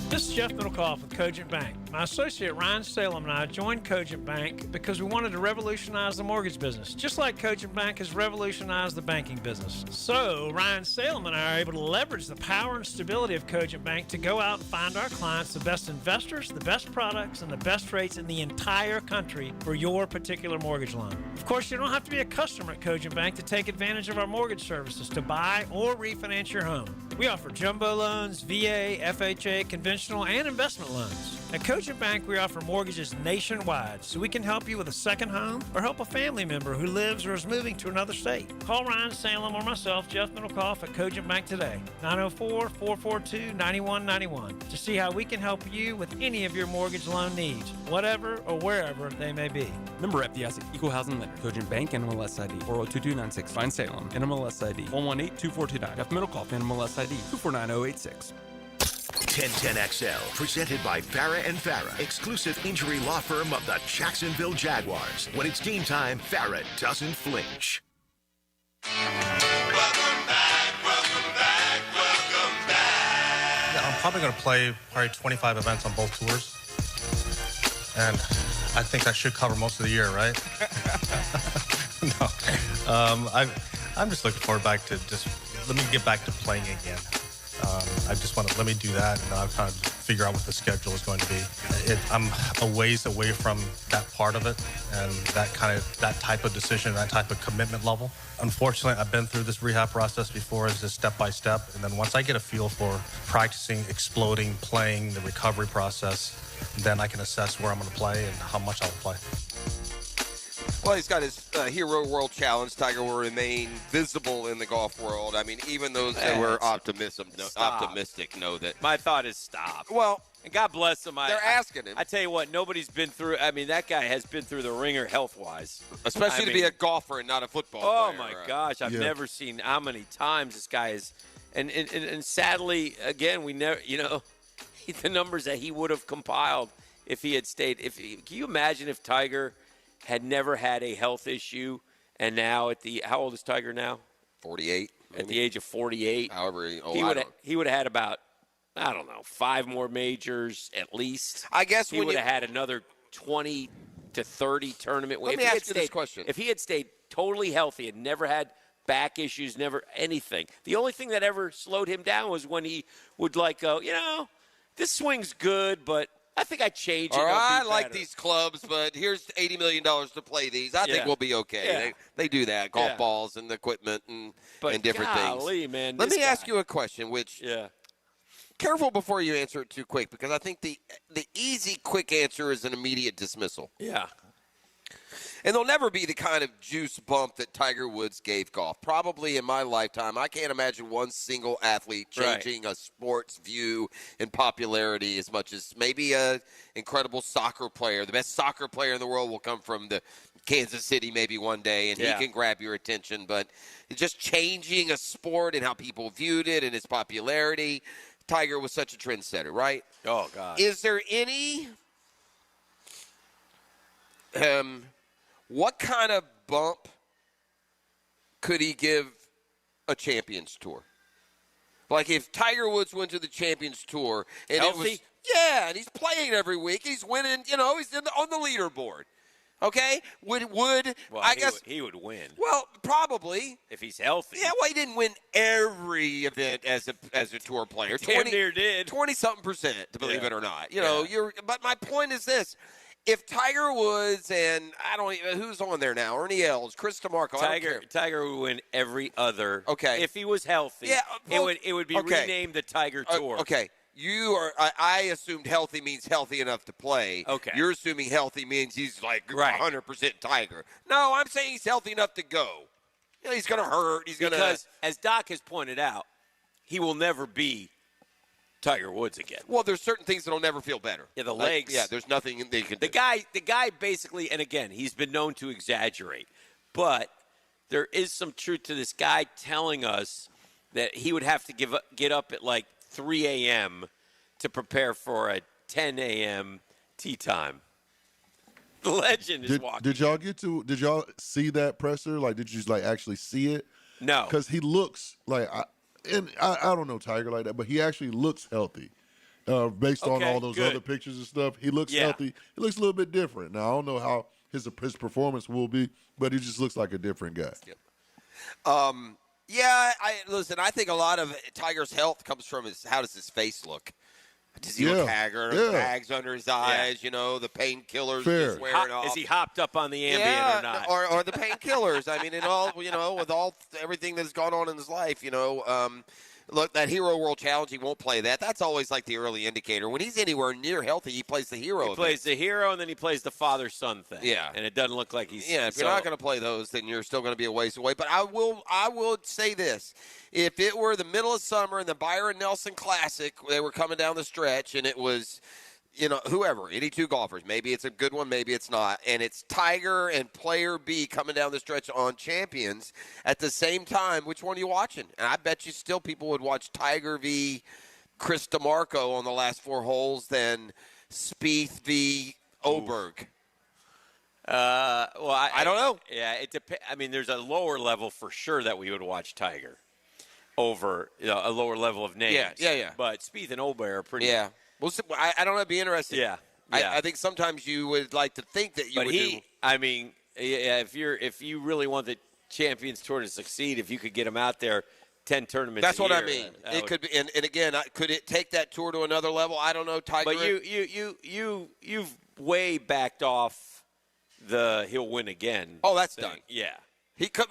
This is Jeff Middlecoff with Cogent Bank. My associate Ryan Salem and I joined Cogent Bank because we wanted to revolutionize the mortgage business, just like Cogent Bank has revolutionized the banking business. So Ryan Salem and I are able to leverage the power and stability of Cogent Bank to go out and find our clients the best investors, the best products, and the best rates in the entire country for your particular mortgage loan. Of course, you don't have to be a customer at Cogent Bank to take advantage of our mortgage services to buy or refinance your home. We offer jumbo loans, VA, FHA, conventional, and investment loans. At Cogent Bank, we offer mortgages nationwide, so we can help you with a second home or help a family member who lives or is moving to another state. Call Ryan Salem or myself, Jeff Middlecoff, at Cogent Bank today, 904-442-9191, to see how we can help you with any of your mortgage loan needs, whatever or wherever they may be. Member FDIC, Equal Housing Lender, Cogent Bank, NMLS ID 402296. Find Salem, NMLS ID 1182429. Jeff Middlecoff, NMLS ID 249086. 1010XL, presented by Farah and Farah, exclusive injury law firm of the Jacksonville Jaguars. When it's game time, Farah doesn't flinch. Yeah, I'm probably going to play 25 events on both tours. And I think that should cover most of the year, right? No. I'm just looking forward back to let me get back to playing again. I just want to let me do that, and I'll kind of figure out what the schedule is going to be. I'm a ways away from that part of it, and that type of decision, that type of commitment level. Unfortunately, I've been through this rehab process before, as just step by step, and then once I get a feel for practicing, exploding, playing, the recovery process, then I can assess where I'm going to play and how much I'll play. Well, he's got his Hero World Challenge. Tiger will remain visible in the golf world. I mean, even those that were optimistic know that. My thought is stop. Well, and God bless him. They're asking him. I tell you what, nobody's been through. I mean, that guy has been through the ringer health-wise. Especially to be a golfer and not a football player. Oh, my gosh. I've never seen how many times this guy is. And sadly, again, we never, the numbers that he would have compiled if he had stayed. Can you imagine if Tiger had never had a health issue, and now how old is Tiger now? 48. At the age of 48. However, he would have had about, 5 more majors at least. I guess he would have had another 20 to 30 tournament wins. Let me ask you this question. If he had stayed totally healthy and never had back issues, never anything, the only thing that ever slowed him down was when he would go, this swing's good, but I think I changed it. I like these clubs, but here's $80 million to play these. I think we'll be okay. Yeah. They do that, golf balls and equipment and different things. Man, Let me ask you a question, which careful before you answer it too quick, because I think the easy, quick answer is an immediate dismissal. Yeah. And there'll never be the kind of juice bump that Tiger Woods gave golf. Probably in my lifetime, I can't imagine one single athlete changing a sport's view and popularity as much as maybe an incredible soccer player. The best soccer player in the world will come from the Kansas City maybe one day, and he can grab your attention. But just changing a sport and how people viewed it and its popularity, Tiger was such a trendsetter, right? Oh, God. Is there any what kind of bump could he give a Champions Tour? Like if Tiger Woods went to the Champions Tour and Healthy? it was and he's playing every week, he's winning, he's on the leaderboard. Okay? I guess he would win. Well, probably if he's healthy. Yeah, well, he didn't win every event as a tour player. Damn near did. 20-something%, to believe it or not. But my point is this. If Tiger Woods and I don't even who's on there now, Ernie Els, Chris DeMarco, Tiger would win every other. Okay, if he was healthy, it would be renamed the Tiger Tour. Okay, I assumed healthy means healthy enough to play. Okay, you're assuming healthy means he's 100% Tiger. No, I'm saying he's healthy enough to go. He's going to hurt. Because as Doc has pointed out, he will never be Tiger Woods again. Well, there's certain things that'll never feel better. Yeah, the legs. There's nothing they can do. The guy basically, and again, he's been known to exaggerate, but there is some truth to this guy telling us that he would have to get up at 3 a.m. to prepare for a 10 a.m. tee time. The legend is walking. Did y'all see that presser? Like, did you like actually see it? No. Because he looks like, I don't know Tiger like that, but he actually looks healthy. Based on all those other pictures and stuff, he looks healthy. He looks a little bit different. Now, I don't know how his performance will be, but he just looks like a different guy. Listen, I think a lot of Tiger's health comes from how does his face look? Does he look haggard? Bags under his eyes, the painkillers just wearing off. Is he hopped up on the Ambien or not? Or the painkillers. I mean, in all, with everything that's gone on in his life, look, that Hero World Challenge, he won't play that. That's always like the early indicator. When he's anywhere near healthy, he plays the hero. He plays the hero, and then he plays the father-son thing. Yeah. And it doesn't look like he's... Yeah, if you're not going to play those, then you're still going to be a ways away. But I will say this. If it were the middle of summer and the Byron Nelson Classic, they were coming down the stretch, and it was... whoever, any two golfers. Maybe it's a good one, maybe it's not. And it's Tiger and player B coming down the stretch on Champions at the same time. Which one are you watching? And I bet you still people would watch Tiger v. Chris DeMarco on the last 4 holes than Spieth v. Oberg. I don't know. Yeah, it depends. I mean, there's a lower level for sure that we would watch Tiger over a lower level of names. Yeah. But Spieth and Oberg are pretty... Yeah. Well, I don't know. It'd be interesting. Yeah. I think sometimes you would like to think that you would do. I mean, if you really want the Champions Tour to succeed, if you could get them out there 10 tournaments That's a what year, I mean. It could be, and again, could it take that tour to another level? I don't know, Tiger. But you've way backed off the he'll win again. Oh, that's thing. done. Yeah.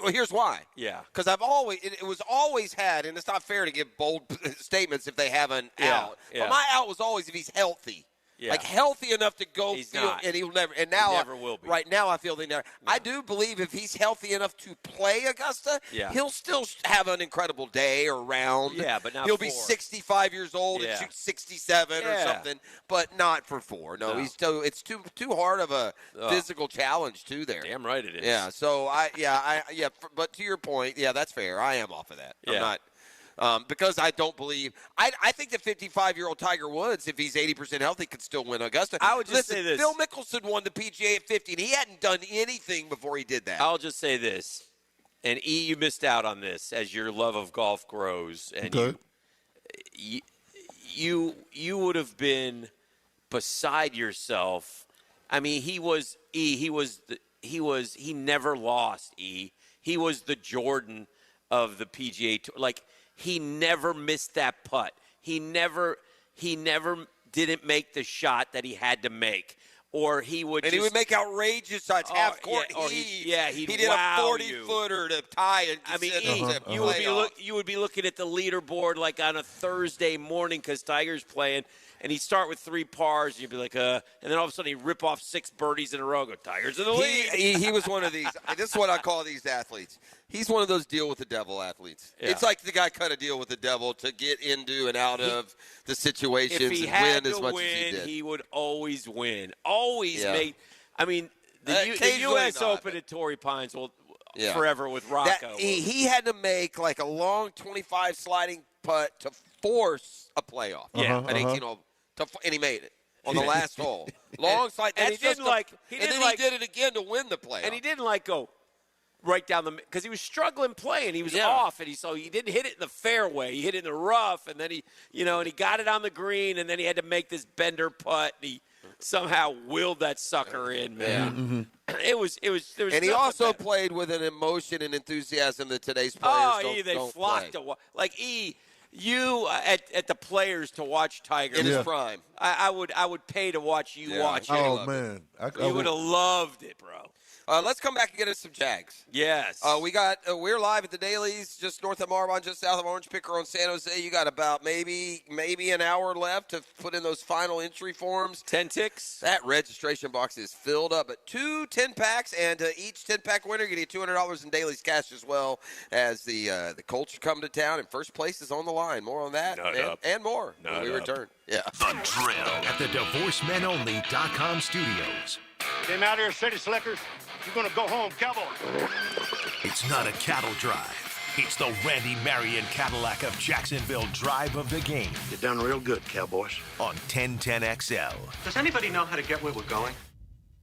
Well, here's why. Yeah. Because it was always had, and it's not fair to give bold statements if they have an out. Yeah. But my out was always if he's healthy. Yeah. Like healthy enough to go not. and he'll never. And now, He never will be. Right now, I feel they never. No. I do believe if he's healthy enough to play Augusta, he'll still have an incredible day or round. Yeah, but not he'll 4. be 65 years old and shoot 67 or something, but not for 4. No, he's still. It's too hard of a physical challenge too. There, damn right it is. Yeah. So but to your point, that's fair. I am off of that. Yeah. I'm not. Because I don't believe – I think the 55-year-old Tiger Woods, if he's 80% healthy, could still win Augusta. I would just say this. Phil Mickelson won the PGA at 50, and he hadn't done anything before he did that. I'll just say this, and E, you missed out on this as your love of golf grows. And you would have been beside yourself. I mean, he never lost, E. He was the Jordan of the PGA Tour. Like, he never missed that putt. He never didn't make the shot that he had to make. Or he would he would make outrageous shots, half court. He did a 40-footer to tie it. I mean, you would be looking at the leaderboard like on a Thursday morning because Tiger's playing, and he'd start with 3 pars, and you'd be like, and then all of a sudden he'd rip off 6 birdies in a row. Go, Tiger's in the lead. He was one of these. This is what I call these athletes. He's one of those deal with the devil athletes. Yeah. It's like the guy cut a deal with the devil to get into and out of the situations and win as much win, as he did. He would always win. Always make. I mean, the U.S. Open at Torrey Pines will forever with Rocco. He had to make like a long 25 sliding putt to force a playoff. Yeah, at 18 hole, and he made it on the last hole. Long slide. And he did it again to win the playoff. And he didn't go right down the because he was struggling playing. He was off, and he didn't hit it in the fairway. He hit it in the rough, and then he got it on the green, and then he had to make this bender putt. And he somehow willed that sucker in, man. Yeah. It was. And he also played with an emotion and enthusiasm that today's players don't flocked play. to like you at the players to watch Tiger in his prime. I would pay to watch you watch it. Oh man, you would have loved it, bro. Let's come back and get us some Jags. Yes. We're live at the Dailies, just north of Marvin, just south of Orange Picker on San Jose. You got about maybe an hour left to put in those final entry forms. 10 ticks. That registration box is filled up. But 2 10-packs, and each 10-pack winner get you $200 in Dailies cash as well as the Colts are coming to town, and first place is on the line. More on that and more when we return. Yeah. The Drill at the DivorceMenOnly.com studios. Came out here, city slickers. You're going to go home, cowboy. It's not a cattle drive. It's the Randy Marion Cadillac of Jacksonville drive of the game. You're done real good, cowboys. On 1010XL. Does anybody know how to get where we're going?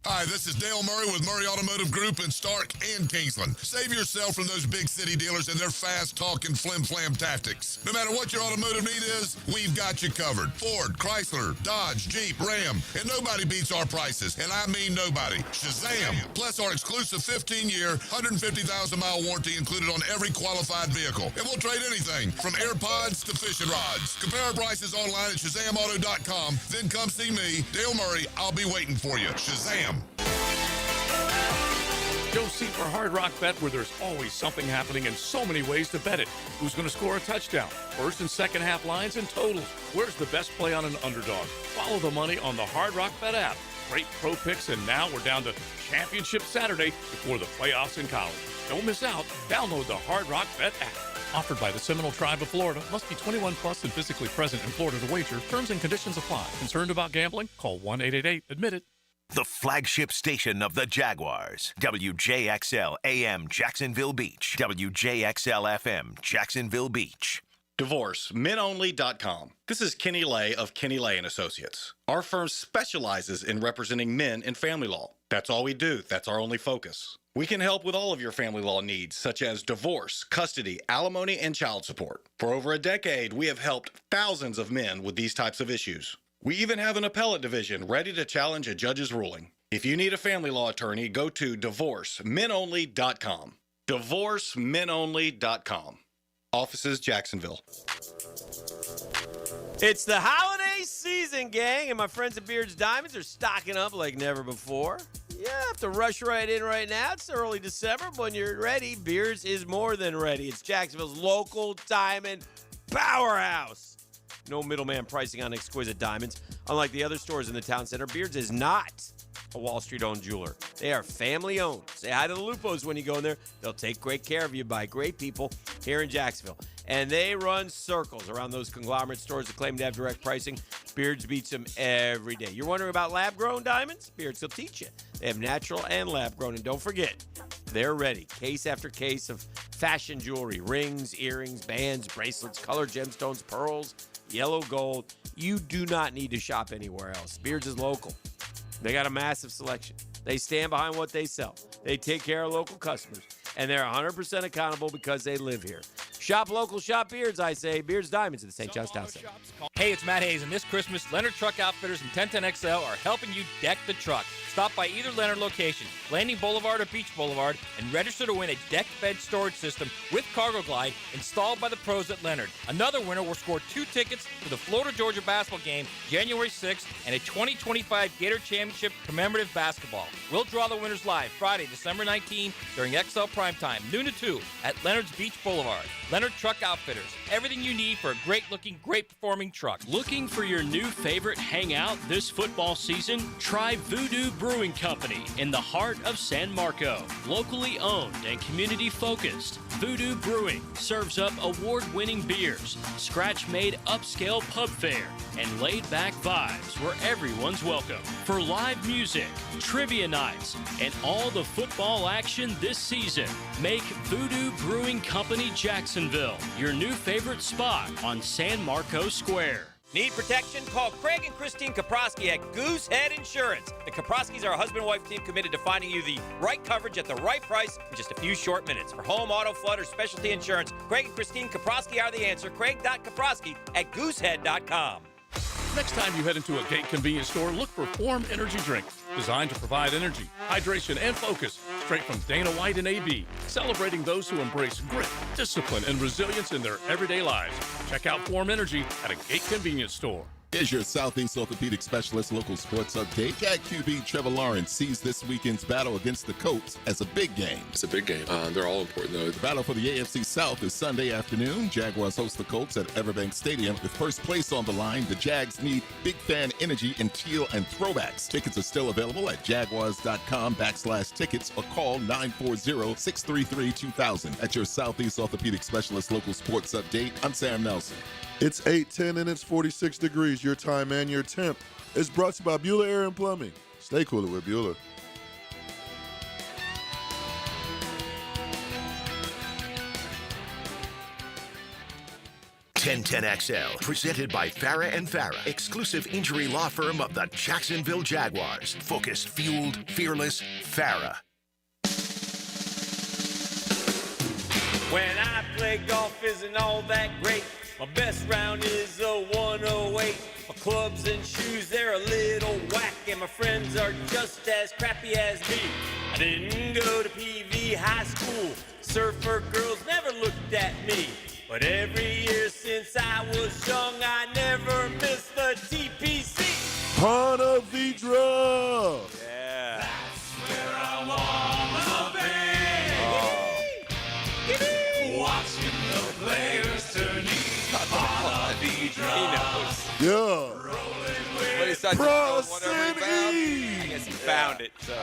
Hi, this is Dale Murray with Murray Automotive Group in Stark and Kingsland. Save yourself from those big city dealers and their fast-talking flim-flam tactics. No matter what your automotive need is, we've got you covered. Ford, Chrysler, Dodge, Jeep, Ram, and nobody beats our prices, and I mean nobody. Shazam! Plus our exclusive 15-year, 150,000-mile warranty included on every qualified vehicle. And we'll trade anything from AirPods to fishing rods. Compare our prices online at ShazamAuto.com. Then come see me, Dale Murray. I'll be waiting for you. Shazam! Go see for Hard Rock Bet, where there's always something happening and so many ways to bet it. Who's going to score a touchdown? First and second half lines and totals. Where's the best play on an underdog? Follow the money on the Hard Rock Bet app. Great pro picks, and now we're down to Championship Saturday before the playoffs in college. Don't miss out. Download the Hard Rock Bet app. Offered by the Seminole Tribe of Florida. Must be 21 plus and physically present in Florida to wager. Terms and conditions apply. Concerned about gambling? Call 1-888-ADMIT-IT. The flagship station of the Jaguars. WJXL AM Jacksonville Beach. WJXL FM Jacksonville Beach. DivorceMenOnly.com. This is Kenny Lay of Kenny Lay & Associates. Our firm specializes in representing men in family law. That's all we do. That's our only focus. We can help with all of your family law needs, such as divorce, custody, alimony, and child support. For over a decade, we have helped thousands of men with these types of issues. We even have an appellate division ready to challenge a judge's ruling. If you need a family law attorney, go to DivorceMenOnly.com. DivorceMenOnly.com. Offices, Jacksonville. It's the holiday season, gang, and my friends at Beards Diamonds are stocking up like never before. You have to rush right in right now. It's early December, but when you're ready, Beards is more than ready. It's Jacksonville's local diamond powerhouse. No middleman pricing on exquisite diamonds. Unlike the other stores in the town center, Beards is not a Wall Street-owned jeweler. They are family-owned. Say hi to the Lupos when you go in there. They'll take great care of you by great people here in Jacksonville. And they run circles around those conglomerate stores that claim to have direct pricing. Beards beats them every day. You're wondering about lab-grown diamonds? Beards will teach you. They have natural and lab-grown. And don't forget, they're ready. Case after case of fashion jewelry, rings, earrings, bands, bracelets, colored gemstones, pearls, yellow gold. You do not need to shop anywhere else. Beards is local. They got a massive selection. They stand behind what they sell. They take care of local customers. And they're 100% accountable because they live here. Shop local, shop Beards, I say. Beards Diamonds at the St. John's Town Center. Hey, it's Matt Hayes, and this Christmas, Leonard Truck Outfitters and 1010XL are helping you deck the truck. Stop by either Leonard location, Landing Boulevard or Beach Boulevard, and register to win a deck bed storage system with Cargo Glide installed by the pros at Leonard. Another winner will score 2 tickets for the Florida-Georgia basketball game January 6th and a 2025 Gator Championship commemorative basketball. We'll draw the winners live Friday, December 19 during XL Primetime, noon to 2 at Leonard's Beach Boulevard. Leonard Truck Outfitters. Everything you need for a great-looking, great-performing truck. Looking for your new favorite hangout this football season? Try Voodoo Brewing Company in the heart of San Marco. Locally owned and community-focused, Voodoo Brewing serves up award-winning beers, scratch-made upscale pub fare, and laid-back vibes where everyone's welcome. For live music, trivia nights, and all the football action this season, make Voodoo Brewing Company Jacksonville your new favorite spot on San Marco Square. Need protection? Call Craig and Christine Kaprosky at Goosehead Insurance. The Kaproskys are a husband-wife team committed to finding you the right coverage at the right price in just a few short minutes. For home, auto, flood, or specialty insurance, Craig and Christine Kaprosky are the answer. Craig.Kaprosky at Goosehead.com. Next time you head into a Gate convenience store, look for Form Energy Drink, designed to provide energy, hydration, and focus, straight from Dana White and AB, celebrating those who embrace grit, discipline, and resilience in their everyday lives. Check out Form Energy at a Gate convenience store. Here's your Southeast Orthopedic Specialist local sports update. Jag QB Trevor Lawrence sees this weekend's battle against the Colts as a big game. It's a big game. They're all important, though. The battle for the AFC South is Sunday afternoon. Jaguars host the Colts at Everbank Stadium. With first place on the line, the Jags need big fan energy in teal and throwbacks. Tickets are still available at jaguars.com/tickets or call 940-633-2000. At your Southeast Orthopedic Specialist local sports update, I'm Sam Nelson. It's 8:10 and it's 46 degrees. Your time and your temp is brought to you by Bueller Air and Plumbing. Stay cooler with Bueller. 1010XL, presented by Farah and Farah, exclusive injury law firm of the Jacksonville Jaguars. Focused, fueled, fearless, Farah. When I play golf isn't all that great. My best round is a 108. My clubs and shoes, they're a little whack. And my friends are just as crappy as me. I didn't go to PV high school. Surfer girls never looked at me. But every year since I was young, I never missed the TPC. Pawn of the draw. Yeah. That's where I wanna be. Watching the players turn east. Pawn of the draw. He knows. Yeah. But he's such Cross a and E. I guess he found it. So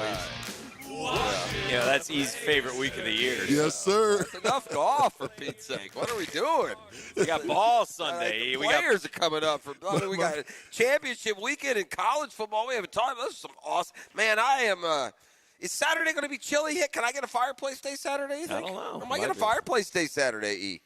that's E's favorite week of the year. Yes, sir. That's enough golf, for Pete's sake. What are we doing? We got ball Sunday. The players are coming up. We got a championship weekend in college football. We haven't talked about this. Is some awesome. Man, I am. Is Saturday going to be chilly? Can I get a fireplace day Saturday? You think? I don't know. I might get a fireplace day Saturday, E.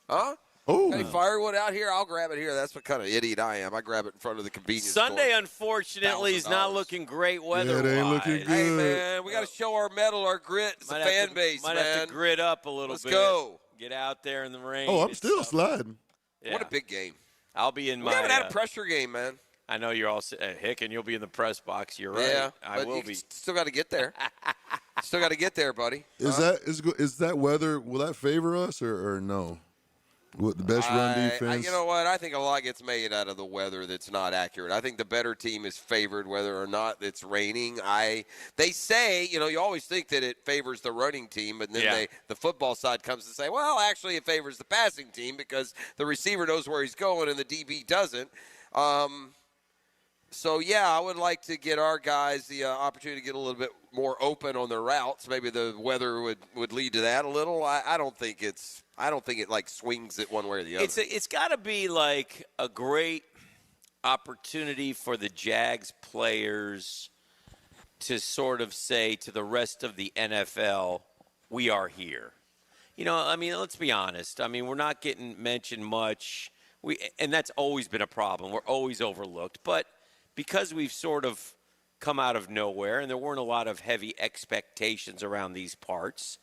Huh? Oh. Got any firewood out here? I'll grab it here. That's what kind of idiot I am. I grab it in front of the convenience Sunday, store. unfortunately, is not looking great weather-wise. it ain't looking good. Hey, man, we got to show our mettle, our grit. It's a fan base, Might man. have to grit up a little bit. Let's go. Get out there in the rain. Oh, I'm still sliding. Yeah. What a big game. I'll be in We my. haven't had a pressure game, man. I know you're all Hick, and you'll be in the press box. You're right. Yeah, I will be. Still got to get there. Still got to get there, buddy. Is that weather? Will that favor us or no? What the best run defense? You know what? I think a lot gets made out of the weather that's not accurate. I think the better team is favored whether or not it's raining. They say, you always think that it favors the running team, but then the football side comes to say, well, actually it favors the passing team because the receiver knows where he's going and the DB doesn't. So, yeah, I would like to get our guys the opportunity to get a little bit more open on their routes. Maybe the weather would lead to that a little. I don't think it like swings it one way or the other. It's got to be like a great opportunity for the Jags players to sort of say to the rest of the NFL, we are here. Let's be honest. We're not getting mentioned much. And that's always been a problem. We're always overlooked. But because we've sort of come out of nowhere and there weren't a lot of heavy expectations around these parts,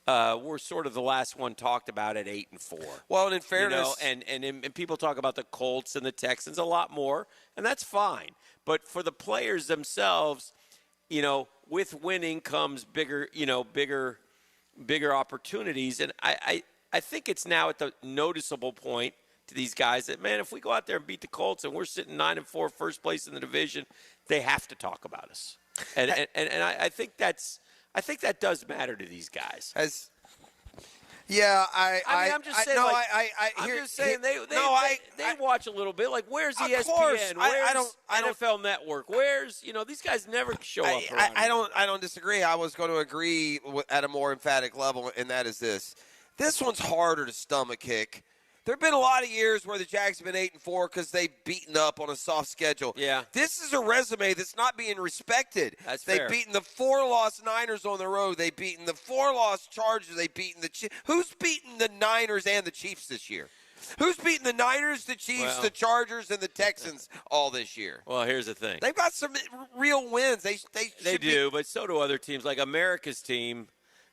we're sort of the last one talked about at 8-4. Well, and in fairness, and people talk about the Colts and the Texans a lot more, and that's fine. But for the players themselves, with winning comes bigger opportunities. And I think it's now at the noticeable point to these guys that, man, if we go out there and beat the Colts and we're sitting 9-4, first place in the division, they have to talk about us. And I think that does matter to these guys. I'm just saying. They watch a little bit. Like, where's ESPN? Of course, Where's NFL Network? Where's these guys never show up. I don't disagree. I was going to agree at a more emphatic level, and that is this. This one's harder to stomach, Hick. There have been a lot of years where the Jags have been 8-4 because they've beaten up on a soft schedule. Yeah. This is a resume that's not being respected. They've fair. beaten the 4-loss Niners on the road. They've beaten the 4-loss Chargers. They've beaten the Chiefs. Who's beaten the Niners and the Chiefs this year? Who's beaten the Niners, the Chiefs, the Chargers, and the Texans all this year? Well, here's the thing. They've got some real wins. They do, but so do other teams. Like America's team,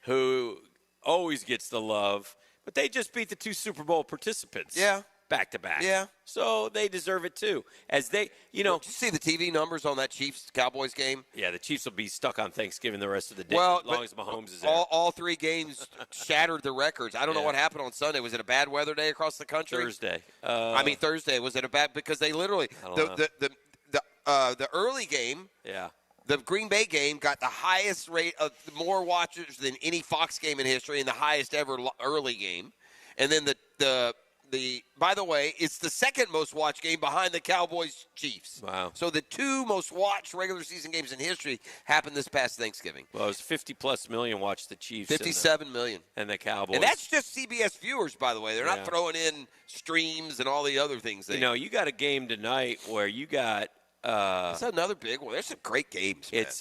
who always gets the love. But they just beat the 2 Super Bowl participants. Yeah. Back-to-back. Yeah. So they deserve it, too. As they, Did you see the TV numbers on that Chiefs-Cowboys game? Yeah, the Chiefs will be stuck on Thanksgiving the rest of the day, well, as long as Mahomes is there. All 3 games shattered the records. I don't know what happened on Sunday. Was it a bad weather day across the country? Thursday. Thursday. Was it a bad – because they literally – the early game – yeah. The Green Bay game got the highest rate of more watchers than any Fox game in history and the highest ever early game. And then the by the way, it's the second most watched game behind the Cowboys-Chiefs. Wow. So the 2 most watched regular season games in history happened this past Thanksgiving. Well, it was 50-plus million watched the Chiefs. 57 million. And the Cowboys. And that's just CBS viewers, by the way. They're not throwing in streams and all the other things. You got a game tonight where you got that's another big one. There's some great games, man. It's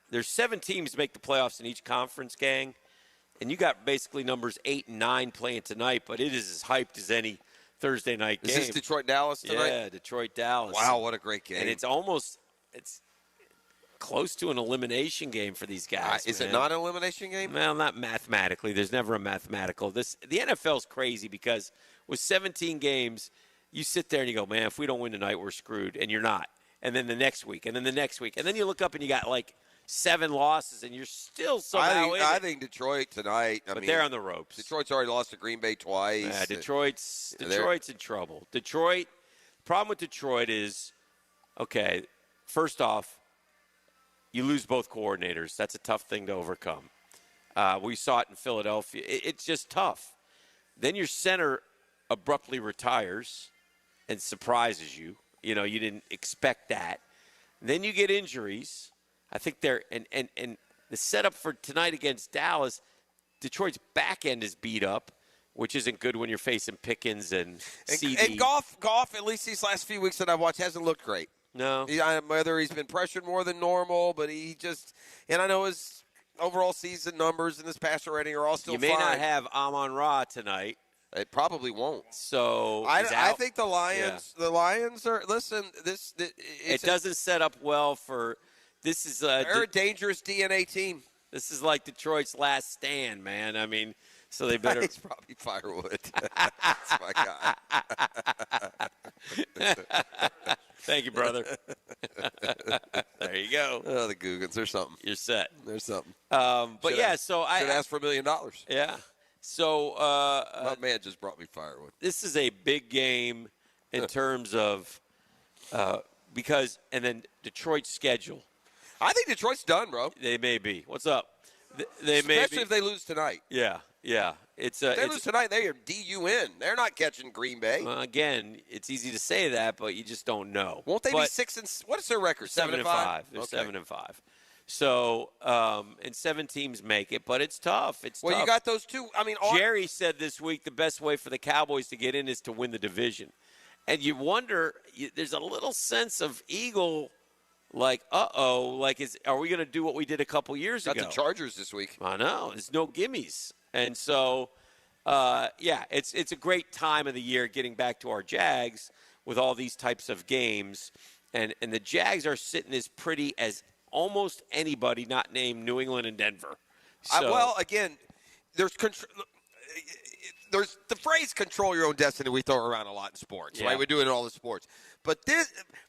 there's 7 teams make the playoffs in each conference, gang, and you got basically numbers 8 and 9 playing tonight. But it is as hyped as any Thursday night game. Is this Detroit-Dallas tonight? Yeah, Detroit-Dallas. Wow, what a great game. And it's close to an elimination game for these guys. Is it not an elimination game? Well, not mathematically. There's never a mathematical. The NFL's crazy because with 17 games, you sit there and you go, man, if we don't win tonight, we're screwed. And you're not. And then the next week, and then the next week. And then you look up and you got like 7 losses, and you're still somehow in I it. think Detroit tonight. But they're on the ropes. Detroit's already lost to Green Bay twice. Yeah, Detroit's in trouble. The problem with Detroit is, okay, first off, you lose both coordinators. That's a tough thing to overcome. We saw it in Philadelphia. It's just tough. Then your center abruptly retires and surprises you. You know, you didn't expect that. Then you get injuries. I think and the setup for tonight against Dallas, Detroit's back end is beat up, which isn't good when you're facing Pickens and CD. And Goff, at least these last few weeks that I've watched, hasn't looked great. No. Whether he's been pressured more than normal, but and I know his overall season numbers and his passer rating are all still fine. You may not have Amon-Ra tonight. It probably won't. So I think the Lions. Yeah. The Lions are. Listen, it doesn't set up well for. This is they're a dangerous DNA team. This is like Detroit's last stand, man. I mean, so they better. It's probably firewood. That's my guy. Thank you, brother. There you go. Oh, the Googans. There's something. You're set. There's something. So I should ask for $1 million. Yeah. So my man just brought me firewood. This is a big game in terms of because and then Detroit's schedule. I think Detroit's done, bro. They may be. What's up? Especially if they lose tonight. Yeah. If they lose tonight, they are DUN. They're not catching Green Bay. Well, again, it's easy to say that, but you just don't know. Won't they be 6 what is their record? 7-5. They're 7-5. So, and 7 teams make it, but it's tough. It's tough. You got those two. I mean, Jerry said this week the best way for the Cowboys to get in is to win the division. And you wonder, there's a little sense of Eagle, like, are we going to do what we did a couple years ago? Got the Chargers this week. I know. There's no gimmies. And so, it's a great time of the year getting back to our Jags with all these types of games. And the Jags are sitting as pretty as almost anybody not named New England and Denver. So, again, there's the phrase "control your own destiny" we throw around a lot in sports, right? We do it in all the sports. But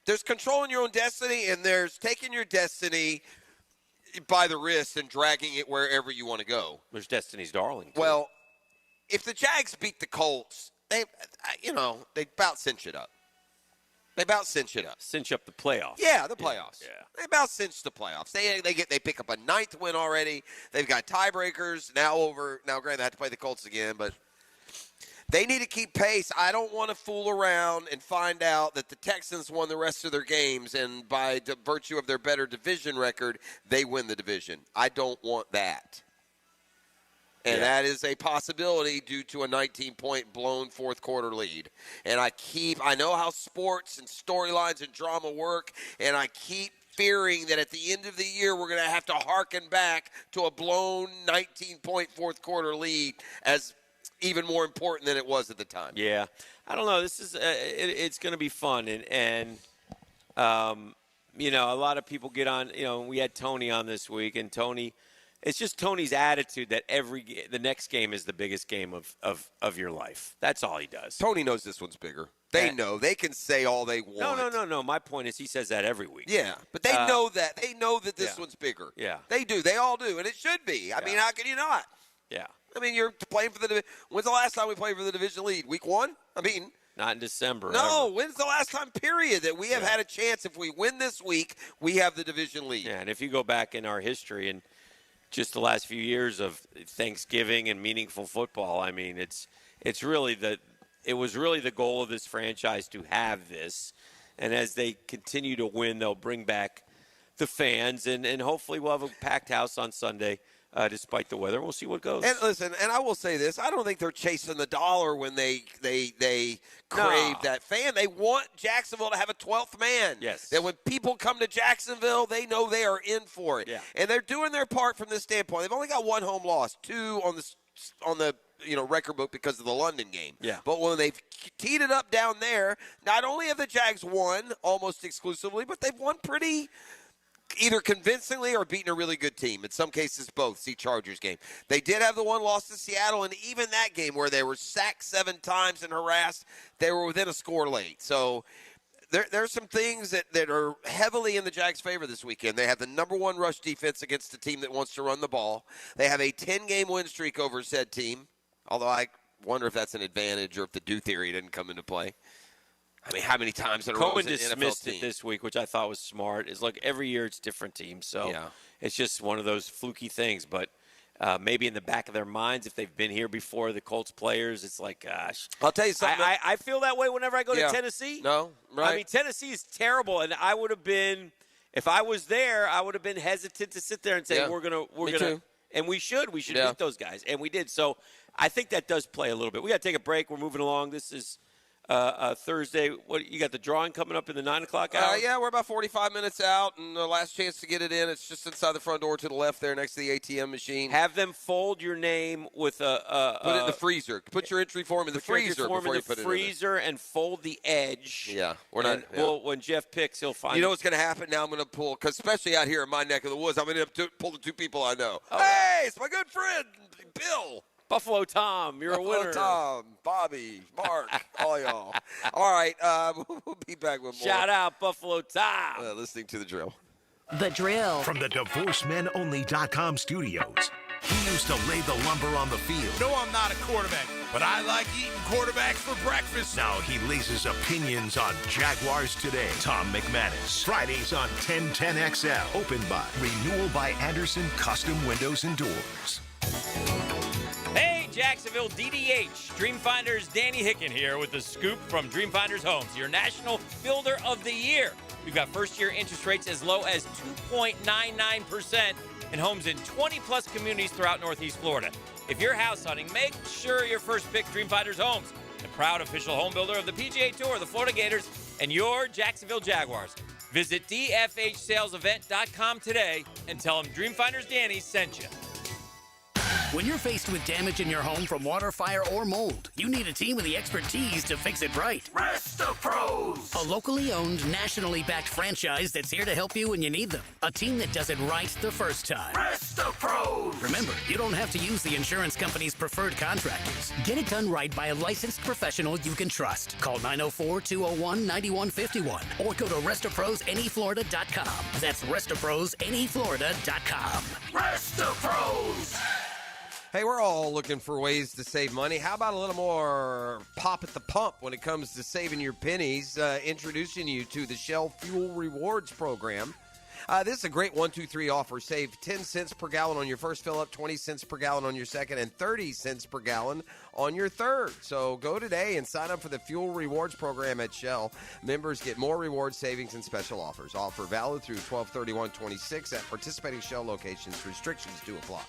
there's controlling your own destiny, and there's taking your destiny by the wrist and dragging it wherever you want to go. There's Destiny's Darling, too. Well, if the Jags beat the Colts, they about cinch it up. Cinch up the playoffs. Yeah, the playoffs. Yeah. They about cinch the playoffs. They pick up a 9th win already. They've got tiebreakers now. Granted, they have to play the Colts again, but they need to keep pace. I don't want to fool around and find out that the Texans won the rest of their games, and by virtue of their better division record, they win the division. I don't want that. And that is a possibility due to a 19-point blown fourth-quarter lead. And I know how sports and storylines and drama work, and I keep fearing that at the end of the year we're going to have to hearken back to a blown 19-point fourth-quarter lead as even more important than it was at the time. Yeah. I don't know. This is it's going to be fun. And a lot of people get on. We had Tony on this week, and Tony – it's just Tony's attitude that the next game is the biggest game of your life. That's all he does. Tony knows this one's bigger. They know. They can say all they want. No. My point is he says that every week. Yeah, but they know that. They know that this one's bigger. Yeah. They do. They all do, and it should be. I mean, how can you not? Yeah. I mean, you're playing for the division. When's the last time we played for the division lead? Week 1? I mean. Not in December. No, when's the last time, period, that we have had a chance? If we win this week, we have the division lead. Yeah, and if you go back in our history and just the last few years of Thanksgiving and meaningful football, I mean, it was really the goal of this franchise to have this. And as they continue to win, they'll bring back the fans, and hopefully we'll have a packed house on Sunday. Despite the weather, we'll see what goes. And listen, and I will say this: I don't think they're chasing the dollar when they crave that fan. They want Jacksonville to have a 12th man. Yes. That when people come to Jacksonville, they know they are in for it. Yeah. And they're doing their part from this standpoint. They've only got 1 home loss, 2 on the record book because of the London game. Yeah. But when they've teed it up down there, not only have the Jags won almost exclusively, but they've won pretty either convincingly or beaten a really good team. In some cases, both. See Chargers game. They did have the one loss to Seattle, and even that game where they were sacked 7 times and harassed, they were within a score late. So there's some things that are heavily in the Jags' favor this weekend. They have the number 1 rush defense against a team that wants to run the ball. They have a 10-game win streak over said team, although I wonder if that's an advantage or if the do theory didn't come into play. I mean, how many times in a row Cohen is an dismissed NFL team? it this week, which I thought was smart. Is like every year it's different teams, so it's just one of those fluky things. But maybe in the back of their minds, if they've been here before, the Colts players, it's like, gosh. I'll tell you something. I feel that way whenever I go to Tennessee. No, right? I mean, Tennessee is terrible, and I would have been, if I was there, I would have been hesitant to sit there and say we're gonna, and we should beat those guys, and we did. So I think that does play a little bit. We got to take a break. We're moving along. This is Thursday. What you got? The drawing coming up in the 9 o'clock hour. Yeah, we're about 45 minutes out, and the last chance to get it in. It's just inside the front door to the left there, next to the ATM machine. Have them fold your name with a put it in the freezer. Put your entry form in the freezer before you put it in freezer and fold the edge. Yeah, we're not. Well, when Jeff picks, he'll find. You know what's going to happen? Now I'm going to pull, because especially out here in my neck of the woods, I'm going to pull the 2 people I know. Oh, hey, it's my good friend Bill. Buffalo Tom, you're a winner. Tom, Bobby, Mark, all y'all. All right, we'll be back with more. Shout out Buffalo Tom. Listening to The Drill. The Drill. From the DivorceMenOnly.com studios. He used to lay the lumber on the field. No, I'm not a quarterback, but I like eating quarterbacks for breakfast. Now he lays his opinions on Jaguars Today. Tom McManus. Fridays on 1010XL. Opened by Renewal by Anderson Custom Windows and Doors. Hey, Jacksonville DDH. Dreamfinders Danny Hicken here with the scoop from Dreamfinders Homes, your National Builder of the Year. We've got first-year interest rates as low as 2.99% and homes in 20-plus communities throughout Northeast Florida. If you're house hunting, make sure your first pick Dreamfinders Homes, the proud official home builder of the PGA Tour, the Florida Gators, and your Jacksonville Jaguars. Visit dfhsalesevent.com today and tell them Dreamfinders Danny sent you. When you're faced with damage in your home from water, fire, or mold, you need a team with the expertise to fix it right. Resto Pros! A locally owned, nationally backed franchise that's here to help you when you need them. A team that does it right the first time. Resto Pros! Remember, you don't have to use the insurance company's preferred contractors. Get it done right by a licensed professional you can trust. Call 904-201-9151 or go to RestoProsAnyFlorida.com. That's RestoProsAnyFlorida.com. Resto Pros! Hey, we're all looking for ways to save money. How about a little more pop at the pump when it comes to saving your pennies? Introducing you to the Shell Fuel Rewards program. This is a great 1-2-3 offer. Save 10 cents per gallon on your first fill up, 20 cents per gallon on your second, and 30 cents per gallon on your third. So go today and sign up for the Fuel Rewards program at Shell. Members get more reward savings and special offers. Offer valid through 12/31/26 at participating Shell locations. Restrictions do apply.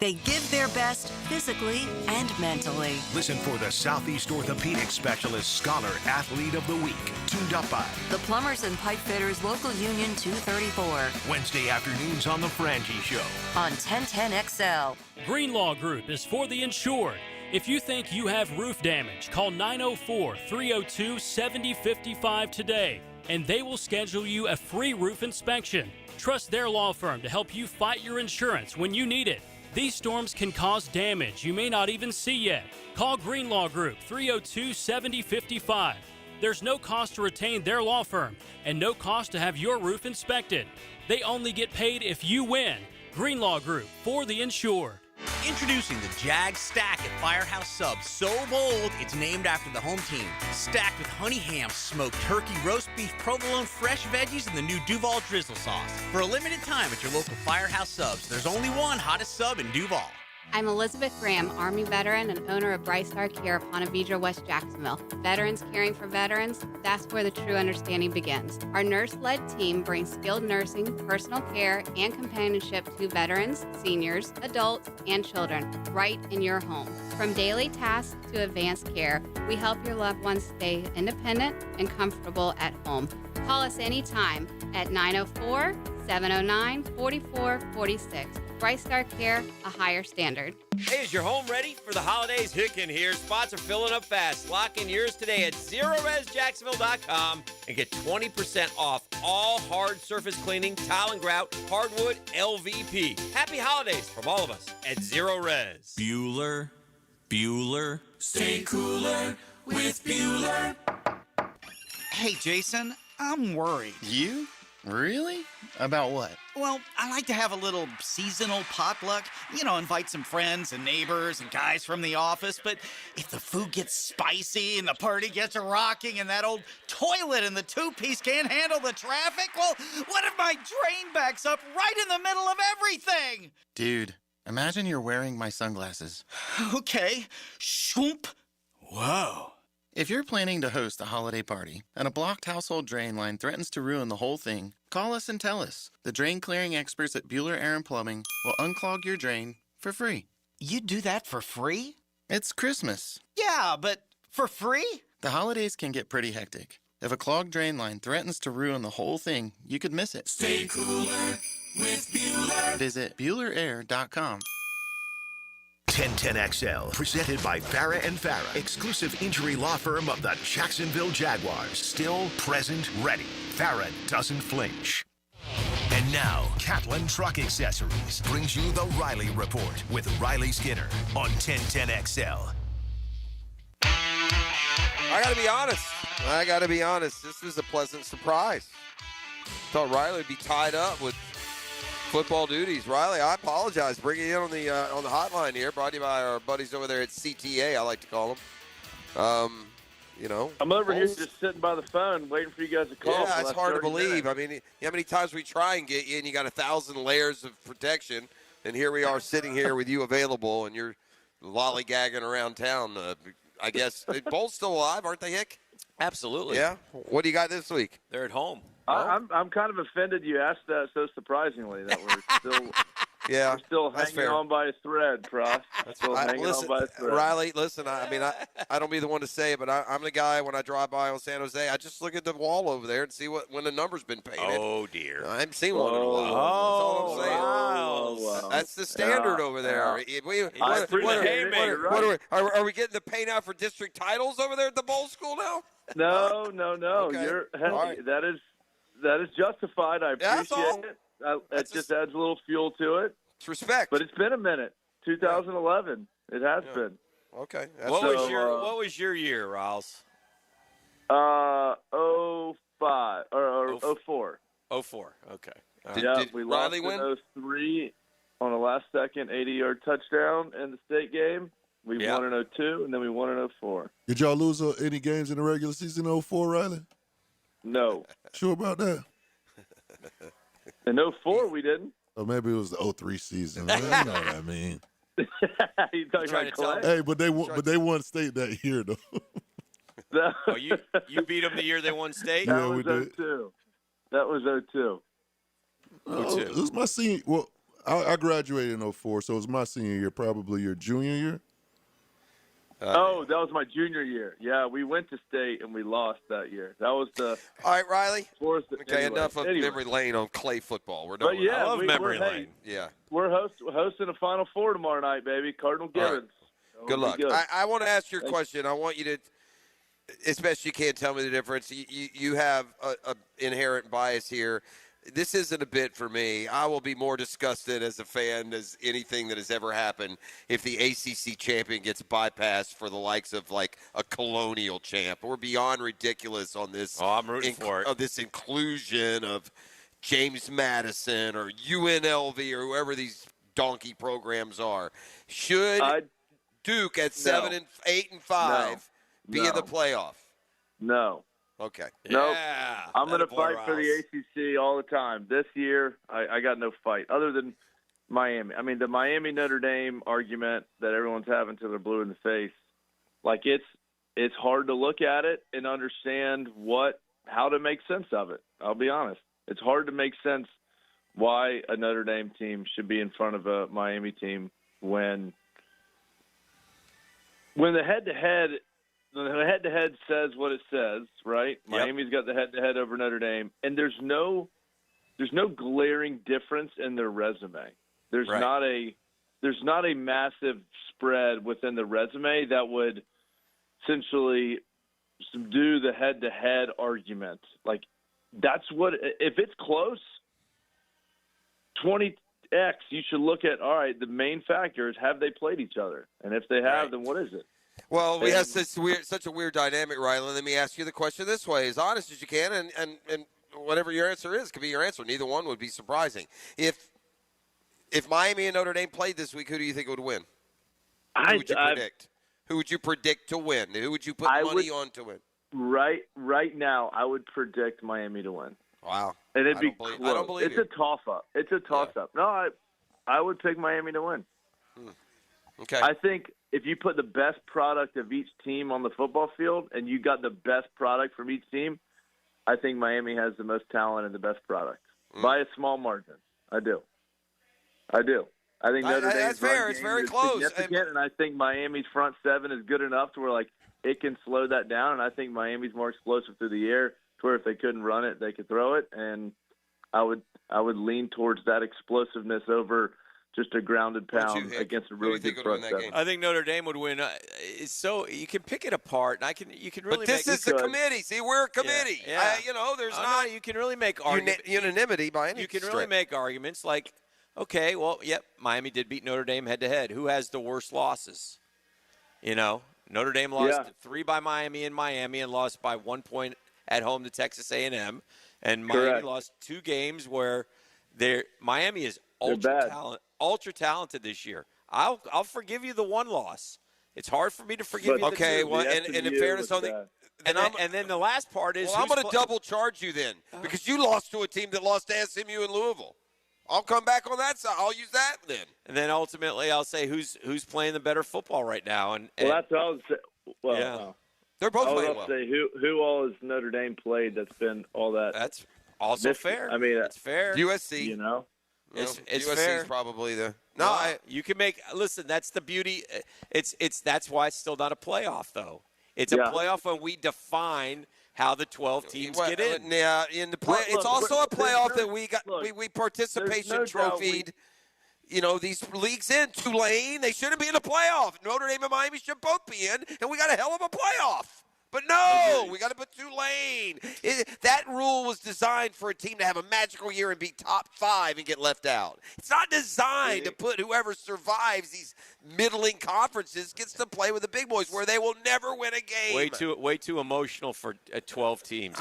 They give their best physically and mentally. Listen for the Southeast Orthopedic Specialist Scholar Athlete of the Week. Tuned up by The Plumbers and Pipe Fitters Local Union 234. Wednesday afternoons on The Frangie Show. On 1010XL. Greenlaw Group is for the insured. If you think you have roof damage, call 904-302-7055 today, and they will schedule you a free roof inspection. Trust their law firm to help you fight your insurance when you need it. These storms can cause damage you may not even see yet. Call Greenlaw Group 302-7055. There's no cost to retain their law firm and no cost to have your roof inspected. They only get paid if you win. Greenlaw Group, for the insured. Introducing the Jag Stack at Firehouse Subs. So bold, it's named after the home team. Stacked with honey ham, smoked turkey, roast beef, provolone, fresh veggies, and the new Duval drizzle sauce. For a limited time at your local Firehouse Subs, there's only one hottest sub in Duval. I'm Elizabeth Graham, Army veteran and owner of Bright Star Care of Ponte Vedra, West Jacksonville. Veterans caring for veterans, that's where the true understanding begins. Our nurse-led team brings skilled nursing, personal care, and companionship to veterans, seniors, adults, and children right in your home. From daily tasks to advanced care, we help your loved ones stay independent and comfortable at home. Call us anytime at 904 709-4446. Bright Star Care, a higher standard. Hey, is your home ready for the holidays? Hicken here. Spots are filling up fast. Lock in yours today at ZeroResJacksonville.com and get 20% off all hard surface cleaning, tile and grout, hardwood, LVP. Happy holidays from all of us at Zero Res. Bueller, stay cooler with Bueller. Hey, Jason, I'm worried. You? Really? About what? Well, I like to have a little seasonal potluck. Invite some friends and neighbors and guys from the office. But if the food gets spicy and the party gets rocking and that old toilet in the two-piece can't handle the traffic, well, what if my drain backs up right in the middle of everything? Dude, imagine you're wearing my sunglasses. Okay. Shoomp. Whoa. If you're planning to host a holiday party and a blocked household drain line threatens to ruin the whole thing, call us and tell us. The drain clearing experts at Bueller Air & Plumbing will unclog your drain for free. You do that for free? It's Christmas. Yeah, but for free? The holidays can get pretty hectic. If a clogged drain line threatens to ruin the whole thing, you could miss it. Stay cooler with Bueller. Visit BuellerAir.com. 1010XL, presented by Farah and Farah, exclusive injury law firm of the Jacksonville Jaguars. Still present, ready. Farah doesn't flinch. And now, Catlin Truck Accessories brings you the Riley Report with Riley Skinner on 1010XL. I got to be honest. This was a pleasant surprise. Thought Riley would be tied up with football duties. Riley, I apologize. Bringing you in on the hotline here. Brought to you by our buddies over there at CTA, I like to call them. I'm over here just sitting by the phone waiting for you guys to call. Yeah, it's hard to believe. I mean, how many times we try and get you, and you got 1,000 layers of protection, and here we are sitting here with you available, and you're lollygagging around town. I guess Bolt's still alive, aren't they, Hick? Absolutely. Yeah. What do you got this week? They're at home. I'm kind of offended you asked that so surprisingly that we're still we're still hanging on by a thread, Prof. Riley, listen, I don't be the one to say it, but I'm the guy when I drive by on San Jose, I just look at the wall over there and see when the number's been painted. Oh, dear. I haven't seen one in a while. That's all I'm saying. Wow. That's the standard over there. Are we getting the paint out for district titles over there at the bowl school now? No. Okay. Right. That is justified. I appreciate it. It just adds a little fuel to it. It's respect. But it's been a minute. 2011. It has been. Okay. What was your year, Riles? 05 or 04. 04. Okay. Did we Riley lost win? in 03 on a last-second 80-yard touchdown in the state game. We won in 02, and then we won in 04. Did y'all lose any games in the regular season in 04, Riley? No. Sure about that? In 04, we didn't. Or maybe it was the 03 season. You know what I mean. You talking about Clay? Hey, but they won state that year, though. Oh, you beat them the year they won state? That was 02. That was 02. It was my senior. Well, I graduated in 04, so it was my senior year, probably your junior year. That was my junior year. Yeah, we went to state and we lost that year. That was the. All right, Riley. Okay, enough of memory lane on clay football. We're done. But yeah, I love memory lane. Yeah. We're hosting a Final Four tomorrow night, baby. Cardinal Gibbons. Right. Good luck. I want to ask your question. I want you to, as best you can, tell me the difference. You have a inherent bias here. This isn't a bit for me. I will be more disgusted as a fan as anything that has ever happened if the ACC champion gets bypassed for the likes of like a colonial champ. We're beyond ridiculous on this. Oh, I'm rooting for it. Of this inclusion of James Madison or UNLV or whoever these donkey programs are. Should Duke at 7 and 8 and 5 be in the playoff? No. Okay. No, Yeah. I'm going to fight Riles. for the ACC all the time. This year, I got no fight other than Miami. I mean, the Miami-Notre Dame argument that everyone's having till they're blue in the face, like it's hard to look at it and understand how to make sense of it. I'll be honest. It's hard to make sense why a Notre Dame team should be in front of a Miami team when the head-to-head – the head-to-head says what it says, right? Yep. Miami's got the head-to-head over Notre Dame, and there's no glaring difference in their resume. There's Right. not a massive spread within the resume that would essentially subdue the head-to-head argument. Like, that's what – if it's close, 20X, you should look at, all right, the main factor is have they played each other? And if they have, then what is it? Well, we have such a weird dynamic, Rylan. Let me ask you the question this way, as honest as you can, and whatever your answer is could be your answer. Neither one would be surprising. If Miami and Notre Dame played this week, who do you think would win? Who would you predict? Who would you predict to win? Who would you put money on to win? Right now, I would predict Miami to win. Wow. And it'd be close. I don't believe it's a toss-up. It's a toss-up. No, I would pick Miami to win. Okay. I think if you put the best product of each team on the football field and you got the best product from each team, I think Miami has the most talent and the best product by a small margin. I do. I think Notre Dame's that's fair. It's very close. Significant, and I think Miami's front seven is good enough to where like it can slow that down. And I think Miami's more explosive through the air, to where if they couldn't run it, they could throw it. And I would lean towards that explosiveness over just a grounded pound against a really good front seven. I think Notre Dame would win. So you can pick it apart, and you can really. But this is the committee. See, we're a committee. Yeah. There's not. You can really make arguments. Unanimity by any. You can really make arguments like, okay, well, yep, Miami did beat Notre Dame head to head. Who has the worst losses? Notre Dame lost 3 by Miami in Miami and lost by 1 point at home to Texas A&M, and Miami lost 2 games where Miami is ultra talented this year. I'll forgive you the 1 loss. It's hard for me to forgive you the 2. Well, and in fairness, and then the last part is, I'm going to double charge you then, because you lost to a team that lost to SMU in Louisville. I'll come back on that side. I'll use that then. And then ultimately, I'll say who's playing the better football right now. And that's what I would say. Well, yeah. They're both playing well. I'll say who all has Notre Dame played that's been all that. That's also fair. I mean, it's fair. USC. It's USC fair. is probably the you can make. Listen, that's the beauty. That's why it's still not a playoff though. It's a playoff when we define how the 12 teams get in. Yeah, in the play, it's also a playoff that we got. We participation trophied. These leagues in Tulane. They shouldn't be in the playoff. Notre Dame and Miami should both be in, and we got a hell of a playoff. But no, we got to put Tulane. That rule was designed for a team to have a magical year and be top 5 and get left out. It's not designed to put whoever survives these middling conferences gets to play with the big boys where they will never win a game. Way too emotional for 12 teams.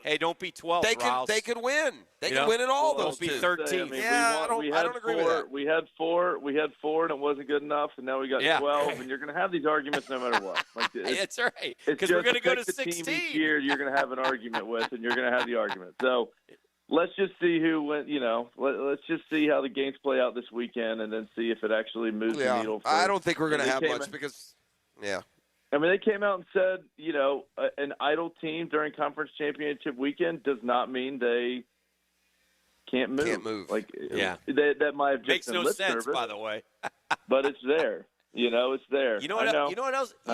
Hey, don't be 12. They could win. They can win in all those. Don't be 13. I don't agree with that. We had 4, and it wasn't good enough, and now we got 12, and you're going to have these arguments no matter what. That's right. Because we're going to go to 16. Team each year you're going to have an argument with, and you're going to have the argument. So let's just see who went. Let's just see how the games play out this weekend, and then see if it actually moves the needle. I don't think we're going to have much because, I mean, they came out and said, an idle team during conference championship weekend does not mean they can't move. That might have just makes been no lip sense, service, by the way. But it's there. It's there. You know what else? You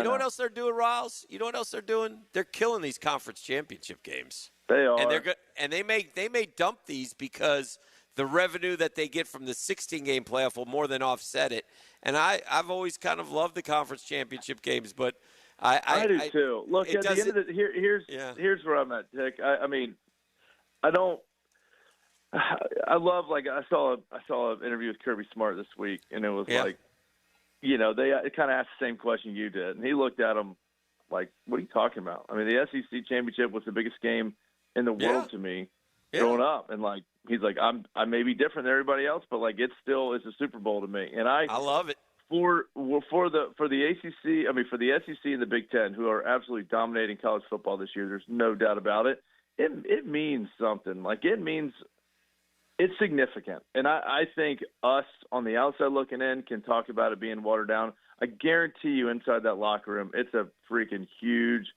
know what else they're doing, Riles? You know what else they're doing? They're killing these conference championship games. They are, and they're good. And they may dump these because the revenue that they get from the 16-game playoff will more than offset it. And I've always kind of loved the conference championship games, but I do too. Look, at the end of here's where I'm at, Dick. I mean, I don't. I love I saw an interview with Kirby Smart this week, and it was they kind of asked the same question you did, and he looked at him like, "What are you talking about?" I mean, the SEC championship was the biggest game in the world to me growing up, and he's like, I may be different than everybody else, but it still is a Super Bowl to me, and I love it. For the ACC, for the SEC and the Big Ten, who are absolutely dominating college football this year, there's no doubt about it. It means something. It means. It's significant, and I think us on the outside looking in can talk about it being watered down. I guarantee you inside that locker room, it's a freaking huge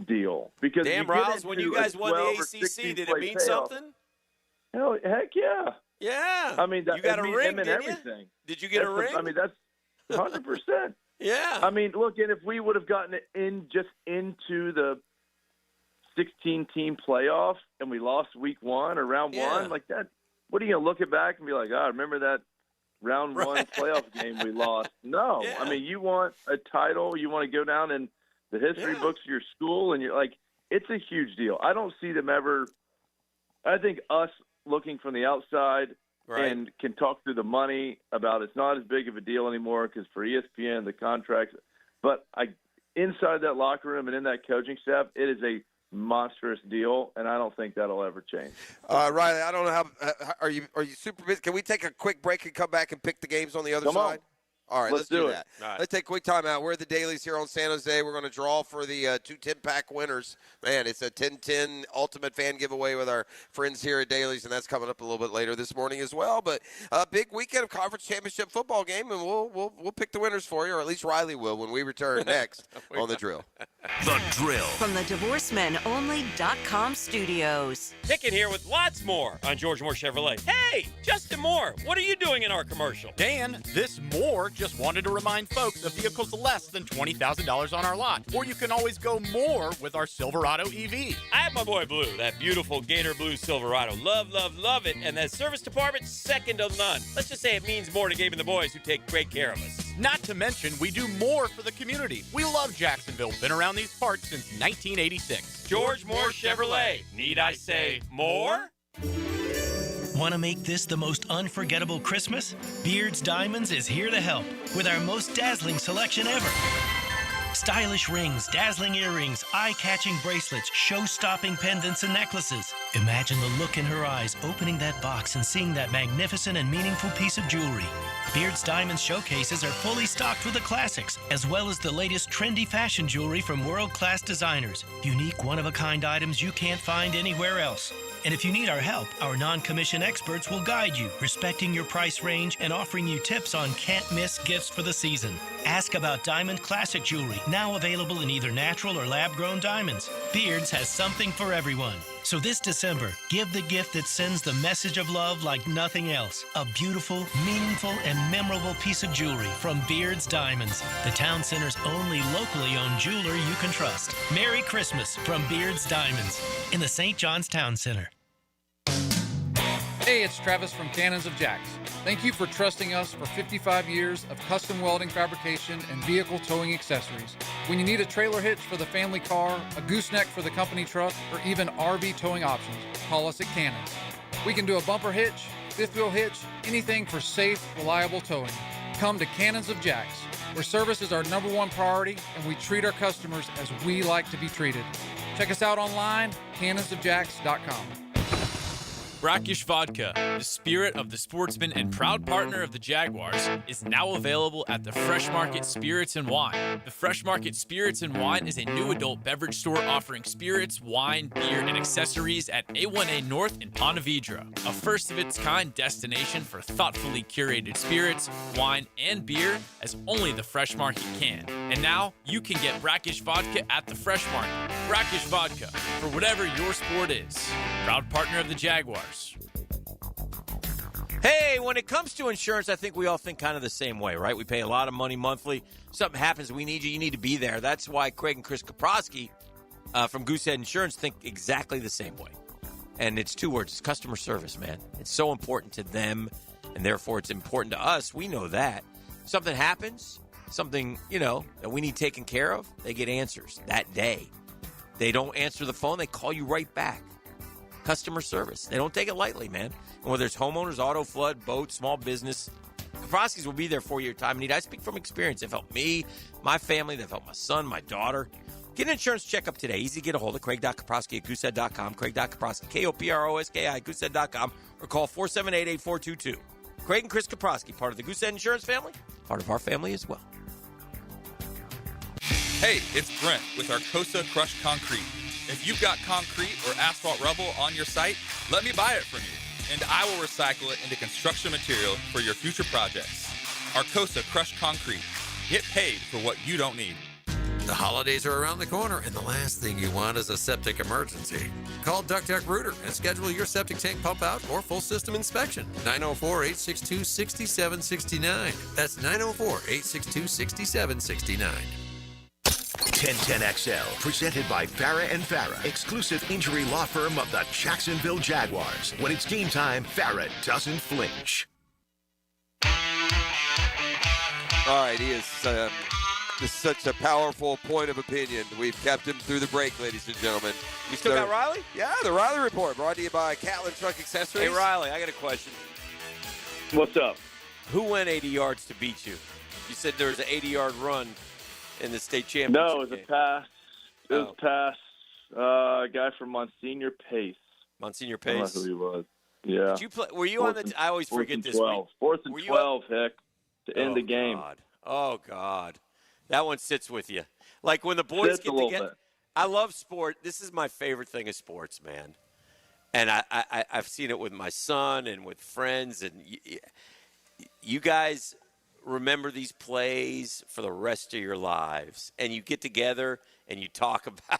deal. Because damn, Riles, when you guys won the ACC, did it mean something? Heck yeah. Yeah. I mean, you got a ring, didn't everything. You? Did you get a ring? That's 100%. Yeah. I mean, look, and if we would have gotten it into the 16-team playoff and we lost week 1 or round 1 like that. What are you going to look it back and be like, remember that round 1 playoff game we lost? No. I mean, you want a title. You want to go down in the history books of your school, and you're like, it's a huge deal. I don't see them ever – I think us looking from the outside and can talk through the money about it's not as big of a deal anymore because for ESPN, the contracts. But inside that locker room and in that coaching staff, it is a monstrous deal, and I don't think that'll ever change. Riley, I don't know how are you super busy? Can we take a quick break and come back and pick the games on the other side? All right, let's do that. Right. Let's take a quick time out. We're at the Dailies here on San Jose. We're going to draw for the 2 10-pack winners. Man, it's a 10-10 Ultimate Fan giveaway with our friends here at Dailies, and that's coming up a little bit later this morning as well. But a big weekend of conference championship football game, and we'll pick the winners for you, or at least Riley will when we return next on The Drill. The Drill. From the DivorceMenOnly.com studios. Kiffin here with lots more on George Moore Chevrolet. Hey, Justin Moore, what are you doing in our commercial? Dan, this Moore just wanted to remind folks of vehicles less than $20,000 on our lot. Or you can always go more with our Silverado EV. I have my boy Blue, that beautiful Gator Blue Silverado. Love, love, love it. And that service department, second to none. Let's just say it means more to Gabe and the boys who take great care of us. Not to mention, we do more for the community. We love Jacksonville. Been around these parts since 1986. George Moore Chevrolet. Need I say more? Want to make this the most unforgettable Christmas? Beards Diamonds is here to help with our most dazzling selection ever. Stylish rings, dazzling earrings, eye-catching bracelets, show-stopping pendants and necklaces. Imagine the look in her eyes opening that box and seeing that magnificent and meaningful piece of jewelry. Beards Diamonds showcases are fully stocked with the classics, as well as the latest trendy fashion jewelry from world-class designers. Unique, one-of-a-kind items you can't find anywhere else. And if you need our help, our non-commissioned experts will guide you, respecting your price range and offering you tips on can't-miss gifts for the season. Ask about Diamond Classic Jewelry, now available in either natural or lab-grown diamonds. Beards has something for everyone. So this December, give the gift that sends the message of love like nothing else. A beautiful, meaningful, and memorable piece of jewelry from Beards Diamonds, the town center's only locally owned jeweler you can trust. Merry Christmas from Beards Diamonds in the St. John's Town Center. Hey, it's Travis from Cannons of Jacks. Thank you for trusting us for 55 years of custom welding fabrication and vehicle towing accessories. When you need a trailer hitch for the family car, a gooseneck for the company truck, or even RV towing options, call us at Cannons. We can do a bumper hitch, fifth wheel hitch, anything for safe, reliable towing. Come to Cannons of Jacks, where service is our #1 priority and we treat our customers as we like to be treated. Check us out online, cannonsofjacks.com. Brackish Vodka, the spirit of the sportsman and proud partner of the Jaguars, is now available at the Fresh Market Spirits and Wine. The Fresh Market Spirits and Wine is a new adult beverage store offering spirits, wine, beer, and accessories at A1A North in Ponte Vedra, a first-of-its-kind destination for thoughtfully curated spirits, wine, and beer as only the Fresh Market can. And now, you can get Brackish Vodka at the Fresh Market. Brackish Vodka, for whatever your sport is. Proud partner of the Jaguars. Hey, when it comes to insurance, I think we all think kind of the same way, right? We pay a lot of money monthly. Something happens, we need you. You need to be there. That's why Craig and Chris Kaprosky from Goosehead Insurance think exactly the same way. And it's 2 words. It's customer service, man. It's so important to them, and therefore it's important to us. We know that. Something happens, something, that we need taken care of, they get answers that day. They don't answer the phone, they call you right back. Customer service. They don't take it lightly, man. And whether it's homeowners, auto, flood, boat, small business, Kaprosky's will be there for your time of need. I speak from experience. They've helped me, my family. They've helped my son, my daughter. Get an insurance checkup today. Easy to get a hold of. Craig.Kaprosky at Goosehead.com. Craig.Kaprosky, K-O-P-R-O-S-K-I, Goosehead.com, or call 478-8422. Craig and Chris Kaprosky, part of the Goosehead Insurance family, part of our family as well. Hey, it's Brent with Arcosa Crushed Concrete. If you've got concrete or asphalt rubble on your site, let me buy it from you, and I will recycle it into construction material for your future projects. Arcosa Crushed Concrete. Get paid for what you don't need. The holidays are around the corner, and the last thing you want is a septic emergency. Call Duck Tech Rooter and schedule your septic tank pump out or full system inspection. 904-862-6769. That's 904-862-6769. 1010XL, presented by Farrah and Farrah, exclusive injury law firm of the Jacksonville Jaguars. When it's game time, Farrah doesn't flinch. All right, he is such a powerful point of opinion. We've kept him through the break, ladies and gentlemen. You still got Riley? Yeah, the Riley Report, brought to you by Catlin Truck Accessories. Hey, Riley, I got a question. What's up? Who went 80 yards to beat you? You said there was an 80-yard run in the state championship. No, it was a pass. It was a pass. A guy from Monsignor Pace. Monsignor I don't know Pace. who he was. Yeah. Did you play? Were you on the? I always forget this. 12. Fourth and 12, Hick, to end the game. God. Oh God, that one sits with you. Like when the boys Sits a get little together. bit. I love sport. This is my favorite thing of sports, man. And I've seen it with my son and with friends, and you guys remember these plays for the rest of your lives, and you get together and you talk about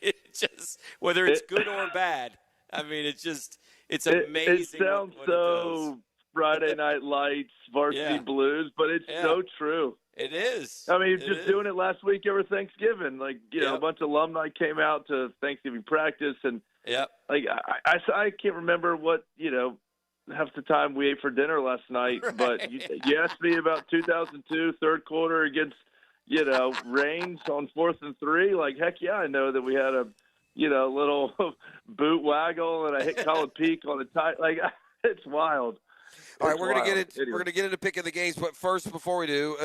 it. Just whether it's good or bad. I mean, it's amazing. It sounds so Friday Night Lights, Varsity Blues, but it's so true. It is. I mean, just doing it last week over Thanksgiving. Like, a bunch of alumni came out to Thanksgiving practice, and like I can't remember what half the time we ate for dinner last night. Right. But you asked me about 2002 third quarter against Reigns on 4th and 3. Like, heck yeah, I know that we had a little boot waggle and I hit Colin Peak on the tie. Like, it's wild. All right, we're gonna get it. Anyway. We're gonna get into picking the games, but first, before we do,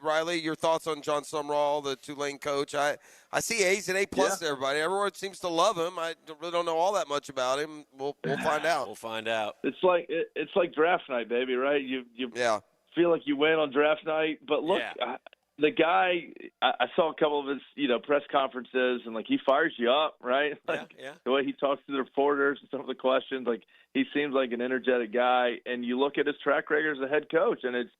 Riley, your thoughts on John Sumrall, the Tulane coach? I see A's and A+ to everybody. Everyone seems to love him. I really don't know all that much about him. We'll find out. We'll find out. It's like draft night, baby. Right? You feel like you win on draft night, but look. The guy, I saw a couple of his, press conferences, and like he fires you up, right? Like the way he talks to the reporters and some of the questions, like he seems like an energetic guy. And you look at his track record as a head coach, and it's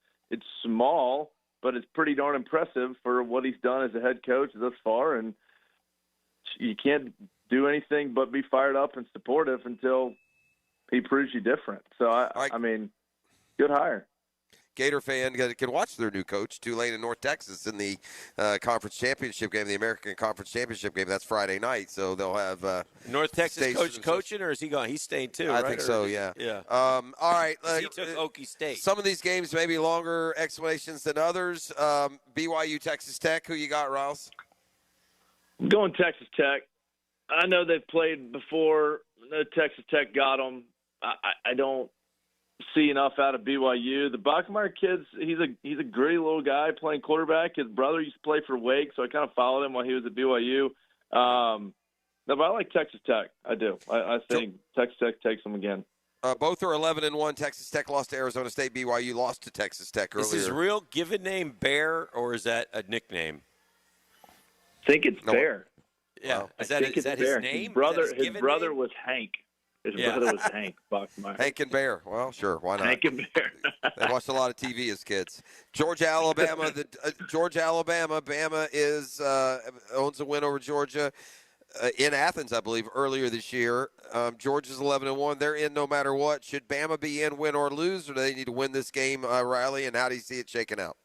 small, but it's pretty darn impressive for what he's done as a head coach thus far. And you can't do anything but be fired up and supportive until he proves you different. So I mean, good hire. Gator fan can watch their new coach, Tulane and North Texas, in the conference championship game, the American Conference Championship game. That's Friday night, so they'll have North Texas coach coaching, or is he going? He's staying too, right? I think so, yeah. Yeah. All right. He took Okie State. Some of these games may be longer explanations than others. BYU, Texas Tech. Who you got, Rouse? I'm going Texas Tech. I know they've played before. Texas Tech got them. I don't see enough out of BYU. The Bachmeier kid's he's a gritty little guy playing quarterback. His brother used to play for Wake, so I kind of followed him while he was at BYU. But I like Texas Tech. I do. I think Texas Tech takes them again. Both are 11-1. Texas Tech lost to Arizona State. BYU lost to Texas Tech earlier. Is his real given name Bear, or is that a nickname? I think it's Bear. Yeah. Wow. Is that his name? His brother was Hank. His brother was Hank Bachmeier. Hank and Bear. Well, sure. Why not? Hank and Bear. They watched a lot of TV as kids. Georgia, Alabama. Bama owns a win over Georgia in Athens, I believe, earlier this year. Georgia's 11-1. They're in no matter what. Should Bama be in, win or lose, or do they need to win this game, Riley? And how do you see it shaking out?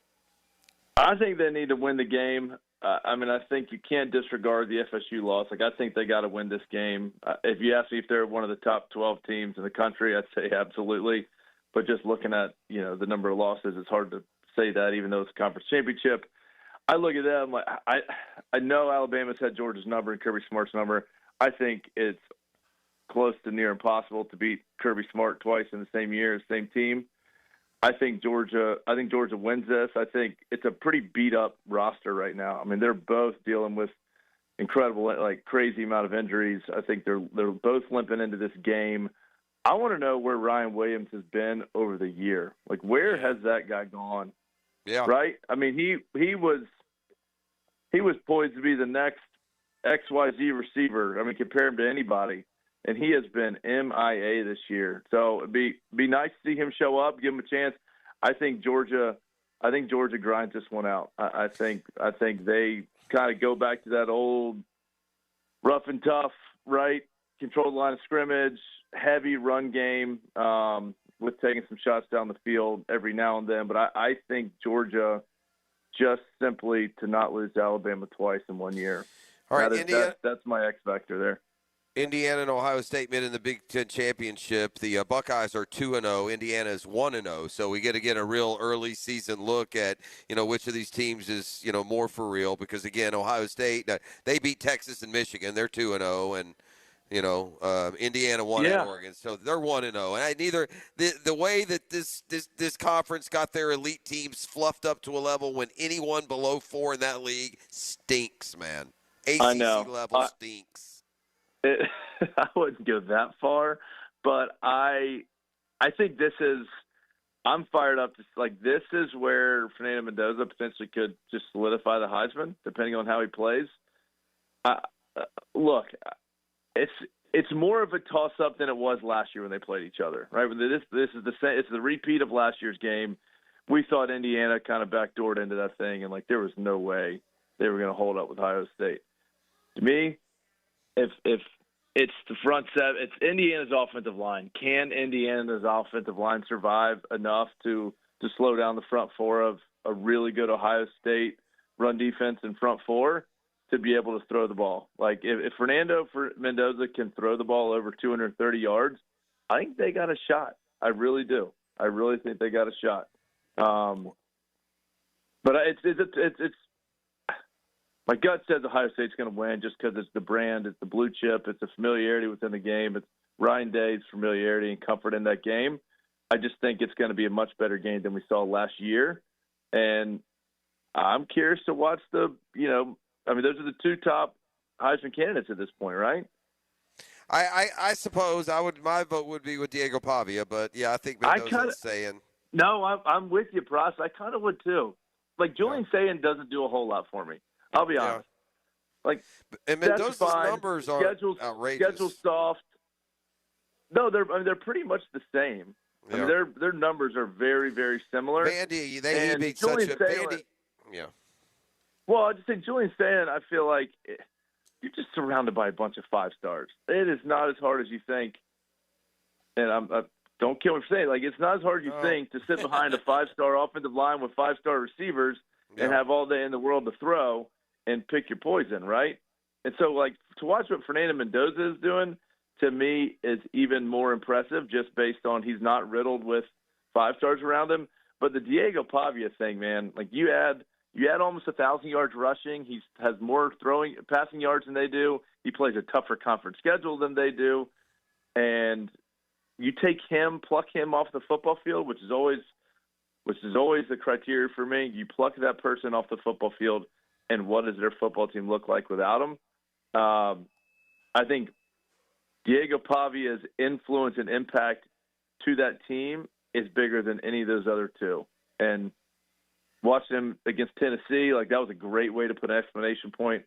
I think they need to win the game. I think you can't disregard the FSU loss. Like, I think they got to win this game. If you ask me if they're one of the top 12 teams in the country, I'd say absolutely. But just looking at, the number of losses, it's hard to say that, even though it's a conference championship. I look at them like I know Alabama's had Georgia's number and Kirby Smart's number. I think it's close to near impossible to beat Kirby Smart twice in the same year, same team. I think Georgia wins this. I think it's a pretty beat-up roster right now. I mean, they're both dealing with incredible, crazy amount of injuries. I think they're both limping into this game. I want to know where Ryan Williams has been over the year. Like, where has that guy gone? Yeah. Right? I mean, he was poised to be the next XYZ receiver. I mean, compare him to anybody. And he has been MIA this year. So it'd be nice to see him show up, give him a chance. I think Georgia grinds this one out. I think they kind of go back to that old rough and tough, right? Control the line of scrimmage, heavy run game, with taking some shots down the field every now and then. But I think Georgia just simply to not lose to Alabama twice in 1 year. All right, that's my X factor there. Indiana and Ohio State met in the Big Ten Championship. The Buckeyes are 2-0. Indiana is 1-0. So we get to get a real early season look at, which of these teams is, more for real. Because, again, Ohio State, they beat Texas and Michigan. They're 2-0. And, Indiana won at Oregon. So they're 1-0. And neither the way that this conference got their elite teams fluffed up to a level when anyone below 4 in that league stinks, man. ACC level stinks. I wouldn't go that far, but I think I'm fired up. This is where Fernando Mendoza potentially could just solidify the Heisman, depending on how he plays. Look, it's more of a toss-up than it was last year when they played each other, right? This is the same. It's the repeat of last year's game. We thought Indiana kind of backdoored into that thing, and there was no way they were going to hold up with Ohio State. To me, if it's the front seven, it's Indiana's offensive line. Can Indiana's offensive line survive enough to slow down the front four of a really good Ohio State run defense and front four to be able to throw the ball? If Fernando Mendoza can throw the ball over 230 yards, I think they got a shot. I really do. I really think they got a shot. But it's my gut says Ohio State's going to win just because it's the brand, it's the blue chip, it's the familiarity within the game, it's Ryan Day's familiarity and comfort in that game. I just think it's going to be a much better game than we saw last year. And I'm curious to watch those are the two top Heisman candidates at this point, right? I suppose my vote would be with Diego Pavia, but yeah, I think Mendoza's saying. No, I'm with you, Pross. I kind of would too. Julian Sayin doesn't do a whole lot for me. I'll be honest. And Mendoza's numbers are outrageous. Schedule soft. No, they're pretty much the same. Yeah. I mean, their numbers are very, very similar. Vandy, they beat such a Vandy. Yeah. Well, I just think Julian Sayin, I feel like you're just surrounded by a bunch of 5-stars. It is not as hard as you think. And don't kill me for saying it's not as hard as you think to sit behind a 5-star offensive line with 5-star receivers and have all day in the world to throw and pick your poison, right? And so, to watch what Fernando Mendoza is doing, to me, is even more impressive just based on he's not riddled with 5-stars around him. But the Diego Pavia thing, man, you add almost 1,000 yards rushing. He has more passing yards than they do. He plays a tougher conference schedule than they do. And you pluck him off the football field, which is always the criteria for me. You pluck that person off the football field, and what does their football team look like without him? I think Diego Pavia's influence and impact to that team is bigger than any of those other two. And watching him against Tennessee, that was a great way to put an exclamation point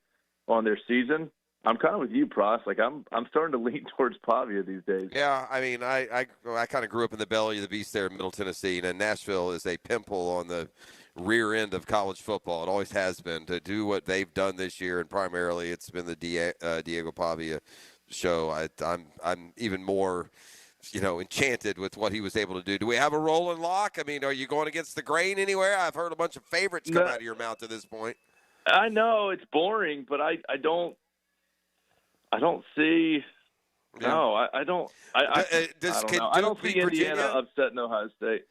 on their season. I'm kind of with you, Pross. I'm starting to lean towards Pavia these days. Yeah, I mean, I kind of grew up in the belly of the beast there in Middle Tennessee, and Nashville is a pimple on the rear end of college football. It always has been. To do what they've done this year, and primarily it's been the Diego Pavia show. I'm even more, enchanted with what he was able to do. Do we have a rolling lock? I mean, are you going against the grain anywhere? I've heard a bunch of favorites come out of your mouth at this point. I know it's boring, but I don't see. Yeah. No, I don't. I don't see Indiana upsetting Ohio State.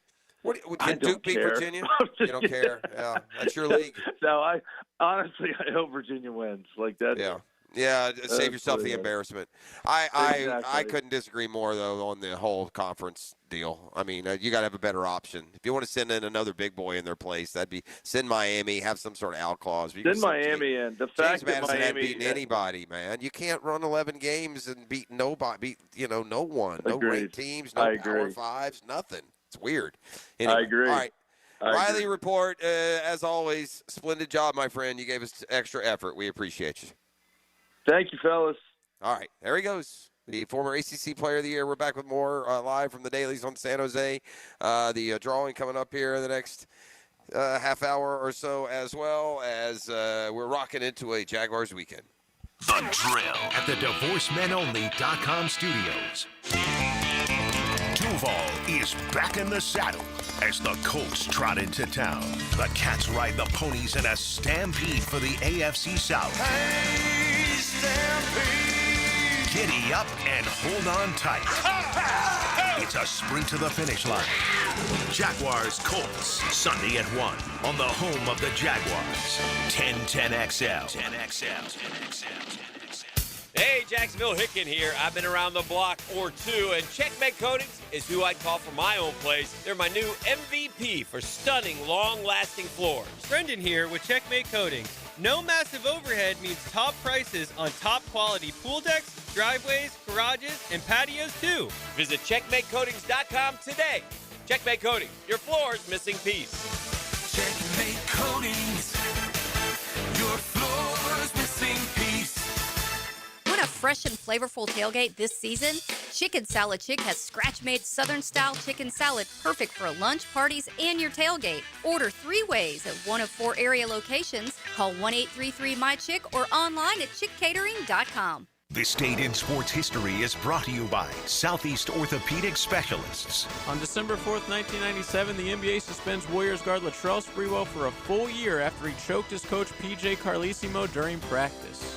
Can Duke beat Virginia? You don't care. Yeah, that's your league. No, I hope Virginia wins. That. Yeah. Yeah, save yourself the embarrassment. I couldn't disagree more, though, on the whole conference deal. I mean, you got to have a better option. If you want to send in another big boy in their place, that'd be send Miami, have some sort of out clause. Send Miami in. The fact that Madison Miami beaten anybody, man. You can't run 11 games and beat nobody, no one, no ranked teams, no Power Fives, nothing. It's weird. Anyway, I agree. All right. Riley Report, as always, splendid job, my friend. You gave us extra effort. We appreciate you. Thank you, fellas. All right, there he goes. The former ACC Player of the Year. We're back with more live from the Dailies on San Jose. The drawing coming up here in the next half hour or so, as well as we're rocking into a Jaguars weekend. The Drill at the DivorceMenOnly.com studios. Tune Duval is back in the saddle as the Colts trot into town. The Cats ride the ponies in a stampede for the AFC South. Hey, stampede! Giddy up and hold on tight. It's a sprint to the finish line. Jaguars Colts, Sunday at 1 on the home of the Jaguars. 1010XL. 10XL. Hey, Jacksonville, Hicken here. I've been around the block or two, and Checkmate Coatings is who I'd call for my own place. They're my new MVP for stunning, long-lasting floors. Brendan here with Checkmate Coatings. No massive overhead means top prices on top-quality pool decks, driveways, garages, and patios, too. Visit CheckmateCoatings.com today. Checkmate Coatings, your floor's missing piece. Checkmate Coatings, your floor's missing piece. Want a fresh and flavorful tailgate this season? Chicken Salad Chick has scratch-made Southern-style chicken salad perfect for lunch, parties, and your tailgate. Order 3 ways at one of 4 area locations. Call 1-833-MY-CHICK or online at chickcatering.com. This date in sports history is brought to you by Southeast Orthopedic Specialists. On December 4th, 1997, the NBA suspends Warriors guard Latrell Sprewell for a full year after he choked his coach PJ Carlesimo during practice.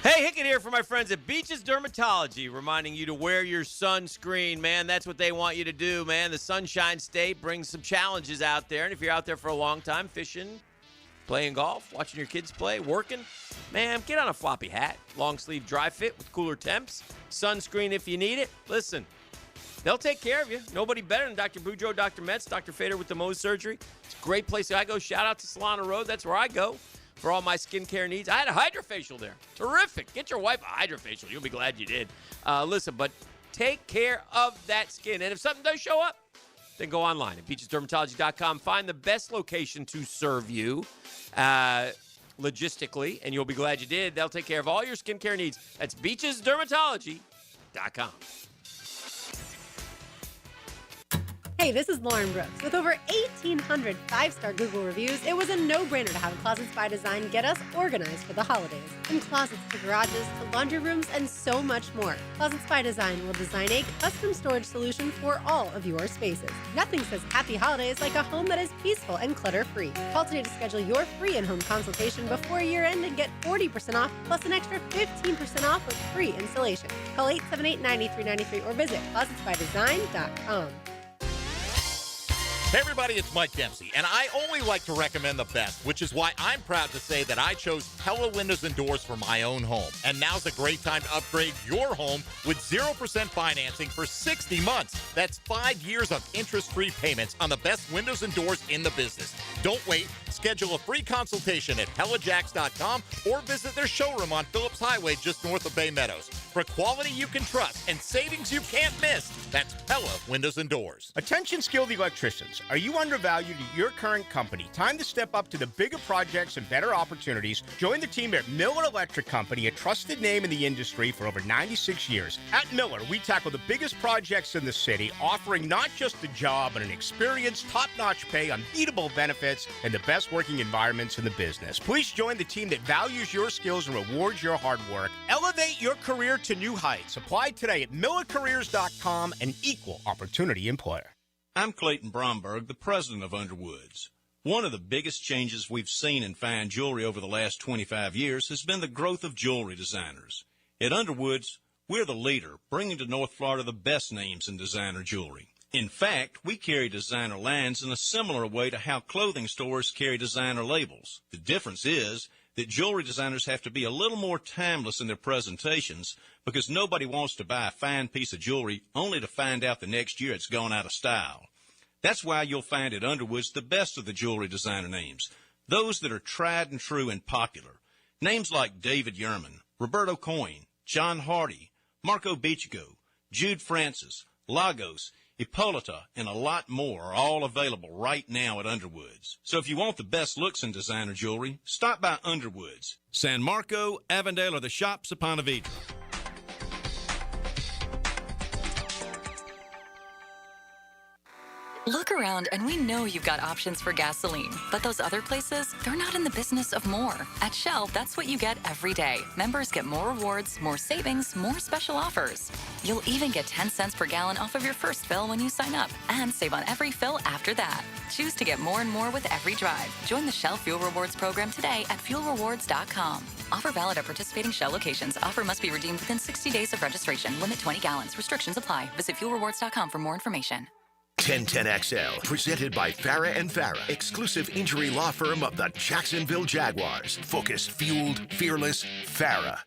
Hey, Hicken here for my friends at Beaches Dermatology, reminding you to wear your sunscreen, man. That's what they want you to do, man. The Sunshine State brings some challenges out there, and if you're out there for a long time, fishing, playing golf, watching your kids play, working, man, get on a floppy hat, long sleeve dry fit with cooler temps, sunscreen if you need it. Listen, they'll take care of you. Nobody better than Dr. Boudreaux, Dr. Metz, Dr. Fader with the Mohs surgery. It's a great place I go. Shout out to Solana Road. That's where I go for all my skincare needs. I had a hydrofacial there. Terrific. Get your wife a hydrofacial. You'll be glad you did. Listen, but take care of that skin. And if something does show up, then go online at beachesdermatology.com. Find the best location to serve you logistically, and you'll be glad you did. They'll take care of all your skincare needs. That's beachesdermatology.com. Hey, this is Lauren Brooks. With over 1,800 5-star Google reviews, it was a no-brainer to have Closets by Design get us organized for the holidays. From closets to garages to laundry rooms and so much more, Closets by Design will design a custom storage solution for all of your spaces. Nothing says happy holidays like a home that is peaceful and clutter-free. Call today to schedule your free in-home consultation before year-end and get 40% off plus an extra 15% off with free installation. Call 878-9393 or visit closetsbydesign.com. Hey everybody, it's Mike Dempsey, and I only like to recommend the best, which is why I'm proud to say that I chose Pella Windows and Doors for my own home. And now's a great time to upgrade your home with 0% financing for 60 months. That's 5 years of interest-free payments on the best windows and doors in the business. Don't wait. Schedule a free consultation at PellaJacks.com or visit their showroom on Phillips Highway just north of Bay Meadows. For quality you can trust and savings you can't miss, that's Pella Windows and Doors. Attention skilled electricians. Are you undervalued at your current company? Time to step up to the bigger projects and better opportunities. Join the team at Miller Electric Company, a trusted name in the industry for over 96 years. At Miller, we tackle the biggest projects in the city, offering not just a job, but an experienced, top-notch pay, unbeatable benefits, and the best working environments in the business. Please join the team that values your skills and rewards your hard work. Elevate your career to new heights. Apply today at millercareers.com, an equal opportunity employer. I'm Clayton Bromberg, the president of Underwoods. One of the biggest changes we've seen in fine jewelry over the last 25 years has been the growth of jewelry designers. At Underwoods, we're the leader, bringing to North Florida the best names in designer jewelry. In fact, we carry designer lines in a similar way to how clothing stores carry designer labels. The difference is that jewelry designers have to be a little more timeless in their presentations because nobody wants to buy a fine piece of jewelry only to find out the next year it's gone out of style. That's why you'll find at Underwoods the best of the jewelry designer names, those that are tried and true and popular. Names like David Yerman, Roberto Coin, John Hardy, Marco Bichigo, Jude Francis, Lagos, Hippolyta, and a lot more are all available right now at Underwoods. So if you want the best looks in designer jewelry, stop by Underwoods, San Marco, Avondale, or the shops of Ponte Vedra. Look around and we know you've got options for gasoline, but those other places, they're not in the business of more. At Shell, that's what you get every day. Members get more rewards, more savings, more special offers. You'll even get 10 cents per gallon off of your first fill when you sign up, and save on every fill after that. Choose to get more and more with every drive. Join the Shell Fuel Rewards program today at fuelrewards.com. Offer valid at participating Shell locations. Offer must be redeemed within 60 days of registration. Limit 20 gallons. Restrictions apply. Visit fuelrewards.com for more information. 1010XL, presented by Farah and Farah, exclusive injury law firm of the Jacksonville Jaguars. Focused, fueled, fearless, Farah.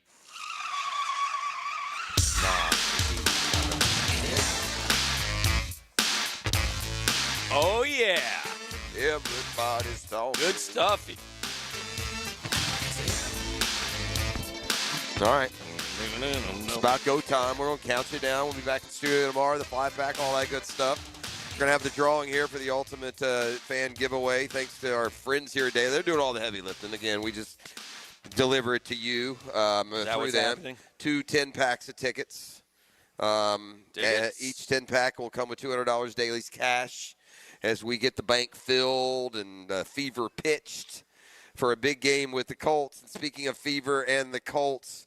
Oh, yeah. Everybody's talking. Good stuff. All right. It's about go time. We're going to count you down. We'll be back in the studio tomorrow. The 5-pack, all that good stuff. We're going to have the drawing here for the Ultimate Fan Giveaway. Thanks to our friends here today. They're doing all the heavy lifting. Again, we just deliver it to you through them. Happening? 2 10-packs of tickets. Each 10-pack will come with $200 Dailies cash as we get the bank filled and Fever pitched for a big game with the Colts. And speaking of Fever and the Colts,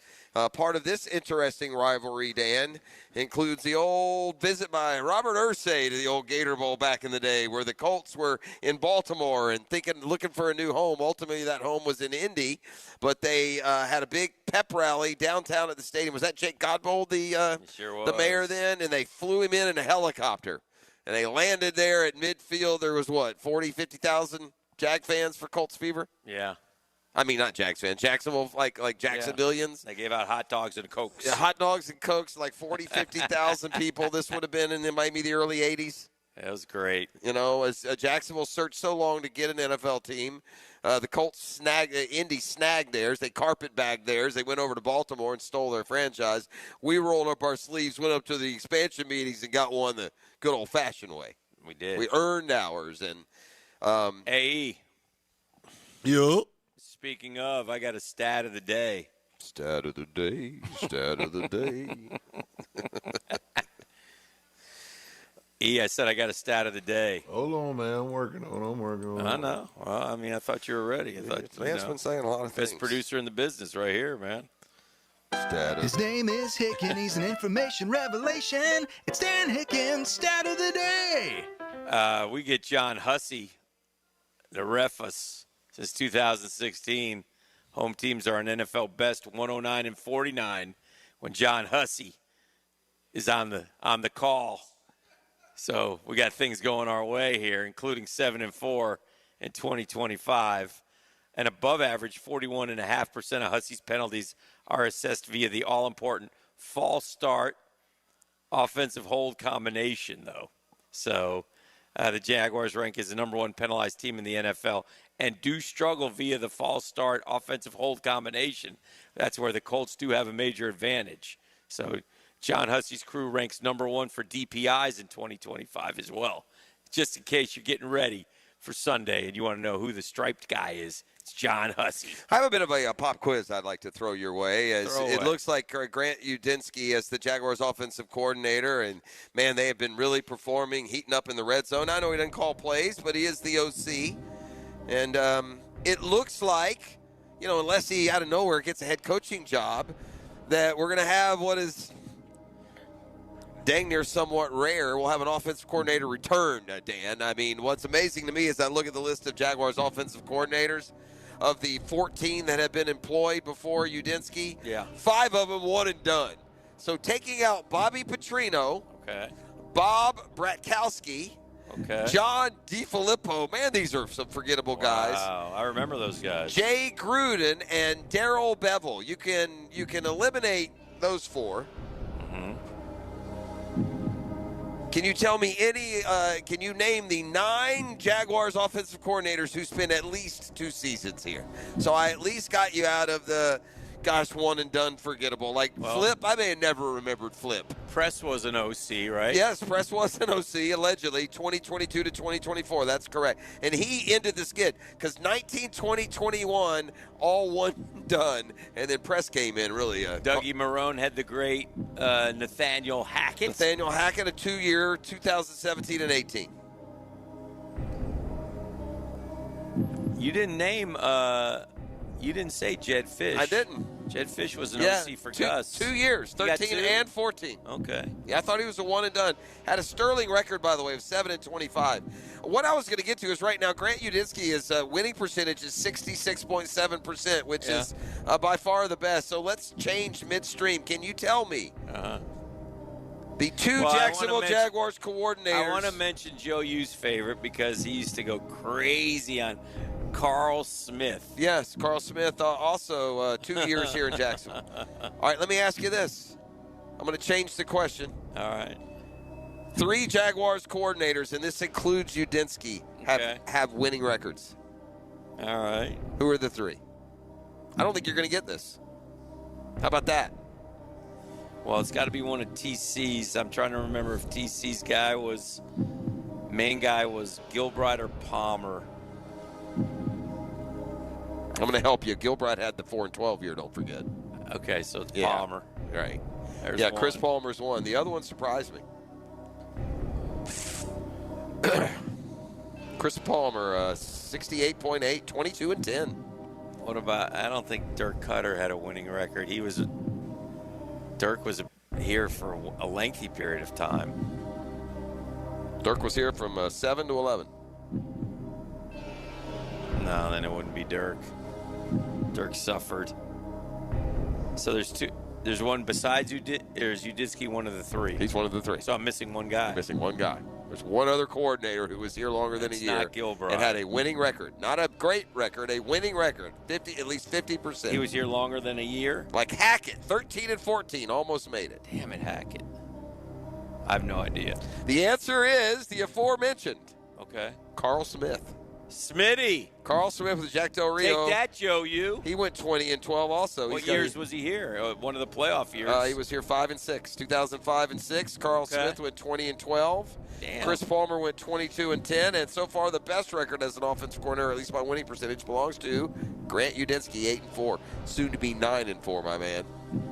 part of this interesting rivalry, Dan, includes the old visit by Robert Irsay to the old Gator Bowl back in the day, where the Colts were in Baltimore and looking for a new home. Ultimately, that home was in Indy, but they had a big pep rally downtown at the stadium. Was that Jake Godbold, the mayor then? And they flew him in a helicopter, and they landed there at midfield. There was, 50,000 Jag fans for Colts Fever? Yeah. I mean, not Jags fans. Jacksonville, like Jacksonvillians. They gave out hot dogs and Cokes. Yeah, hot dogs and Cokes, like 50,000 people. This would have been in maybe the early 80s. That was great. You know, as Jacksonville searched so long to get an NFL team, the Colts Indy snagged theirs. They carpet-bagged theirs. They went over to Baltimore and stole their franchise. We rolled up our sleeves, went up to the expansion meetings, and got one the good old-fashioned way. We did. We earned ours. And AE. Yup. Speaking of, I got a stat of the day. Stat of the day. Stat of the day. I said I got a stat of the day. Hold on, man. I'm working on it. I know. Well, I mean, I thought you were ready. I thought, Man's been saying a lot of things. Best producer in the business right here, man. His name is Hicken. He's an information revelation. It's Dan Hicken's stat of the day. We get John Hussey to ref us since 2016. Home teams are an NFL best 109-49 when John Hussey is on the call. So we got things going our way here, including 7-4 in 2025. And above average, 41.5% of Hussey's penalties are assessed via the all-important false start offensive hold combination, though. So the Jaguars rank as the number one penalized team in the NFL and do struggle via the false start offensive hold combination. That's where the Colts do have a major advantage. So John Hussey's crew ranks number one for DPIs in 2025 as well. Just in case you're getting ready for Sunday and you want to know who the striped guy is, it's John Hussey. I have a bit of a pop quiz I'd like to throw your way. It looks like Grant Udinski as the Jaguars offensive coordinator, and, man, they have been really performing, heating up in the red zone. I know he doesn't call plays, but he is the OC. And it looks like, unless he out of nowhere gets a head coaching job, that we're going to have what is dang near somewhat rare. We'll have an offensive coordinator return, Dan. I mean, what's amazing to me is I look at the list of Jaguars offensive coordinators. Of the 14 that have been employed before Udinski, 5 of them one and done. So taking out Bobby Petrino, Bob Bratkowski, John DiFilippo. Man, these are some forgettable guys. Wow, I remember those guys. Jay Gruden and Darrell Bevel. You can eliminate those 4. Can you tell me can you name the 9 Jaguars offensive coordinators who spent at least 2 seasons here? So I at least got you out of the, one and done forgettable. Flip, I may have never remembered Flip. Press was an OC, right? Yes, Press was an OC, allegedly, 2022 to 2024. That's correct. And he ended the skid because 19, 20, 21, all one done. And then Press came in, really. Dougie Marrone had the great Nathaniel Hackett. Nathaniel Hackett, a 2-year, 2017 and 18. You didn't name. You didn't say Jed Fish. I didn't. Jed Fish was an OC for Gus. 2 years, 13 and 14. Okay. Yeah, I thought he was a one and done. Had a sterling record, by the way, of 7 and 25. What I was going to get to is right now, Grant Udinski's winning percentage is 66.7%, which is by far the best. So let's change midstream. Can you tell me the two Jacksonville Jaguars coordinators? I want to mention Joe U's favorite because he used to go crazy on Carl Smith. Yes, Carl Smith, also 2 years here in Jacksonville. All right, let me ask you this. I'm going to change the question. All right. 3 Jaguars coordinators, and this includes Udinski, have winning records. All right. Who are the 3? I don't think you're going to get this. How about that? Well, it's got to be one of TC's. I'm trying to remember if TC's main guy was Gilbride or Palmer. I'm going to help you. Gilbride had the 4 and 12 year, don't forget. Okay, so it's Palmer. Right. There's one. Chris Palmer's one. The other one surprised me. Chris Palmer, 68.8, 22 and 10. What about, I don't think Dirk Cutter had a winning record. Dirk was here for a lengthy period of time. Dirk was here from 7 to 11. No, then it wouldn't be Dirk. Dirk suffered. So there's 2. There's one besides Udinski, one of the 3. He's one of the 3. So I'm missing one guy. You're missing one guy. There's one other coordinator who was here longer than a year. Not Gilbride. And had a winning record. Not a great record, a winning record. At least 50%. He was here longer than a year? Like Hackett, 13 and 14, almost made it. Damn it, Hackett. I have no idea. The answer is the aforementioned. Okay. Carl Smith. Smitty. Carl Smith with Jack Del Rio. Take that, Joe U. He went 20 and 12 also. What years was he here? One of the playoff years? He was here 5 and 6. 2005 and 6. Carl Smith went 20 and 12. Damn. Chris Palmer went 22 and 10. And so far, the best record as an offensive coordinator, at least by winning percentage, belongs to Grant Udinski, 8 and 4. Soon to be 9 and 4, my man.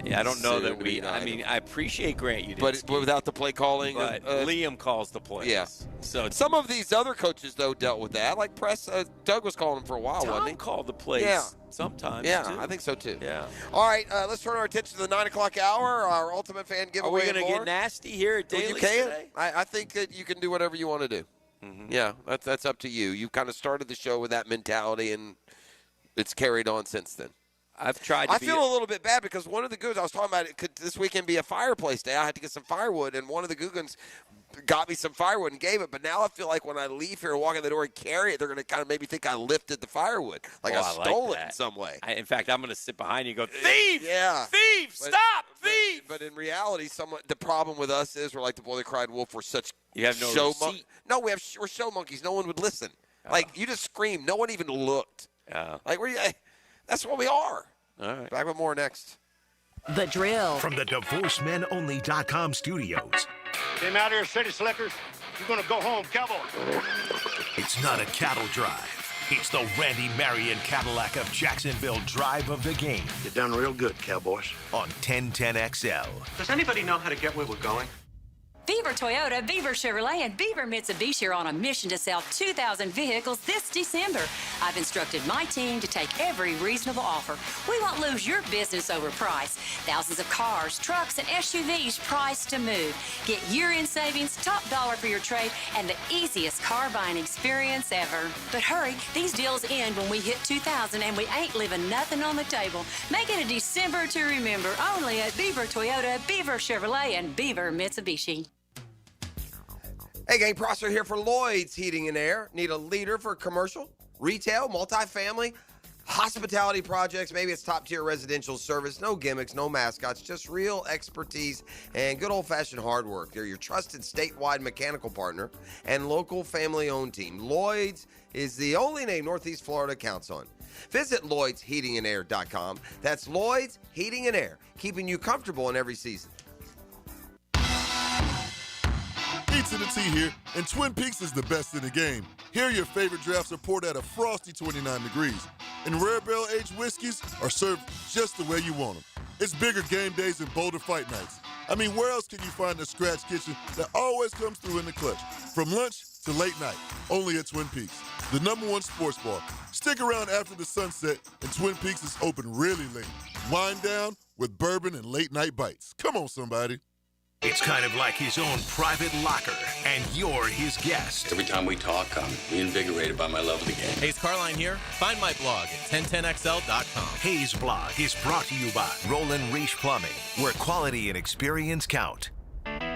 Yeah, I don't know that we. I mean, I appreciate Grant Udinski, but without the play calling, but Liam calls the plays. Yeah. So some of these other coaches though dealt with that. Like Doug was calling them for a while, wasn't he? Tom called the plays. Yeah. Sometimes. Yeah, too. I think so too. Yeah. All right, let's turn our attention to the 9 o'clock hour. Our Ultimate Fan giveaway. Are we going to get nasty here at Dailies today? I think that you can do whatever you want to do. Mm-hmm. Yeah, that's up to you. You kind of started the show with that mentality, and it's carried on since then. I've tried to I feel a little bit bad because one of the Googans, I was talking about it, could this weekend be a fireplace day? I had to get some firewood, and one of the Googans got me some firewood and gave it. But now I feel like when I leave here and walk in the door and carry it, they're going to kind of maybe think I lifted the firewood, like I stole it in some way. In fact, I'm going to sit behind you and go, thief! Yeah. Thief! Stop! Thief! But in reality, the problem with us is we're like the boy that cried wolf. We're such you have no show receipt. No, we're show monkeys. No one would listen. Like, you just screamed. No one even looked. Like, that's what we are. All right. Back with more next. The Drill. From the DivorceMenOnly.com studios. Came out here, city slickers. You're going to go home, cowboy. It's not a cattle drive. It's the Randy Marion Cadillac of Jacksonville drive of the game. You're done real good, cowboys. On 1010XL. Does anybody know how to get where we're going? Beaver Toyota, Beaver Chevrolet, and Beaver Mitsubishi are on a mission to sell 2,000 vehicles this December. I've instructed my team to take every reasonable offer. We won't lose your business over price. Thousands of cars, trucks, and SUVs priced to move. Get year-end savings, top dollar for your trade, and the easiest car buying experience ever. But hurry, these deals end when we hit 2,000, and we ain't leaving nothing on the table. Make it a December to remember only at Beaver Toyota, Beaver Chevrolet, and Beaver Mitsubishi. Hey, gang, Prosser here for Lloyd's Heating and Air. Need a leader for commercial, retail, multifamily, hospitality projects. Maybe it's top-tier residential service. No gimmicks, no mascots, just real expertise and good old-fashioned hard work. They're your trusted statewide mechanical partner and local family-owned team. Lloyd's is the only name Northeast Florida counts on. Visit Lloyd'sHeatingandAir.com. That's Lloyd's Heating and Air, keeping you comfortable in every season. Pizza to Tea here, and Twin Peaks is the best in the game. Here, your favorite drafts are poured at a frosty 29 degrees, and rare barrel-aged whiskeys are served just the way you want them. It's bigger game days and bolder fight nights. I mean, where else can you find a scratch kitchen that always comes through in the clutch? From lunch to late night, only at Twin Peaks, the #1 sports bar. Stick around after the sunset, and Twin Peaks is open really late. Wind down with bourbon and late-night bites. Come on, somebody. It's kind of like his own private locker, and you're his guest. Every time we talk, I'm reinvigorated by my love of the game. Hayes Carline here. Find my blog at 1010XL.com. Hayes Blog is brought to you by Roland Reach Plumbing, where quality and experience count.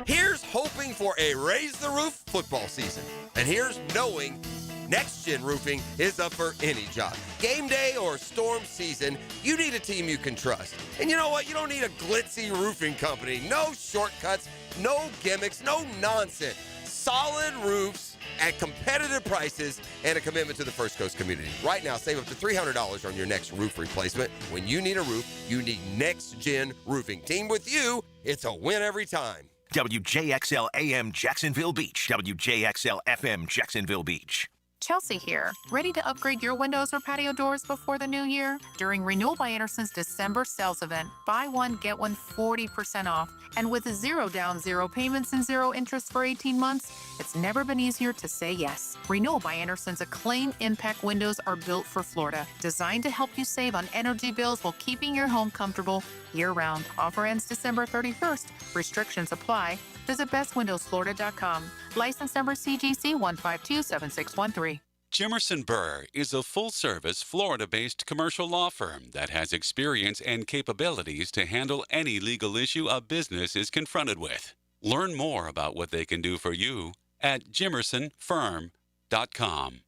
Here's hoping for a raise the roof football season. And here's knowing Next Gen Roofing is up for any job. Game day or storm season, you need a team you can trust. And you know what? You don't need a glitzy roofing company. No shortcuts, no gimmicks, no nonsense. Solid roofs at competitive prices and a commitment to the First Coast community. Right now, save up to $300 on your next roof replacement. When you need a roof, you need Next Gen Roofing. Team with you, it's a win every time. WJXL AM Jacksonville Beach. WJXL FM Jacksonville Beach. Chelsea here. Ready to upgrade your windows or patio doors before the new year? During Renewal by Anderson's December sales event, buy one, get one 40% off. And with 0 down, 0 payments, and 0 interest for 18 months, it's never been easier to say yes. Renewal by Anderson's acclaimed impact windows are built for Florida, designed to help you save on energy bills while keeping your home comfortable year-round. Offer ends December 31st. Restrictions apply. Visit bestwindowsflorida.com. License number CGC 1527613. Jimerson Burr is a full-service, Florida-based commercial law firm that has experience and capabilities to handle any legal issue a business is confronted with. Learn more about what they can do for you at jimersonfirm.com.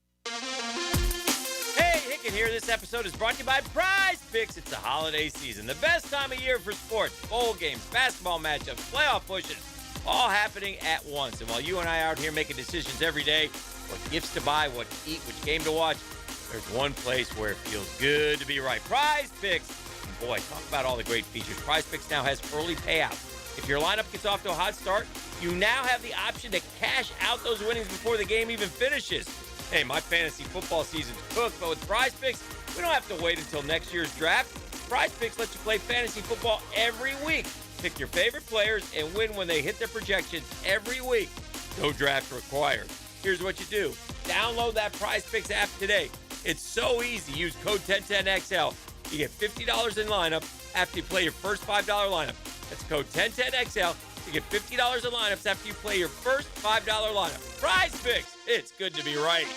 Hey, Hicken here. This episode is brought to you by Prize Picks. It's the holiday season, the best time of year for sports, bowl games, basketball matchups, playoff pushes, all happening at once. And while you and I are out here making decisions every day, what gifts to buy, what to eat, which game to watch, there's one place where it feels good to be right. Prize Picks. And boy, talk about all the great features. Prize Picks now has early payouts. If your lineup gets off to a hot start, you now have the option to cash out those winnings before the game even finishes. Hey, my fantasy football season's cooked, but with Prize Picks, we don't have to wait until next year's draft. Prize Picks lets you play fantasy football every week. Pick your favorite players and win when they hit their projections every week. No draft required. Here's what you do. Download that Prize Picks app today. It's so easy. Use code 1010XL. You get $50 in lineup after you play your first $5 lineup. That's code 1010XL. You get $50 in lineups after you play your first $5 lineup. Prize Picks. It's good to be right.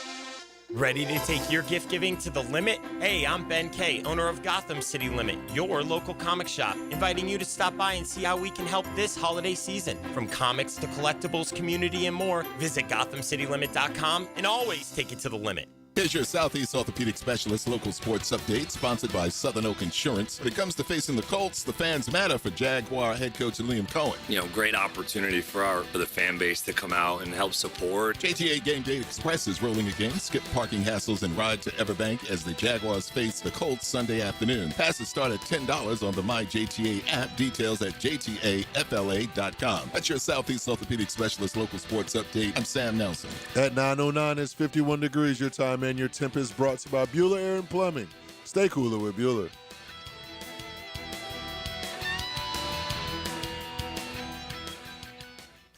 Ready to take your gift giving to the limit? Hey, I'm Ben Kay, owner of Gotham City Limit, your local comic shop, inviting you to stop by and see how we can help this holiday season. From comics to collectibles, community, and more, visit GothamCityLimit.com and always take it to the limit. Here's your Southeast Orthopedic Specialist local sports update, sponsored by Southern Oak Insurance. When it comes to facing the Colts, the fans matter for Jaguar head coach Liam Cohen. Great opportunity for the fan base to come out and help support. JTA Game Day Express is rolling again. Skip parking hassles and ride to Everbank as the Jaguars face the Colts Sunday afternoon. Passes start at $10 on the MyJTA app. Details at jtafla.com. That's your Southeast Orthopedic Specialist local sports update. I'm Sam Nelson. At 9:09, it's 51 degrees your time, and your temp is brought to you by Bueller Air and Plumbing. Stay cooler with Bueller.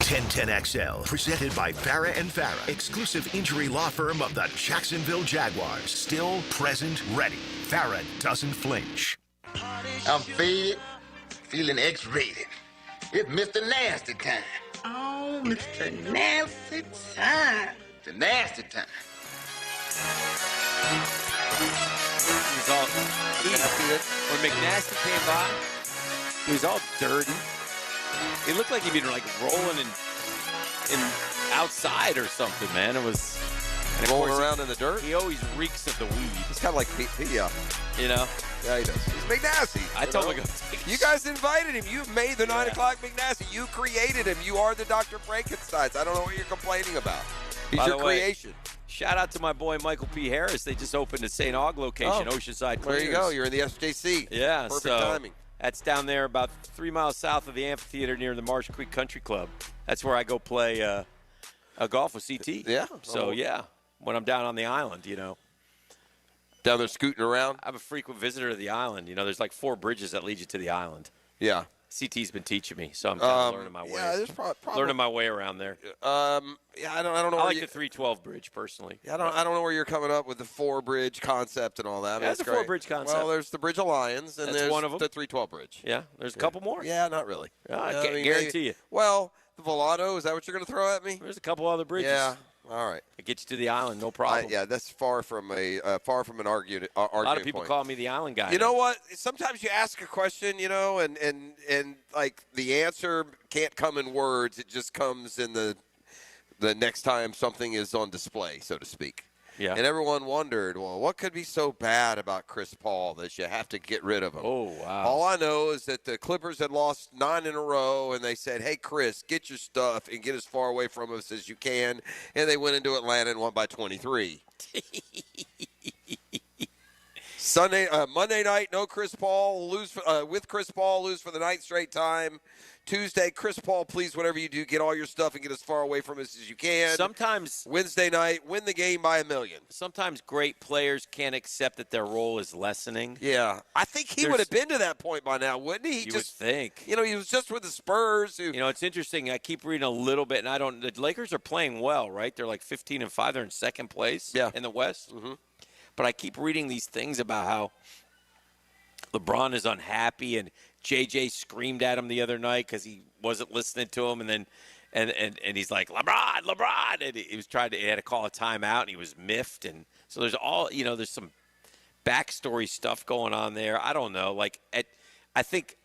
XL, presented by Farah and Farah, exclusive injury law firm of the Jacksonville Jaguars. Still, present, ready. Farah doesn't flinch. I'm faded, feeling X-rated. It's Mr. Nasty time. Oh, Mr. Nasty time. The nasty time. He was all when McNasty came by, he was all dirty. He looked like he'd been rolling in outside or something, man. It was rolling around in the dirt. He always reeks of the weed. He's kind of like Pia. Yeah, he does. He's McNasty. I told him to go. You guys invited him. You made the 9 o'clock McNasty. You created him. You are the Dr. Frankensteins. I don't know what you're complaining about. He's By your the way, creation. Shout out to my boy Michael P. Harris. They just opened a St. Aug location, Oceanside Cleaners. There you go. You're in the SJC. Yeah, Perfect timing. That's down there about 3 miles south of the amphitheater near the Marsh Creek Country Club. That's where I go play golf with CT. Yeah. So, when I'm down on the island, Down there scooting around? I'm a frequent visitor to the island. There's like 4 bridges that lead you to the island. Yeah. CT's been teaching me, so I'm kind of learning my way. Yeah, there's probably learning my way around there. Yeah, I don't know. I like the 312 bridge personally. Yeah, I don't know where you're coming up with the 4-bridge concept and all that. I mean, That's a 4-bridge concept. Well, there's the Bridge of Lions, and That's there's one of them. the 312 bridge. Yeah, there's a couple more. Yeah, not really. I I mean, guarantee you. Well, the Volado, is that what you're going to throw at me? There's a couple other bridges. Yeah. All right. It gets you to the island, no problem. Yeah, that's far from an argument. A lot of people call me the island guy. You know what? Sometimes you ask a question, and like the answer can't come in words. It just comes in the next time something is on display, so to speak. Yeah. And everyone wondered, well, what could be so bad about Chris Paul that you have to get rid of him? Oh, wow. All I know is that the Clippers had lost 9 in a row, and they said, hey, Chris, get your stuff and get as far away from us as you can. And they went into Atlanta and won by 23. Monday night, no Chris Paul. With Chris Paul, lose for the 9th straight time. Tuesday, Chris Paul, please, whatever you do, get all your stuff and get as far away from us as you can. Sometimes Wednesday night, win the game by 1 million. Sometimes great players can't accept that their role is lessening. Yeah. I think he would have been to that point by now, wouldn't he? You would think. He was just with the Spurs. It's interesting. I keep reading a little bit, and the Lakers are playing well, right? They're like 15-5. They're in second place in the West. Mm-hmm. But I keep reading these things about how LeBron is unhappy, and JJ screamed at him the other night because he wasn't listening to him, and then and he's like, LeBron, and he had to call a timeout, and he was miffed, and so there's there's some backstory stuff going on there. I don't know. I think,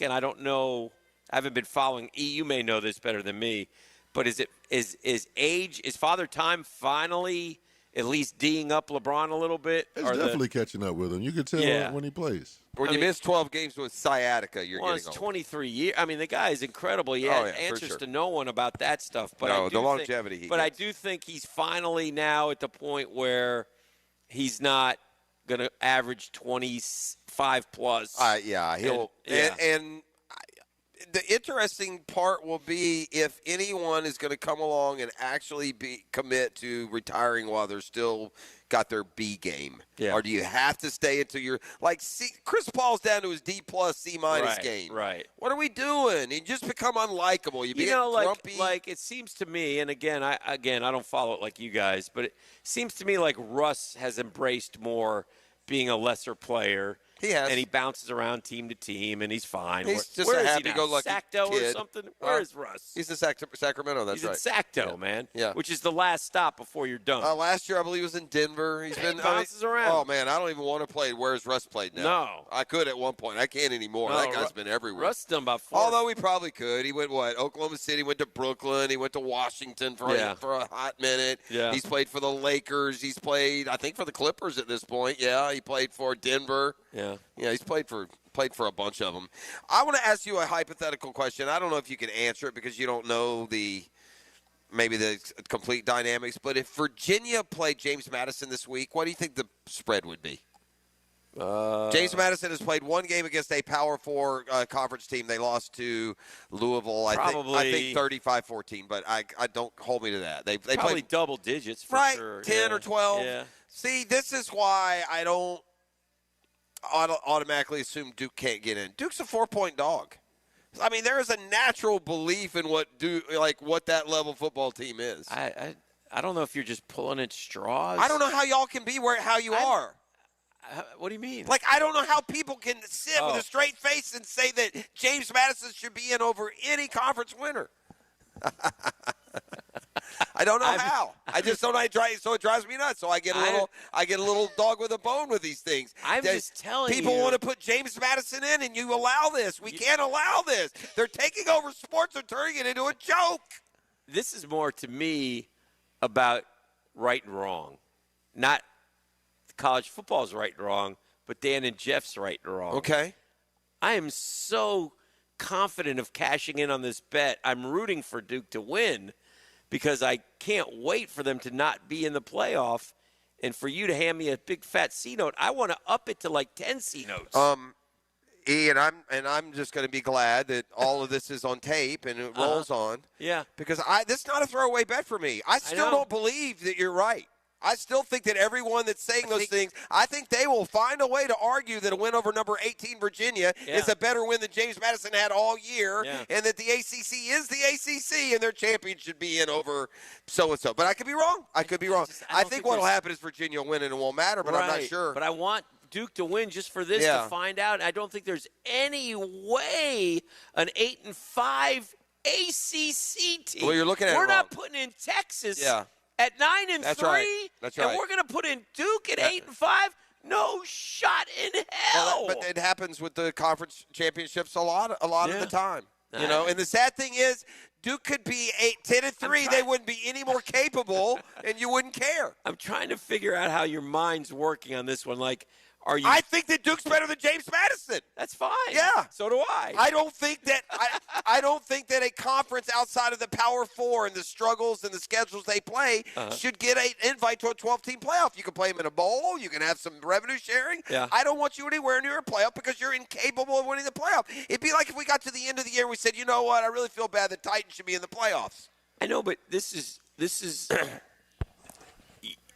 and I don't know. I haven't been following. You may know this better than me, but is Father Time finally at least D'ing up LeBron a little bit? It's definitely catching up with him. You can tell when he plays. When you miss 12 games with sciatica, you're getting it's old. 23 years. I mean, the guy is incredible. He has answers to no one about that stuff. But the longevity I do think he's finally now at the point where he's not going to average 25 plus. He'll. And the interesting part will be if anyone is going to come along and actually commit to retiring while they're still got their B game. Yeah. Or do you have to stay until you're Chris Paul's down to his D+, C- game. Right. What are we doing? You just become unlikable. You get grumpy. Like it seems to me, and again, I don't follow it like you guys, but it seems to me like Russ has embraced more being a lesser player. He has. And he bounces around team to team, and he's fine. He's just where a is he happy-go-lucky Sacto kid. or something? Where is Russ? He's in Sacramento, that's right. He's in Sacto, man. Yeah. Which is the last stop before you're done. Last year, I believe, he was in Denver. He bounces around. Oh, man, I don't even want to play. Where's Russ played now? No. I could at one point. I can't anymore. No, that guy's been everywhere. Russ done about 4. Although he probably could. He went, Oklahoma City, went to Brooklyn. He went to Washington for a hot minute. Yeah. He's played for the Lakers. He's played, I think, for the Clippers at this point. Yeah, he played for Denver. Yeah. Yeah, he's played for a bunch of them. I want to ask you a hypothetical question. I don't know if you can answer it because you don't know maybe the complete dynamics. But if Virginia played James Madison this week, what do you think the spread would be? James Madison has played one game against a Power 4 conference team. They lost to Louisville, I think 35-14, but I don't hold me to that. They probably played double digits for right, sure. 10 or 12. Yeah. See, this is why I don't automatically assume Duke can't get in. Duke's a 4-point dog. I mean, there is a natural belief in what that level football team is. I don't know if you're just pulling at straws. I don't know how y'all can be how you are. What do you mean? I don't know how people can sit with a straight face and say that James Madison should be in over any conference winner. I don't know how. I just don't. So it drives me nuts. So I get a little dog with a bone with these things. I'm just telling you. People want to put James Madison in, and you allow this. We can't allow this. They're taking over sports and turning it into a joke. This is more to me about right and wrong, not college football's right and wrong, but Dan and Jeff's right and wrong. Okay. I am so confident of cashing in on this bet. I'm rooting for Duke to win because I can't wait for them to not be in the playoff and for you to hand me a big fat C note. I want to up it to like 10 C notes. E, and I'm just going to be glad that all of this is on tape and it rolls on. Yeah. Because this is not a throwaway bet for me. I still don't believe that you're right. I still think that everyone that's saying those things, I think they will find a way to argue that a win over number 18 Virginia is a better win than James Madison had all year, and that the ACC is the ACC, and their champion should be in over so-and-so. But I could be wrong. I think what will happen is Virginia will win and it won't matter, but I'm not sure. But I want Duke to win just for this to find out. I don't think there's any way an 8-5 ACC team. Well, you're looking at We're it not wrong. putting in Texas at 9-3. That's right. And we're going to put in Duke at 8-5. No shot in hell. Well, but it happens with the conference championships a lot of the time. You know, and the sad thing is, Duke could be 10-3. They wouldn't be any more capable, and you wouldn't care. I'm trying to figure out how your mind's working on this one. Like, are you? I think that Duke's better than James Madison. That's fine. Yeah. So do I. I don't think that I don't think that a conference outside of the Power Four and the struggles and the schedules they play should get an invite to a 12-team playoff. You can play them in a bowl. You can have some revenue sharing. Yeah. I don't want you anywhere near a playoff because you're incapable of winning the playoff. It'd be like if we got to the end of the year and we said, you know what, I really feel bad that Titans should be in the playoffs. I know, but this is.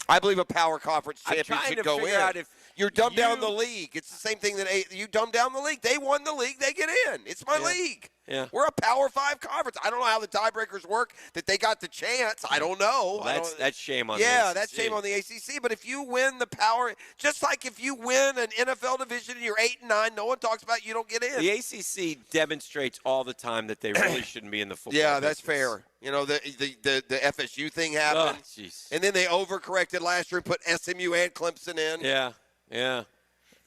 I believe a power conference champion I'm trying should to go figure in. out if You're dumbed down the league. It's the same thing that you dumb down the league. They won the league. They get in. It's my league. Yeah. We're a Power 5 conference. I don't know how the tiebreakers work, that they got the chance. I don't know. Well, that's shame on the ACC. Yeah, that's shame on the ACC. But if you win the power, just like if you win an NFL division and you're 8-9, no one talks about you don't get in. The ACC demonstrates all the time that they really shouldn't be in the football Yeah, that's business. fair. You know, the FSU thing happened. Oh, jeez. And then they overcorrected last year and put SMU and Clemson in. Yeah.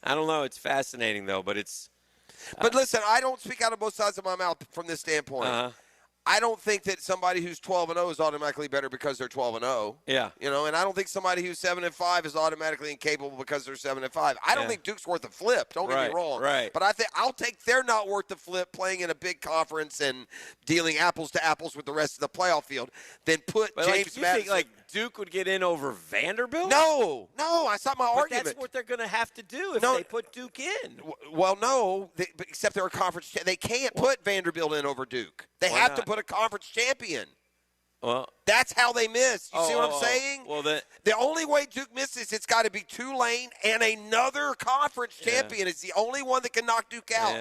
I don't know. It's fascinating, though, but it's – But listen, I don't speak out of both sides of my mouth from this standpoint. I don't think that somebody who's 12-0 is automatically better because they're 12-0. Yeah. You know, and I don't think somebody who's 7-5 is automatically incapable because they're 7-5. I don't think Duke's worth a flip. Don't get me wrong. Right. But I think I'll take they're not worth the flip playing in a big conference and dealing apples to apples with the rest of the playoff field than put James you Madison. think, Duke would get in over Vanderbilt? No, that's not my argument. That's what they're going to have to do if they put Duke in. Well, no, except they're a conference. They can't put Vanderbilt in over Duke. They have to put a conference champion. Well, that's how they miss. You see what I'm saying? Well, the only way Duke misses, it's got to be Tulane and another conference champion. It's the only one that can knock Duke out.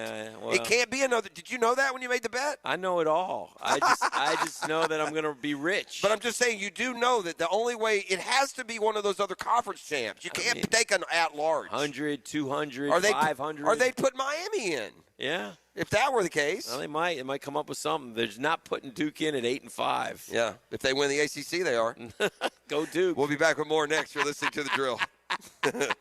It can't be another. Did you know that when you made the bet? I know it all. I just know that I'm going to be rich. But I'm just saying, you do know that the only way it has to be one of those other conference champs. You can't take an at-large. 100, 200, Are they, 500. Or they put Miami in. Yeah. If that were the case. Well, they might. They might come up with something. They're just not putting Duke in at 8-5. Yeah. If they win the ACC, they are. Go Duke. We'll be back with more next. You're listening to The Drill. The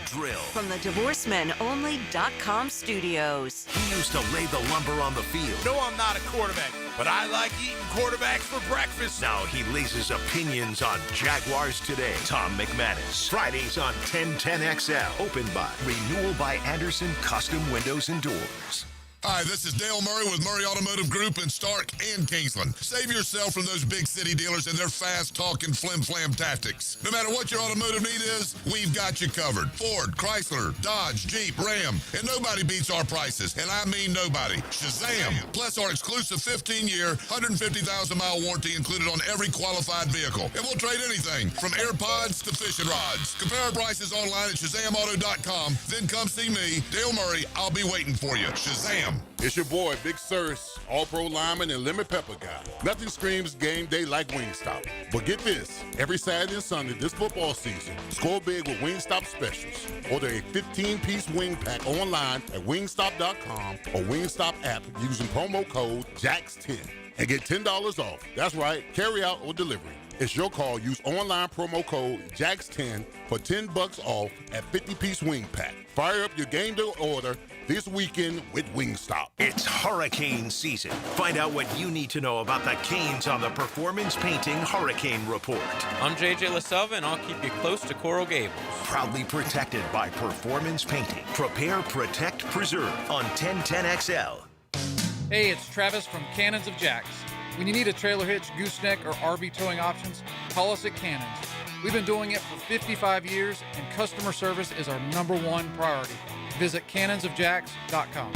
Drill. From the DivorceMenOnly.com studios. He used to lay the lumber on the field. No, I'm not a quarterback, but I like eating quarterbacks for breakfast. Now he lays his opinions on Jaguars Today. Tom McManus. Fridays on 1010XL. Opened by Renewal by Anderson Custom Windows and Doors. Hi, this is Dale Murray with Murray Automotive Group in Stark and Kingsland. Save yourself from those big city dealers and their fast-talking flim-flam tactics. No matter what your automotive need is, we've got you covered. Ford, Chrysler, Dodge, Jeep, Ram, and nobody beats our prices, and I mean nobody. Shazam! Plus our exclusive 15-year, 150,000-mile warranty included on every qualified vehicle. And we'll trade anything from AirPods to fishing rods. Compare our prices online at ShazamAuto.com. Then come see me, Dale Murray. I'll be waiting for you. Shazam! It's your boy, Big Sirs, All-Pro lineman and lemon pepper guy. Nothing screams game day like Wingstop. But get this, every Saturday and Sunday this football season, score big with Wingstop specials. Order a 15-piece wing pack online at wingstop.com or Wingstop app using promo code JAX10 and get $10 off. That's right, carry out or delivery. It's your call. Use online promo code JAX10 for $10 off at 50-piece wing pack. Fire up your game day order this weekend with Wingstop. It's hurricane season. Find out what you need to know about the Canes on the Performance Painting Hurricane Report. I'm JJ LaSelva, and I'll keep you close to Coral Gables. Proudly protected by Performance Painting. Prepare, protect, preserve on 1010XL. Hey, it's Travis from Cannons of Jacks. When you need a trailer hitch, gooseneck, or RV towing options, call us at Cannons. We've been doing it for 55 years, and customer service is our #1 priority. Visit cannonsofjacks.com.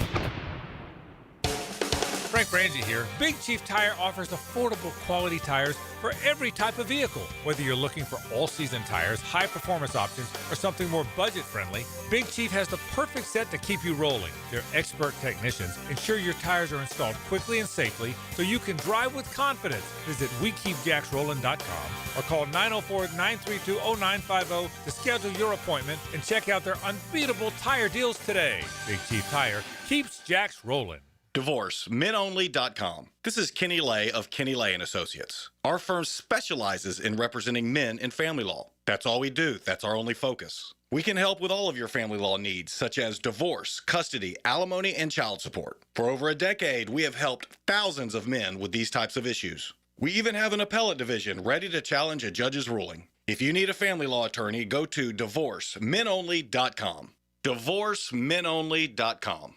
Frank Frangie here. Big Chief Tire offers affordable quality tires for every type of vehicle. Whether you're looking for all-season tires, high-performance options, or something more budget-friendly, Big Chief has the perfect set to keep you rolling. Their expert technicians ensure your tires are installed quickly and safely so you can drive with confidence. Visit WeKeepJacksRollin.com or call 904-932-0950 to schedule your appointment and check out their unbeatable tire deals today. Big Chief Tire keeps Jacks rolling. DivorceMenOnly.com. This is Kenny Lay of Kenny Lay & Associates. Our firm specializes in representing men in family law. That's all we do. That's our only focus. We can help with all of your family law needs, such as divorce, custody, alimony, and child support. For over a decade, we have helped thousands of men with these types of issues. We even have an appellate division ready to challenge a judge's ruling. If you need a family law attorney, go to DivorceMenOnly.com. DivorceMenOnly.com.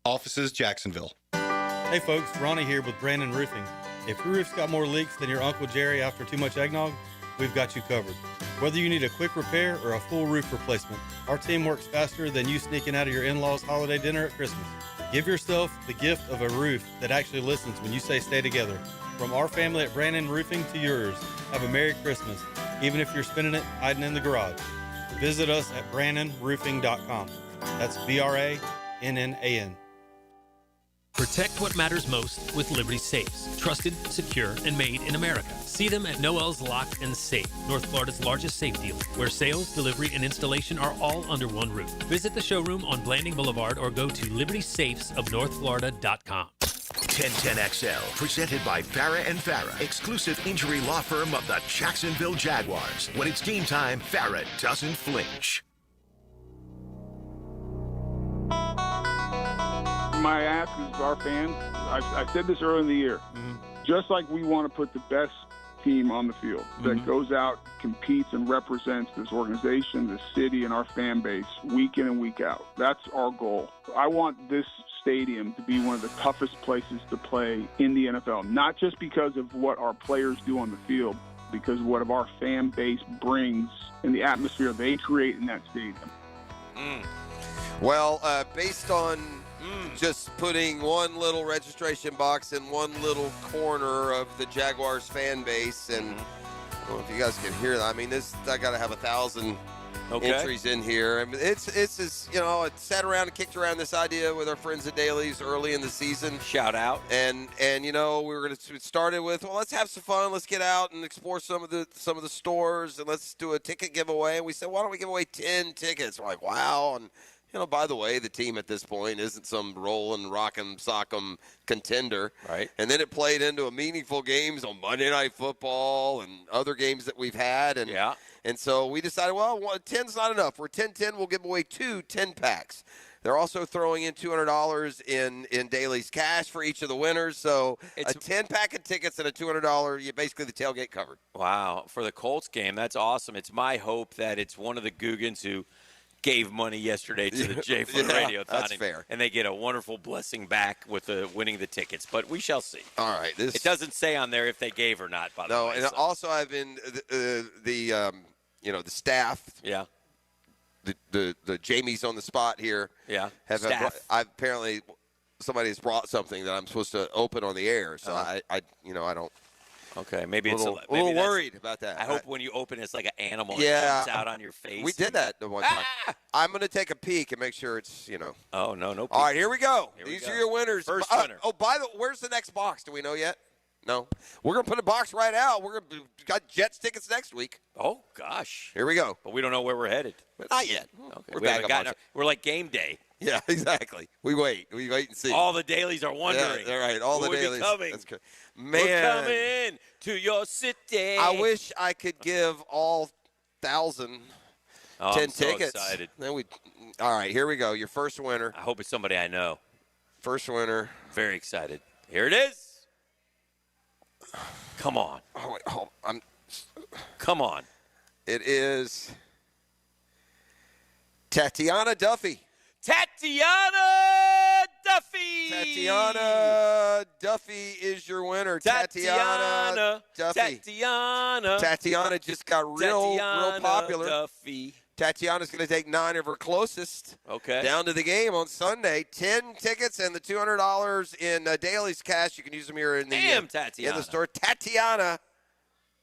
Offices, Jacksonville. Hey folks, Ronnie here with Brandon Roofing. If your roof's got more leaks than your Uncle Jerry after too much eggnog, we've got you covered. Whether you need a quick repair or a full roof replacement, our team works faster than you sneaking out of your in-laws' holiday dinner at Christmas. Give yourself the gift of a roof that actually listens when you say stay together. From our family at Brandon Roofing to yours, have a Merry Christmas, even if you're spending it hiding in the garage. Visit us at BrandonRoofing.com. That's BRANNAN. Protect what matters most with Liberty Safes. Trusted, secure, and made in America. See them at Noel's Lock and Safe, North Florida's largest safe dealer, where sales, delivery, and installation are all under one roof. Visit the showroom on Blanding Boulevard or go to libertysafesofnorthflorida.com. 1010XL, presented by Farah and Farah, exclusive injury law firm of the Jacksonville Jaguars. When it's game time, Farah doesn't flinch. My ask is our fans. I said this early in the year. Just like we want to put the best team on the field that goes out, competes, and represents this organization, this city, and our fan base week in and week out. That's our goal. I want this stadium to be one of the toughest places to play in the NFL, not just because of what our players do on the field, because what our fan base brings and the atmosphere they create in that stadium. Well, based on just putting one little registration box in one little corner of the Jaguars fan base, and I don't know if you guys can hear that. I mean, I got to have 1,000 entries in here. I mean, it's I sat around and kicked around this idea with our friends at Dailies early in the season. Shout out. And we were going to start it with, well, let's have some fun. Let's get out and explore some of the stores, and let's do a ticket giveaway. And we said, why don't we give away 10 tickets? We're like, wow. And by the way, the team at this point isn't some rolling, rock'em, sock'em contender. Right. And then it played into a meaningful games on Monday Night Football and other games that we've had. And, and so we decided, well, 10's not enough. We're 10-10. We'll give away 2 10-packs. They're also throwing in $200 in Dailies cash for each of the winners. So it's a 10-pack of tickets and a $200, basically the tailgate covered. Wow. For the Colts game, that's awesome. It's my hope that it's one of the Googans who gave money yesterday to the J for the radioathon. That's fair. And they get a wonderful blessing back with winning the tickets. But we shall see. All right. It doesn't say on there if they gave or not, by the way. No, and also I've been the staff. Yeah. The Jamie's on the spot here. Yeah. Apparently somebody has brought something that I'm supposed to open on the air. So I don't. Okay, maybe it's a little worried about that. I hope when you open it's like an animal and it jumps out on your face. We did that the one time. I'm going to take a peek and make sure it's, Oh, no peek. All right, here we go. These are your winners. First winner. Oh, where's the next box? Do we know yet? No. We're going to put a box right out. We're going to got Jets tickets next week. Oh, gosh. Here we go. But we don't know where we're headed. Not yet. Okay. We're like game day. Yeah, exactly. We wait and see. All the dailies are wondering. Yeah, right. All the dailies. Coming. That's good. We're coming to your city. I wish I could give all 1,000 10 I'm so tickets. Excited. All right, here we go. Your first winner. I hope it's somebody I know. First winner. Very excited. Here it is. Come on. Oh, wait, hold on. Come on. It is Tatiana Duffy. Tatiana Duffy. Tatiana Duffy is your winner. Tatiana Duffy. Tatiana just got real popular. Duffy. Tatiana's going to take 9 of her closest down to the game on Sunday. 10 tickets and the $200 in Daly's cash. You can use them here in the store. Tatiana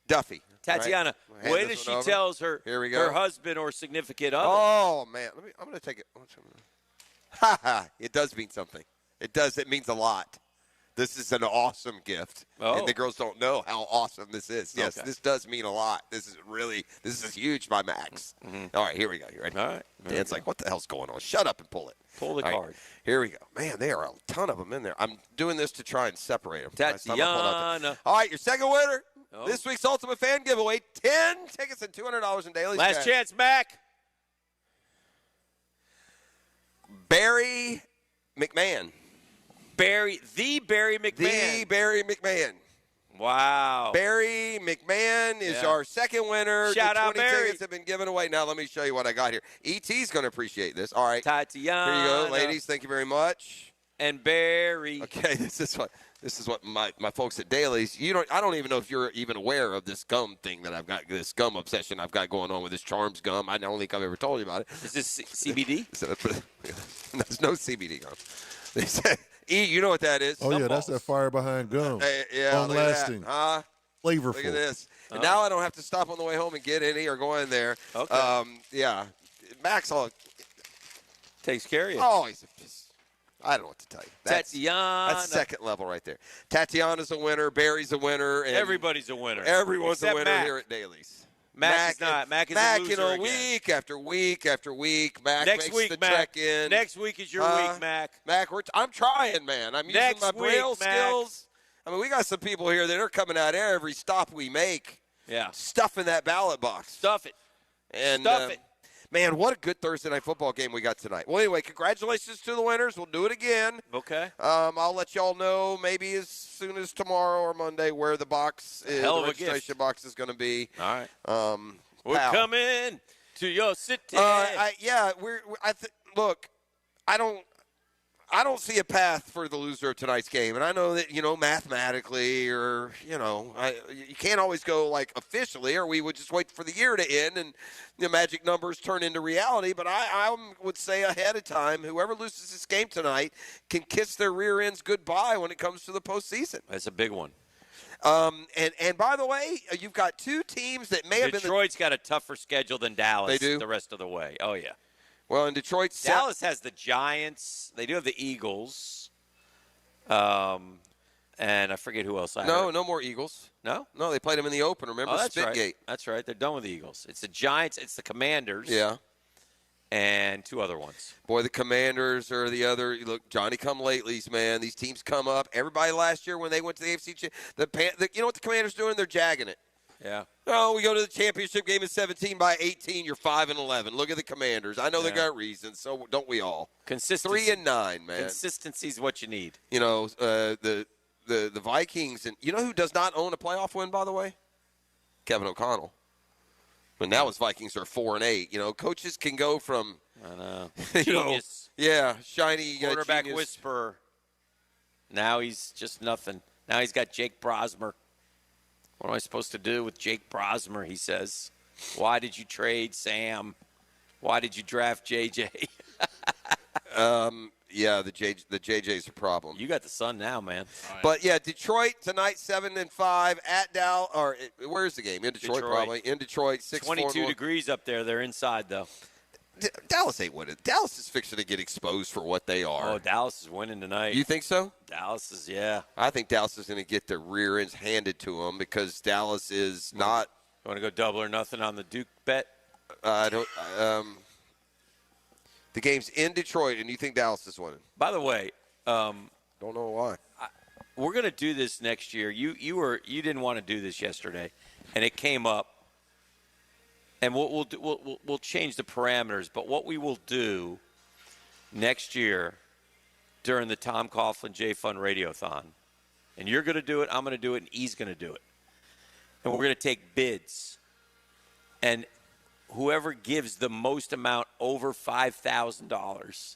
Duffy. Tatiana, right? wait till she tells her husband or significant other. Oh, man. I'm going to take it. Ha ha. It does mean something. It does. It means a lot. This is an awesome gift. And the girls don't know how awesome this is. Yes, this does mean a lot. This is huge by Max. All right, here we go. You ready? All right. Dan's like, what the hell's going on? Shut up and pull it. Pull the card. Right, here we go. Man, there are a ton of them in there. I'm doing this to try and separate them. Tatiana. All right, your second winner. This week's Ultimate Fan Giveaway. 10 tickets and $200 in Daly's Last cash. chance, Mac. Barry McMahon. Barry McMahon. The Barry McMahon. Wow. Barry McMahon is our second winner. Shout out, Barry. Tickets have been given away. Now let me show you what I got here. E.T.'s going to appreciate this. All right. Tatiana. Here you go, ladies. Thank you very much. And Barry. Okay, this is what my folks at Daly's. I don't even know if you're even aware of this gum thing that I've got, this gum obsession I've got going on with this Charms gum. I don't think I've ever told you about it. Is this CBD? There's no CBD gum. They say, you know what that is? Oh, yeah, that's that fire behind gum. Yeah, long lasting. Flavorful. Look at this. And now I don't have to stop on the way home and get any or go in there. Okay. Yeah. Max takes care of you. Oh, I don't know what to tell you. Tatiana. That's second level right there. Tatiana's a winner. Barry's a winner. And everybody's a winner. Everyone's a winner Mac. here at Daly's. Mac is not. Mac is a loser again. Week after week after week. Mac Next makes week, the Mac. trek in. Next week is your week, Mac. Mac, I'm trying, man. I'm using Next my week, Braille Mac. skills. I mean, we got some people here that are coming out every stop we make. Yeah. Stuffing that ballot box. Stuff it. And, Stuff it. Man, what a good Thursday night football game we got tonight. Well, anyway, congratulations to the winners. We'll do it again. Okay. I'll let y'all know maybe as soon as tomorrow or Monday where the box is, Hell the of a registration gift. box is going to be. All right. We're pal. coming to your city. Look, I don't see a path for the loser of tonight's game, and I know that mathematically, or you can't always go like officially, or we would just wait for the year to end and the magic numbers turn into reality. But I would say ahead of time, whoever loses this game tonight can kiss their rear ends goodbye when it comes to the postseason. That's a big one. And by the way, you've got two teams that may have been. Detroit's got a tougher schedule than Dallas. They do? The rest of the way. Oh yeah. Well, in Detroit, Dallas has the Giants. They do have the Eagles. And I forget who else. No more Eagles. No, they played them in the opener. Remember, that's Spitgate. right. That's right. They're done with the Eagles. It's the Giants. It's the Commanders. Yeah. And two other ones. Boy, the Commanders are the other. Look, Johnny-come-latelys, man. These teams come up. Everybody last year when they went to the AFC, you know what the Commanders doing? They're jagging it. Yeah. Oh, we go to the championship game in 17 by 18. You're 5-11. Look at the Commanders. I know they got reasons, so don't we all? Consistency. 3-9, man. Consistency is what you need. The Vikings, and you know who does not own a playoff win, by the way? Kevin O'Connell. But now his Vikings are 4-8. Coaches can go from I know. Genius. Shiny quarterback genius. whisperer. Now he's just nothing. Now he's got Jake Brosmer. What am I supposed to do with Jake Brosmer? He says. Why did you trade Sam? Why did you draft JJ? The JJ's a problem. You got the sun now, man. But Detroit tonight 7-5 at Dallas. Or where's the game? In Detroit, probably. In Detroit, 22 degrees up there. They're inside though. Dallas ain't winning. Dallas is fixing to get exposed for what they are. Oh, Dallas is winning tonight. You think so? Dallas is, yeah. I think Dallas is going to get their rear ends handed to them because Dallas is not. You want to go double or nothing on the Duke bet? I don't. The game's in Detroit, and you think Dallas is winning? By the way, don't know why. We're going to do this next year. You didn't want to do this yesterday, and it came up. And we'll change the parameters. But what we will do next year during the Tom Coughlin J Fun Radioathon, and you're going to do it, I'm going to do it, and he's going to do it. And we're going to take bids. And whoever gives the most amount over $5,000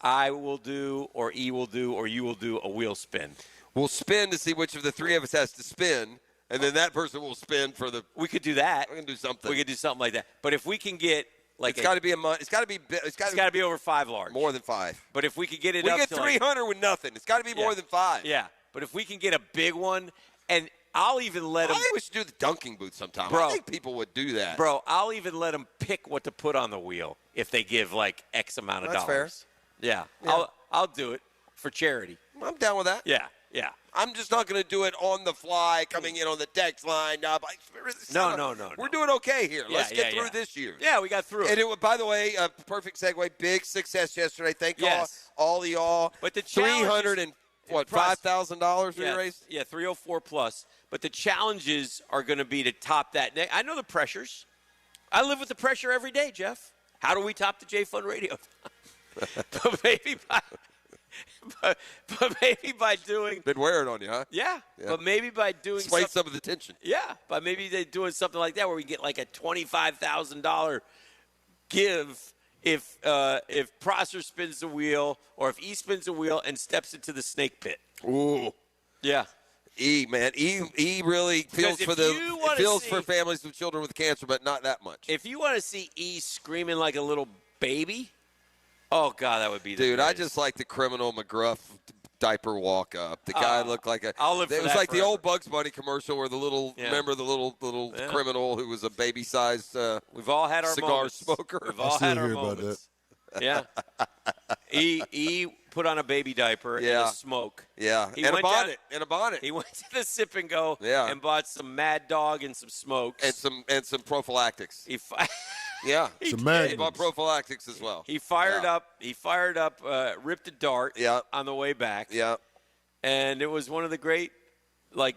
I will do, or E will do, or you will do a wheel spin. We'll spin to see which of the three of us has to spin. And then that person will spend for the. We could do that. We can do something. We could do something like that. But if we can get it's got to be a month. It's got to be over 5 large. More than 5. But if we could get it we up get to 300 with nothing. It's got to be more than 5. Yeah. But if we can get a big one, and I'll even let them. I think we should do the dunking booth sometime. Bro, I think people would do that. Bro, I'll even let them pick what to put on the wheel if they give like X amount of That's dollars. Fair. Yeah. I'll do it for charity. I'm down with that. Yeah. I'm just not going to do it on the fly, coming in on the text line. No. We're doing okay here. Let's get through this year. Yeah, we got through it. And it was, by the way, a perfect segue. Big success yesterday. Thank all of y'all. But the $5,000 we raised? Yeah, 304 plus. But the challenges are going to be to top that. I know the pressures. I live with the pressure every day, Jeff. How do we top the J Fun Radio? But maybe by doing. Been wearing on you, huh? Yeah. But maybe by doing Explain some of the tension. Yeah. But maybe they're doing something like that where we get like a $25,000 give if Prosser spins the wheel or if E spins the wheel and steps into the snake pit. Ooh. Yeah. E, man. E really feels for families with children with cancer, but not that much. If you want to see E screaming like a little baby, oh, God, that would be the Dude, greatest. I just like the criminal McGruff diaper walk up. The guy looked like a. I'll live for It was that like forever. the old Bugs Bunny commercial where the little. Yeah. Remember the little criminal who was a baby-sized. We've all had our cigar moments. smoker. We've all had our moments. Yeah. E put on a baby diaper and a smoke. Yeah, He and a went bonnet. down- And a bonnet. He went to the Sip and Go Yeah. and bought some Mad Dog and some smokes. And some prophylactics. He Yeah. Some He bought prophylactics as well. He fired up. He fired up. Ripped a dart. Yeah. On the way back. Yeah. And it was one of the great,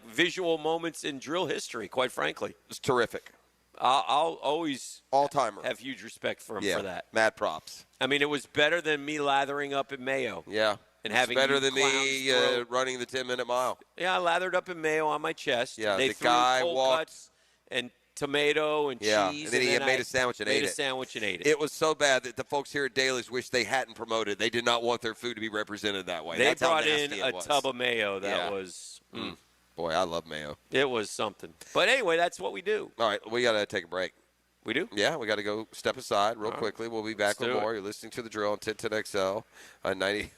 visual moments in drill history. Quite frankly, it was terrific. I'll always all-timer have huge respect for him for that. Mad props. I mean, it was better than me lathering up in Mayo. Yeah. And It's having better you than me clowns throw- running the 10-minute mile. Yeah, I lathered up in Mayo on my chest. Yeah, they the threw guy cold walked- cuts and tomato and Yeah, cheese. and then he had made a sandwich and ate it. Made a sandwich and ate it. It was so bad that the folks here at Daly's wish they hadn't promoted. They did not want their food to be represented that way. They That's how brought in nasty a it was. tub of mayo. That Yeah. was. Boy, I love mayo. It was something. But anyway, that's what we do. All right, we got to take a break. We do? Yeah, we got to go step aside real quickly. We'll be back with do it. more. You're listening to The Drill on 1010XL on 90.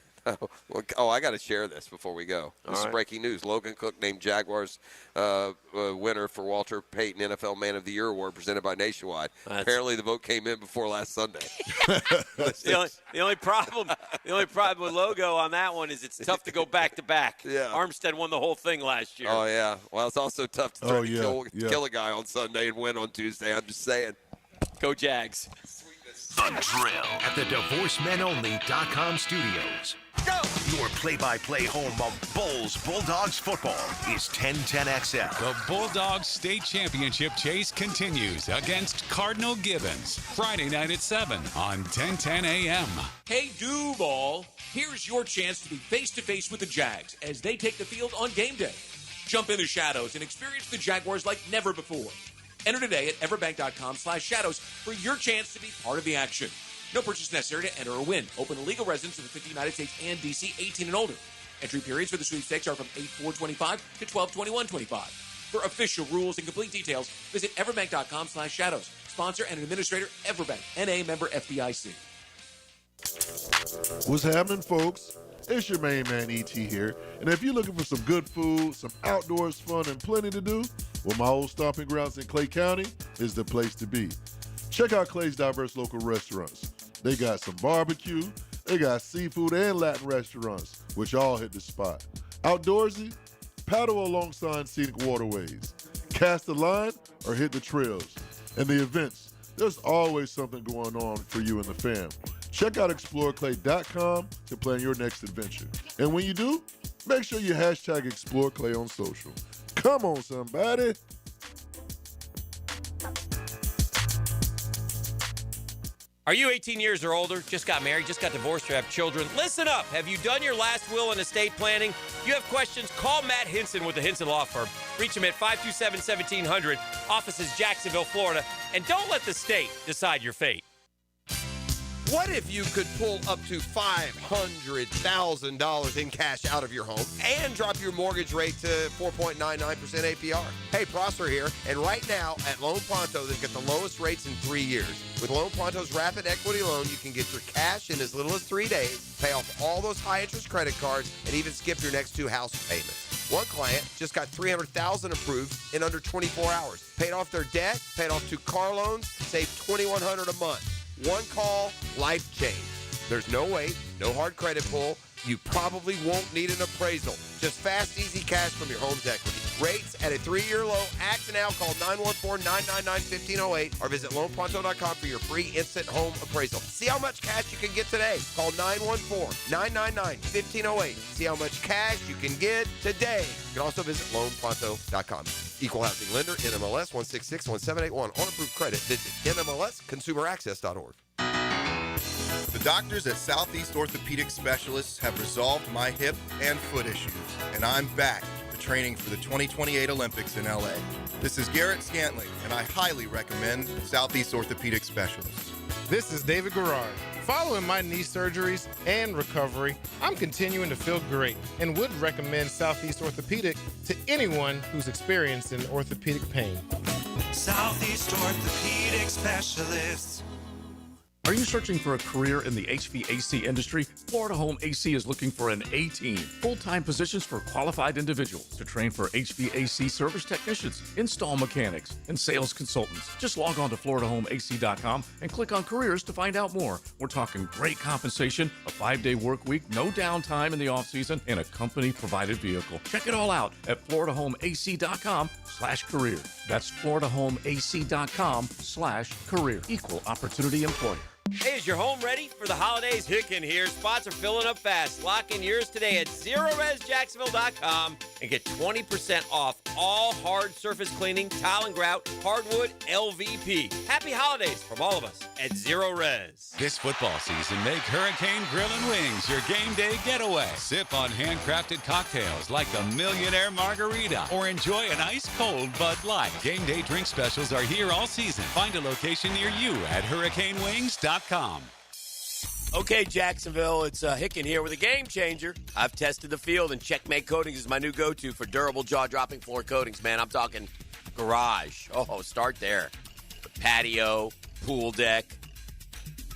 Oh, I got to share this before we go. This is breaking news. Logan Cook named Jaguars winner for Walter Payton NFL Man of the Year Award presented by Nationwide. Apparently, the vote came in before last Sunday. The only problem with Logo on that one is it's tough to go back to back. Yeah. Armstead won the whole thing last year. Oh, yeah. Well, it's also tough to try to kill a guy on Sunday and win on Tuesday. I'm just saying. Go Jags. The Drill at the DivorceMenOnly.com studios. Go! Your play-by-play home of Bulls Bulldogs football is 1010XL. The Bulldogs State Championship chase continues against Cardinal Gibbons. Friday night at 7 on 1010 AM. Hey, Duval, here's your chance to be face-to-face with the Jags as they take the field on game day. Jump in the shadows and experience the Jaguars like never before. Enter today at everbank.com/shadows for your chance to be part of the action. No purchase necessary to enter or win. Open to legal residents of the 50 United States and D.C., 18 and older. Entry periods for the sweepstakes are from 8/4/25 to 12/21/25. For official rules and complete details, visit everbank.com/shadows. Sponsor and administrator, Everbank, N.A. member FDIC. What's happening, folks? It's your main man, E.T. here. And if you're looking for some good food, some outdoors fun, and plenty to do, well, my old stomping grounds in Clay County is the place to be. Check out Clay's diverse local restaurants. They got some barbecue, they got seafood and Latin restaurants, which all hit the spot. Outdoorsy, paddle alongside scenic waterways. Cast a line or hit the trails. And the events, there's always something going on for you and the fam. Check out exploreclay.com to plan your next adventure. And when you do, make sure you hashtag ExploreClay on social. Come on, somebody. Are you 18 years or older, just got married, just got divorced, or have children? Listen up. Have you done your last will and estate planning? If you have questions, call Matt Hinson with the Hinson Law Firm. Reach him at 527-1700. Office is Jacksonville, Florida. And don't let the state decide your fate. What if you could pull up to $500,000 in cash out of your home and drop your mortgage rate to 4.99% APR? Hey, Prosper here, and right now at Loan Pronto, they've got the lowest rates in 3 years. With Loan Pronto's rapid equity loan, you can get your cash in as little as 3 days, pay off all those high-interest credit cards, and even skip your next 2 house payments. One client just got $300,000 approved in under 24 hours. Paid off their debt, paid off 2 car loans, saved $2,100 a month. One call, life change. There's no wait, no hard credit pull. You probably won't need an appraisal. Just fast, easy cash from your home's equity. Rates at a 3-year low. Act now. Call 914-999-1508 or visit loanpronto.com for your free instant home appraisal. See how much cash you can get today. Call 914-999-1508. See how much cash you can get today. You can also visit loanpronto.com. Equal housing lender, NMLS 16617881. On approved credit, visit NMLSconsumeraccess.org. The doctors at Southeast Orthopedic Specialists have resolved my hip and foot issues, and I'm back to training for the 2028 Olympics in LA. This is Garrett Scantling, and I highly recommend Southeast Orthopedic Specialists. This is David Garrard. Following my knee surgeries and recovery, I'm continuing to feel great and would recommend Southeast Orthopedic to anyone who's experiencing orthopedic pain. Southeast Orthopedic Specialists. Are you searching for a career in the HVAC industry? Florida Home AC is looking for an A-team, full-time positions for qualified individuals to train for HVAC service technicians, install mechanics, and sales consultants. Just log on to FloridaHomeAC.com and click on careers to find out more. We're talking great compensation, a 5-day work week, no downtime in the off-season, and a company-provided vehicle. Check it all out at FloridaHomeAC.com/career. That's FloridaHomeAC.com/career. Equal opportunity employer. Hey, is your home ready for the holidays? Hicken here. Spots are filling up fast. Lock in yours today at ZeroResJacksonville.com and get 20% off all hard surface cleaning, tile and grout, hardwood, LVP. Happy holidays from all of us at Zero Res. This football season, make Hurricane Grill and Wings your game day getaway. Sip on handcrafted cocktails like the Millionaire Margarita or enjoy an ice-cold Bud Light. Game day drink specials are here all season. Find a location near you at hurricanewings.com. Okay, Jacksonville, it's Hicken here with a game changer. I've tested the field, and Checkmate Coatings is my new go-to for durable jaw-dropping floor coatings, man. I'm talking garage. Oh, start there. Patio, pool deck,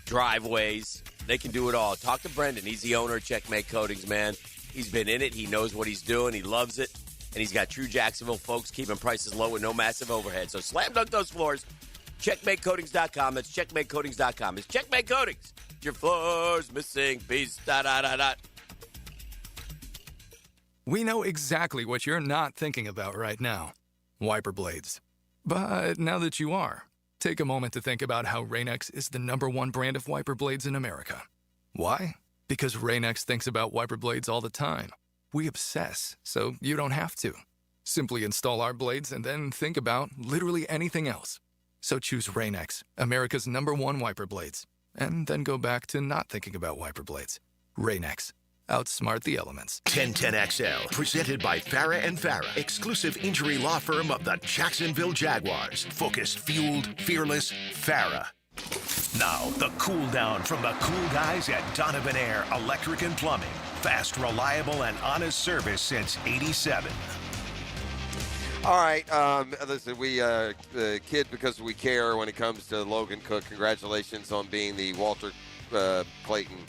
driveways. They can do it all. Talk to Brendan. He's the owner of Checkmate Coatings, man. He's been in it. He knows what he's doing. He loves it. And he's got true Jacksonville folks keeping prices low with no massive overhead. So slam dunk those floors. CheckmateCoatings.com. That's CheckmateCoatings.com. It's Checkmate Coatings. Your floor's missing piece. We know exactly what you're not thinking about right now. Wiper blades. But now that you are, take a moment to think about how Rain-X is the #1 brand of wiper blades in America. Why? Because Rain-X thinks about wiper blades all the time. We obsess, so you don't have to. Simply install our blades and then think about literally anything else. So choose Rain-X, America's #1 wiper blades, and then go back to not thinking about wiper blades. Rain-X. Outsmart the elements. 1010XL, presented by Farah and Farah, exclusive injury law firm of the Jacksonville Jaguars. Focused, fueled, fearless, Farah. Now, the cool down from the cool guys at Donovan Air Electric and Plumbing. Fast, reliable, and honest service since '87. All right, listen, we kid because we care when it comes to Logan Cook. Congratulations on being the Walter Payton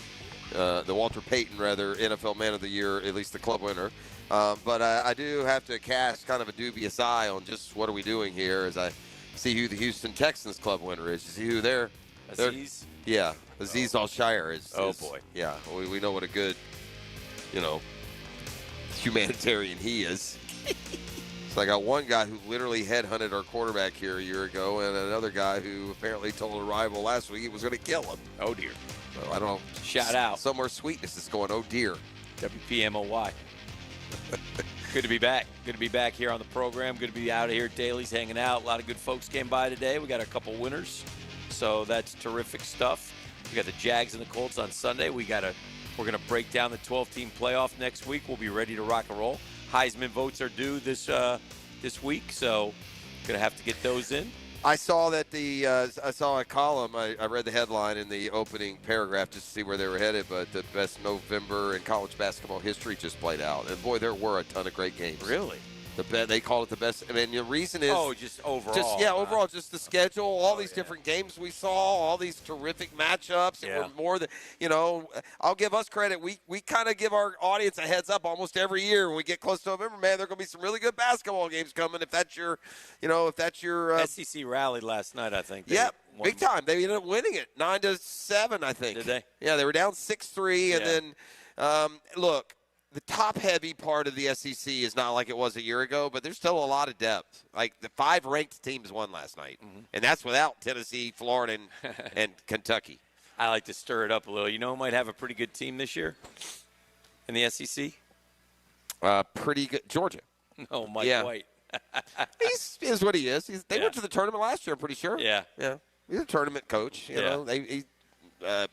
NFL Man of the Year, at least the club winner. But I do have to cast kind of a dubious eye on just what are we doing here as I see who the Houston Texans club winner is. You see who they're Aziz? Yeah, Aziz Al-Shire is. Oh, boy. Yeah, we know what a good, humanitarian he is. So I got one guy who literally headhunted our quarterback here a year ago, and another guy who apparently told a rival last week he was going to kill him. Oh, dear. So I don't know. Shout out. Somewhere sweetness is going, oh, dear. WPMOY. Good to be back. Good to be back here on the program. Good to be out here at Dailies hanging out. A lot of good folks came by today. We got a couple winners, so that's terrific stuff. We got the Jags and the Colts on Sunday. We're going to break down the 12-team playoff next week. We'll be ready to rock and roll. Heisman votes are due this week, so going to have to get those in. I saw that I saw a column. I read the headline in the opening paragraph just to see where they were headed, but the best November in college basketball history just played out. And, boy, there were a ton of great games. Really? They call it the best. I mean, the reason is just overall. Overall, just the schedule, all these different games we saw, all these terrific matchups. And we're more than, I'll give us credit. We kind of give our audience a heads up almost every year when we get close to November. Man, there are going to be some really good basketball games coming. If that's your, SEC rallied last night, I think. Yep, big time. They ended up winning it 9-7, I think. Did they? Yeah, they were down 6-3, and then look. The top-heavy part of the SEC is not like it was a year ago, but there's still a lot of depth. Like the 5 ranked teams won last night, and that's without Tennessee, Florida, and Kentucky. I like to stir it up a little. You know who might have a pretty good team this year in the SEC? Pretty good. Georgia. No, Mike White. He is what he is. They went to the tournament last year, I'm pretty sure. Yeah. He's a tournament coach. You know, he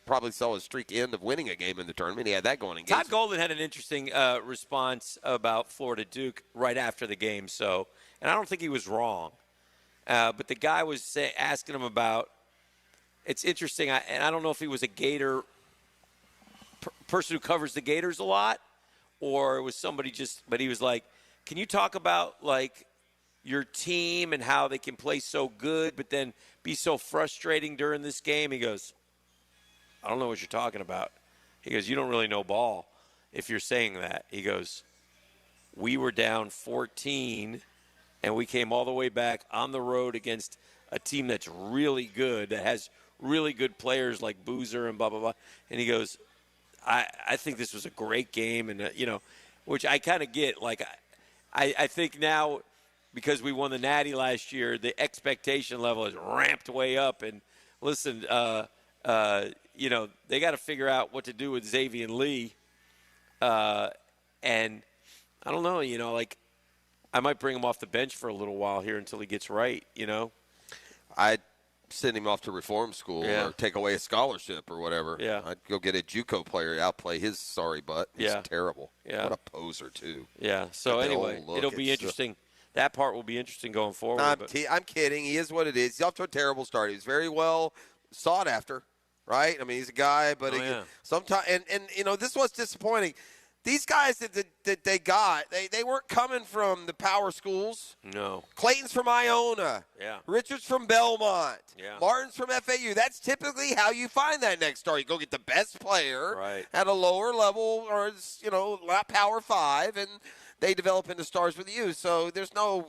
probably saw his streak end of winning a game in the tournament. He had that going in games. Todd Golden had an interesting response about Florida Duke right after the game. So, and I don't think he was wrong. But the guy was asking him about. It's interesting, and I don't know if he was a Gator person who covers the Gators a lot, or it was somebody but he was like, "Can you talk about like your team and how they can play so good, but then be so frustrating during this game?" He goes, "I don't know what you're talking about." He goes, "You don't really know ball if you're saying that." He goes, "We were down 14, and we came all the way back on the road against a team that's really good, that has really good players like Boozer and blah, blah, blah." And he goes, I think this was a great game, and, which I kind of get. Like, I think now because we won the Natty last year, the expectation level is ramped way up. And, listen, they got to figure out what to do with Xavier Lee. And I don't know, I might bring him off the bench for a little while here until he gets right, I'd send him off to reform school or take away a scholarship or whatever. Yeah. I'd go get a JUCO player to outplay his sorry butt. He's terrible. Yeah. What a poser, too. Yeah. So, anyway, it'll be interesting. That part will be interesting going forward. I'm kidding. He is what it is. He's off to a terrible start. He was very well sought after. Right? I mean, he's a guy, but sometimes, and this was disappointing. These guys that they got, they weren't coming from the power schools. No. Clayton's from Iona. Yeah. Richard's from Belmont. Yeah. Martin's from FAU. That's typically how you find that next star. You go get the best player at a lower level, or not Power 5, and they develop into stars with you. So there's no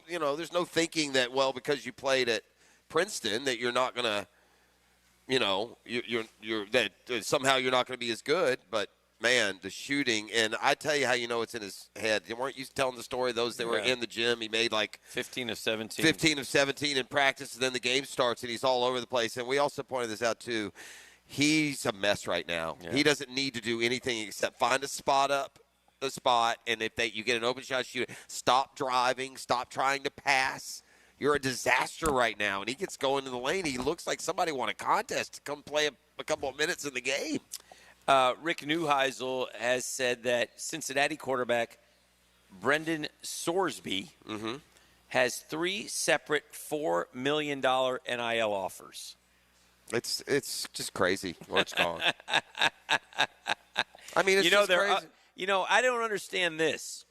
thinking that, well, because you played at Princeton that you're not going to. You're that somehow you're not going to be as good, but man, the shooting, and I tell you how it's in his head. Weren't you telling the story? Those that were in the gym, he made like 15 of 17. 15 of 17 in practice, and then the game starts, and he's all over the place. And we also pointed this out too. He's a mess right now. Yeah. He doesn't need to do anything except find a spot, and if you get an open shot, shoot it. Stop driving. Stop trying to pass. You're a disaster right now, and he gets going in the lane. He looks like somebody won a contest to come play a couple of minutes in the game. Rick Neuheisel has said that Cincinnati quarterback Brendan Sorsby has 3 separate $4 million NIL offers. It's just crazy where it's gone. I mean, it's just crazy. I don't understand this.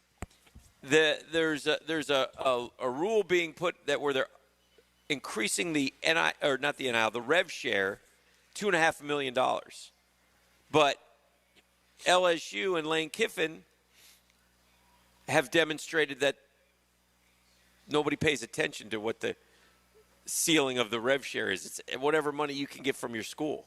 There's a rule being put where they're increasing the the rev share $2.5 million, but LSU and Lane Kiffin have demonstrated that nobody pays attention to what the ceiling of the rev share is. It's whatever money you can get from your school.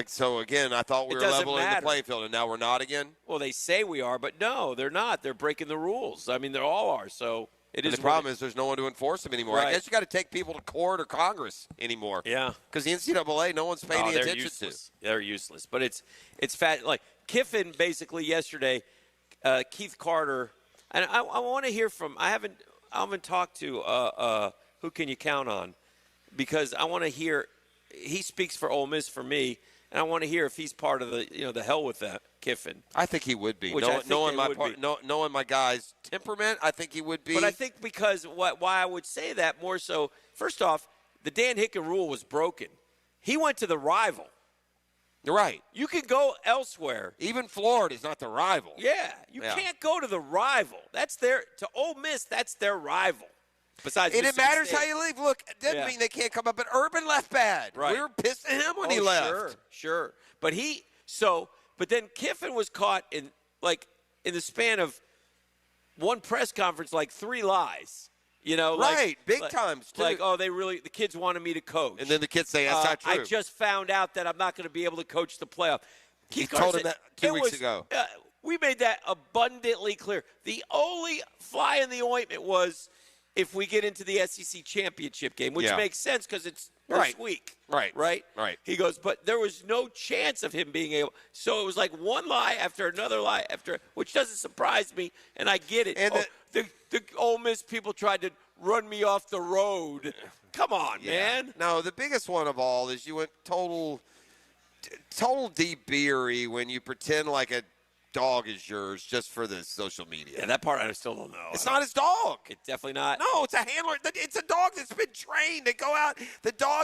So, again, I thought we were leveling the playing field, and now we're not again? Well, they say we are, but no, they're not. They're breaking the rules. I mean, they all are, so it is. The problem is there's no one to enforce them anymore. Right. I guess you got to take people to court or Congress anymore. Yeah. Because the NCAA, no one's paying any attention to. They're useless. But it's fat. Like Kiffin basically yesterday, Keith Carter, and I want to hear from. I haven't talked to who can you count on, because I want to hear. He speaks for Ole Miss for me, and I want to hear if he's part of the hell with that Kiffin. I think he would be. Knowing my guy's temperament, I think he would be. But I think because why I would say that more so, first off, the Dan Hicken rule was broken. He went to the rival. You're right. You can go elsewhere. Even Florida's not the rival. Yeah, you can't go to the rival. That's to Ole Miss, that's their rival. Besides, and it Mississippi matters State. how you leave. Look, it doesn't mean they can't come up, but Urban left bad. Right. We were pissed at him when he left. Sure. But then Kiffin was caught in the span of one press conference, 3 lies. Right, big times, too. The kids wanted me to coach. And then the kids say, that's not true. I just found out that I'm not going to be able to coach the playoff. He told him that 2 weeks ago. We made that abundantly clear. The only fly in the ointment was if we get into the SEC championship game, which makes sense because it's this week. Right. He goes, but there was no chance of him being able. So it was like one lie after another lie which doesn't surprise me, and I get it. And the Ole Miss people tried to run me off the road. Come on, man. No, the biggest one of all is you went total deep beery when you pretend like a dog is yours just for the social media. Yeah, that part I still don't know. It's not his dog. It's definitely not. No, it's a handler. It's a dog that's been trained to go out.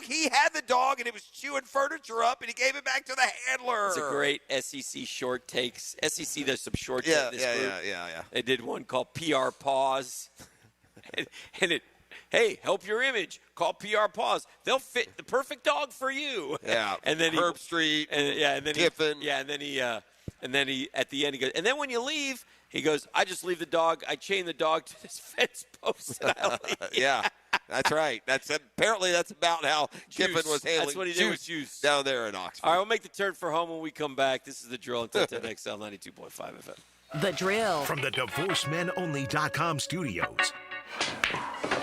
He had the dog, and it was chewing furniture up, and he gave it back to the handler. It's a great SEC short takes. SEC does some short takes. Yeah. They did one called PR Pause. Hey, help your image. Call PR Pause. They'll fit the perfect dog for you. Yeah. And then Herb Street. And then Kiffin. And then he at the end he goes, and then when you leave, he goes, I just leave the dog. I chain the dog to this fence post and I leave. Yeah, that's right. Apparently that's about how Kiffin was handling. That's what he did with Juice down there in Oxford. All right, we'll make the turn for home when we come back. This is The Drill on 1010 XL 92.5 FM. The Drill. From the DivorceMenOnly.com studios.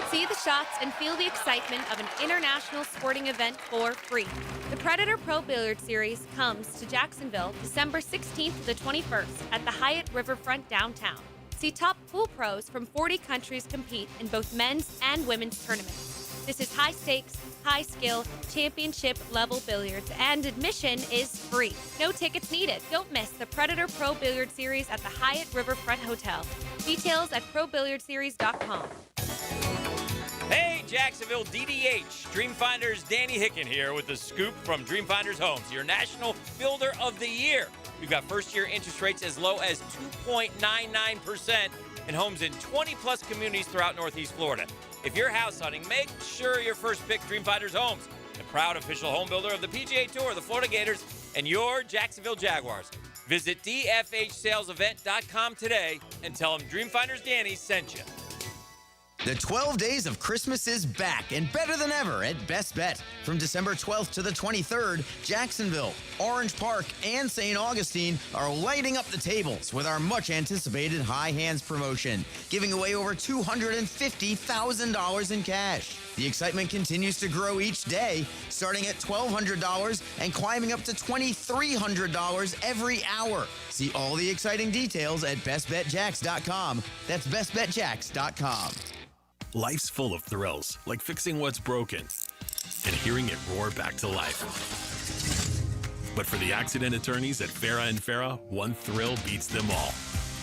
See the shots and feel the excitement of an international sporting event for free. The Predator Pro Billiard Series comes to Jacksonville December 16th to the 21st at the Hyatt Riverfront downtown. See top pool pros from 40 countries compete in both men's and women's tournaments. This is high stakes, high skill, championship level billiards, and admission is free. No tickets needed. Don't miss the Predator Pro Billiard Series at the Hyatt Riverfront Hotel. Details at probilliardseries.com. Hey, Jacksonville DDH. Dreamfinders Danny Hicken here with the scoop from Dreamfinders Homes, your National Builder of the Year. We've got first-year interest rates as low as 2.99% and homes in 20-plus communities throughout Northeast Florida. If you're house hunting, make sure your first pick Dreamfinders Homes, the proud official home builder of the PGA Tour, the Florida Gators, and your Jacksonville Jaguars. Visit dfhsalesevent.com today and tell them Dreamfinders Danny sent you. The 12 Days of Christmas is back and better than ever at Best Bet. From December 12th to the 23rd, Jacksonville, Orange Park, and St. Augustine are lighting up the tables with our much-anticipated High Hands promotion, giving away over $250,000 in cash. The excitement continues to grow each day, starting at $1,200 and climbing up to $2,300 every hour. See all the exciting details at bestbetjacks.com. That's bestbetjacks.com. Life's full of thrills, like fixing what's broken and hearing it roar back to life. But for the accident attorneys at Farah & Farah, one thrill beats them all.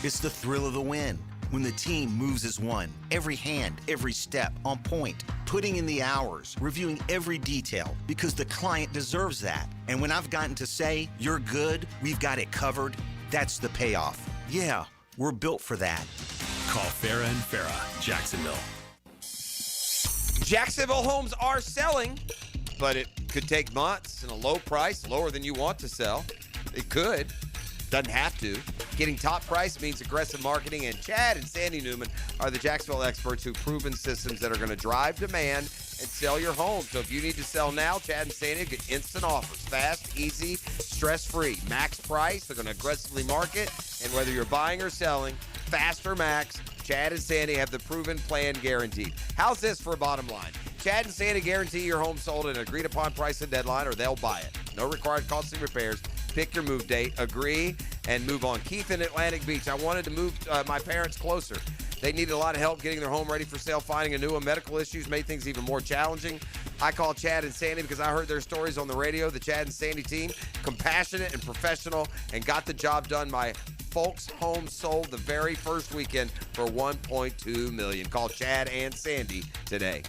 It's the thrill of the win. When the team moves as one, every hand, every step on point, putting in the hours, reviewing every detail, because the client deserves that. And when I've gotten to say, you're good, we've got it covered, that's the payoff. Yeah, we're built for that. Call Farah & Farah, Jacksonville. Jacksonville homes are selling, but it could take months and a low price, lower than you want to sell. It could. Doesn't have to. Getting top price means aggressive marketing, and Chad and Sandy Newman are the Jacksonville experts who've proven systems that are going to drive demand and sell your home. So if you need to sell now, Chad and Sandy get instant offers. Fast, easy, stress-free. Max price. They're going to aggressively market. And whether you're buying or selling, fast or max, Chad and Sandy have the proven plan guaranteed. How's this for a bottom line? Chad and Sandy guarantee your home sold at an agreed-upon price and deadline, or they'll buy it. No required costly repairs. Pick your move date, agree, and move on. Keith in Atlantic Beach. I wanted to move my parents closer. They needed a lot of help getting their home ready for sale, finding a new one. Medical issues made things even more challenging. I called Chad and Sandy because I heard their stories on the radio. The Chad and Sandy team, compassionate and professional, and got the job done. My folks' home sold the very first weekend for $1.2 million. Call Chad and Sandy today.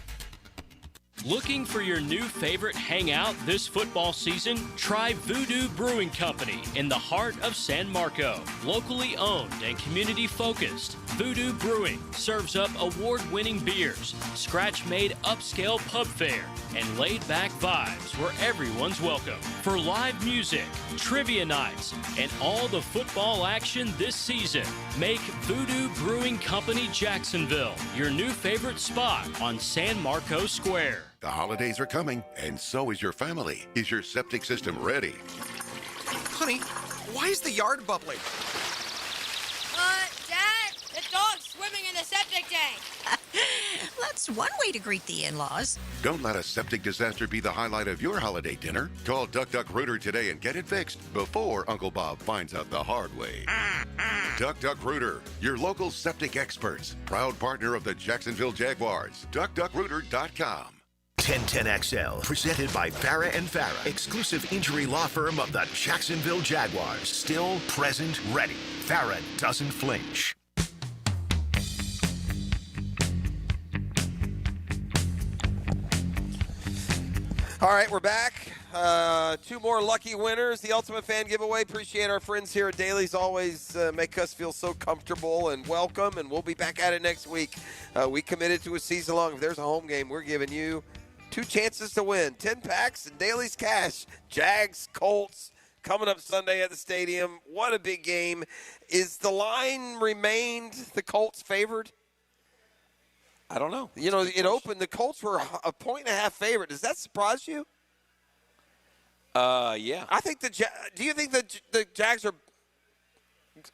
Looking for your new favorite hangout this football season? Try Voodoo Brewing Company in the heart of San Marco. Locally owned and community focused, Voodoo Brewing serves up award-winning beers, scratch-made upscale pub fare, and laid-back vibes where everyone's welcome. For live music, trivia nights, and all the football action this season, make Voodoo Brewing Company Jacksonville your new favorite spot on San Marco Square. The holidays are coming, and so is your family. Is your septic system ready? Honey, why is the yard bubbling? Dad, the dog's swimming in the septic tank. That's one way to greet the in-laws. Don't let a septic disaster be the highlight of your holiday dinner. Call Duck Duck Rooter today and get it fixed before Uncle Bob finds out the hard way. Duck Duck Rooter, your local septic experts. Proud partner of the Jacksonville Jaguars. DuckDuckRooter.com. 1010XL, presented by Farah and Farah, exclusive injury law firm of the Jacksonville Jaguars. Still, present, ready. Farah doesn't flinch. All right, we're back. Two more lucky winners. The Ultimate Fan Giveaway. Appreciate our friends here at Dailies. Always make us feel so comfortable and welcome, and we'll be back at it next week. We committed to a season long. If there's a home game, we're giving you 2 chances to win. 10 packs and Dailies cash. Jags, Colts, coming up Sunday at the stadium. What a big game. Is the line remained the Colts favored? I don't know. You know, it opened. The Colts were a 1.5 favorite. Does that surprise you? Yeah. I think do you think the Jags are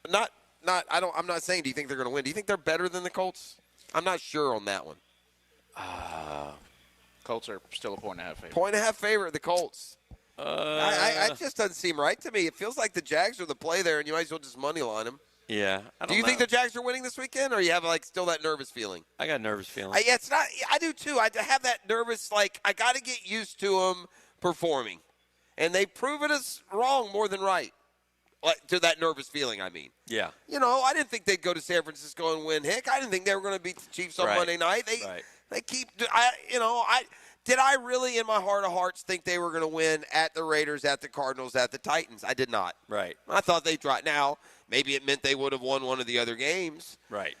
not? I'm not saying. Do you think they're going to win? Do you think they're better than the Colts? I'm not sure on that one. Colts are still a 1.5 favorite. 1.5 favorite, the Colts. It just doesn't seem right to me. It feels like the Jags are the play there, and you might as well just money line them. Yeah. Do you think the Jags are winning this weekend, or you have still that nervous feeling? I got a nervous feeling. Yeah, it's not. I do too. I have that nervous. I got to get used to them performing, and they've proven us wrong more than right. To that nervous feeling, I mean. Yeah. You know, I didn't think they'd go to San Francisco and win. Heck, I didn't think they were going to beat the Chiefs on Monday night. They keep. Did I really, in my heart of hearts, think they were going to win at the Raiders, at the Cardinals, at the Titans? I did not. Right. I thought they'd try. Now, maybe it meant they would have won one of the other games. Right.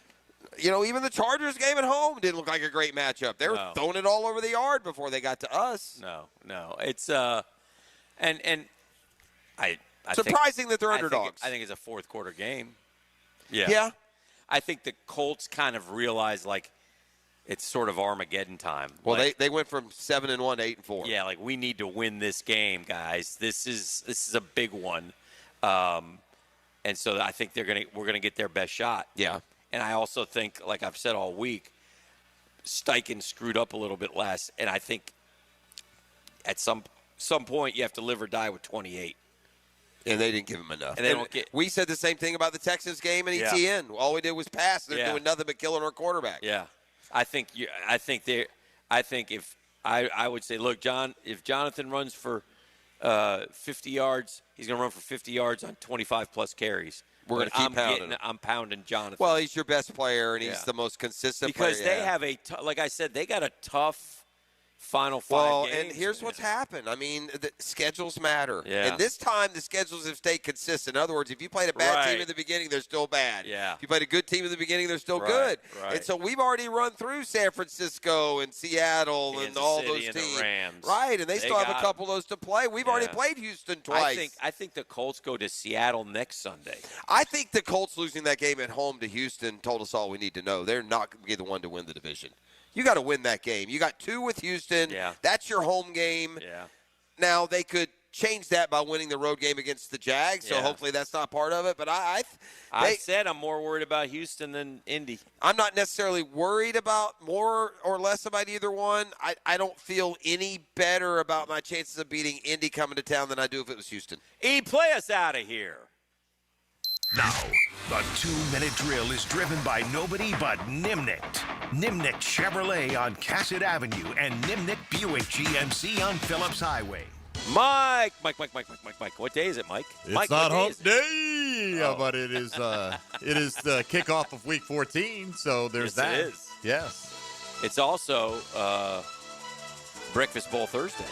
You know, even the Chargers game at home didn't look like a great matchup. They were throwing it all over the yard before they got to us. No. It's surprising that they're underdogs. I think it's a fourth quarter game. Yeah. Yeah. I think the Colts kind of realize it's sort of Armageddon time. Well, they went from 7-1 to 8-4. Yeah, we need to win this game, guys. This is a big one, and so I think we're gonna get their best shot. Yeah, and I also think, like I've said all week, Steichen screwed up a little bit last, and I think at some point you have to live or die with 28. And they didn't give him enough. And we said the same thing about the Texans game and ETN. All we did was pass. They're doing nothing but killing our quarterback. Yeah. I would say, look, John, if Jonathan runs for 50 yards, he's going to run for 50 yards on 25-plus carries. We're going to keep pounding. I'm pounding Jonathan. Well, he's your best player, and he's the most consistent player. Because they have like I said, they got a tough final 5 games. And here's what's happened. I mean, the schedules matter. Yeah. And this time, the schedules have stayed consistent. In other words, if you played a bad team in the beginning, they're still bad. Yeah. If you played a good team in the beginning, they're still good. Right. And so we've already run through San Francisco and Seattle Kansas and all City those and teams. The Rams. Right, and they still have a couple of those to play. We've already played Houston twice. I think the Colts go to Seattle next Sunday. I think the Colts losing that game at home to Houston told us all we need to know. They're not going to be the one to win the division. You got to win that game. You got 2 with Houston. Yeah. That's your home game. Yeah. Now, they could change that by winning the road game against the Jags, so hopefully that's not part of it. But I said I'm more worried about Houston than Indy. I'm not necessarily worried about more or less about either one. I don't feel any better about my chances of beating Indy coming to town than I do if it was Houston. Play us out of here. Now, the 2-minute drill is driven by nobody but Nimnicht. Nimnicht Chevrolet on Cassett Avenue and Nimnicht Buick GMC on Phillips Highway. Mike. What day is it, Mike? It's Mike, not what hump day, but it is the kickoff of Week 14, so there's that. It is. Yes. It's also Breakfast Bowl Thursday.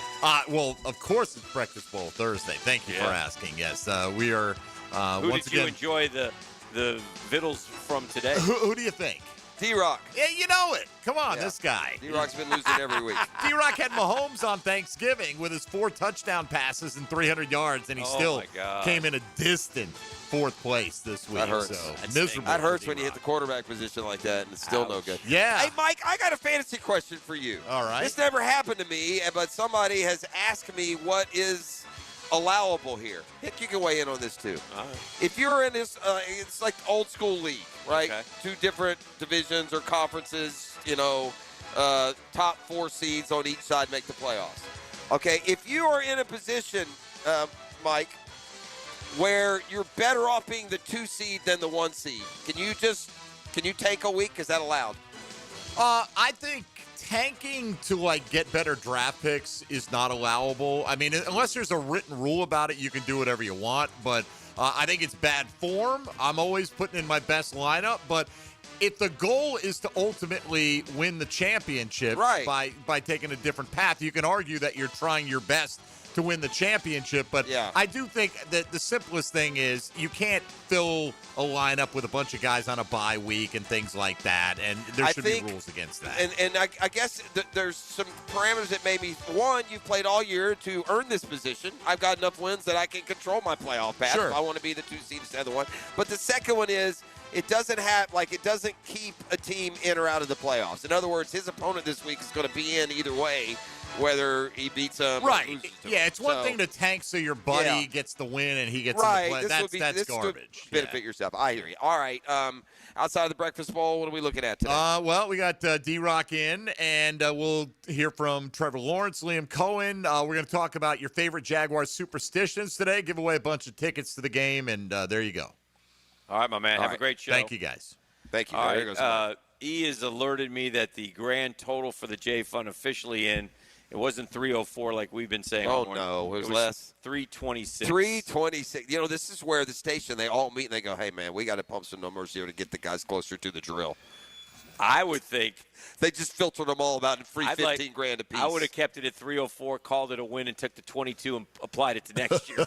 Well, of course it's Breakfast Bowl Thursday. Thank you for asking. Yes, we are. Who once did you again, enjoy the vittles from today? Who do you think? D-Rock. Yeah, you know it. Come on, this guy. D-Rock's been losing every week. D-Rock had Mahomes on Thanksgiving with his 4 touchdown passes and 300 yards, and he still came in a distant 4th place this week. That hurts. So miserable. That hurts when you hit the quarterback position like that, and it's still no good. Yeah. Hey, Mike, I got a fantasy question for you. All right. This never happened to me, but somebody has asked me what is allowable here. Hick, you can weigh in on this too. All right. If you're in this, it's like old school league, right? Okay. 2 different divisions or conferences, top 4 seeds on each side make the playoffs. Okay, if you are in a position, Mike, where you're better off being the 2 seed than the 1 seed, can you take a week? Is that allowed? I think tanking to get better draft picks is not allowable. I mean, unless there's a written rule about it, you can do whatever you want. But I think it's bad form. I'm always putting in my best lineup. But if the goal is to ultimately win the championship by taking a different path, you can argue that you're trying your best to win the championship. But I do think that the simplest thing is you can't fill a lineup with a bunch of guys on a bye week and things like that. And there should be rules against that. And I guess there's some parameters that maybe, one, you've played all year to earn this position. I've got enough wins that I can control my playoff path. Sure. If I want to be the 2 seed instead of the 1. But the second one is, it doesn't keep a team in or out of the playoffs. In other words, his opponent this week is going to be in either way, whether he beats them or loses to Yeah, him. it's one thing to tank so your buddy gets the win and he gets in the play. That's garbage. Benefit yourself. I hear you. All right. Outside of the Breakfast Bowl, what are we looking at today? Well, we got D-Rock in, and we'll hear from Trevor Lawrence, Liam Cohen. We're going to talk about your favorite Jaguars superstitions today, give away a bunch of tickets to the game, and there you go. All right, my man. Have a great show. Thank you, guys. Thank you. All right. E has alerted me that the grand total for the J Fund officially in. It wasn't 304 like we've been saying. Oh, no. It was less. 326. 326. This is where the station, they all meet and they go, hey, man, we got to pump some numbers here to get the guys closer to the drill. I would think. They just filtered them all about free $15,000 a piece. I would have kept it at 304, called it a win, and took the 22 and applied it to next year.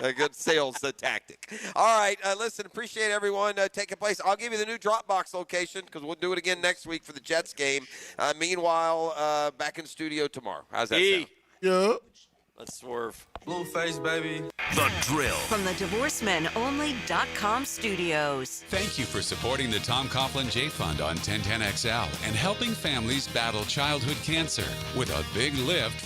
A good sales tactic. All right, listen, appreciate everyone taking place. I'll give you the new Dropbox location because we'll do it again next week for the Jets game. Meanwhile, back in studio tomorrow. How's that sound? Yeah. Let's swerve. Blueface, baby. The Drill. From the DivorceMenOnly.com studios. Thank you for supporting the Tom Coughlin J Fund on 1010XL and helping families battle childhood cancer with a big lift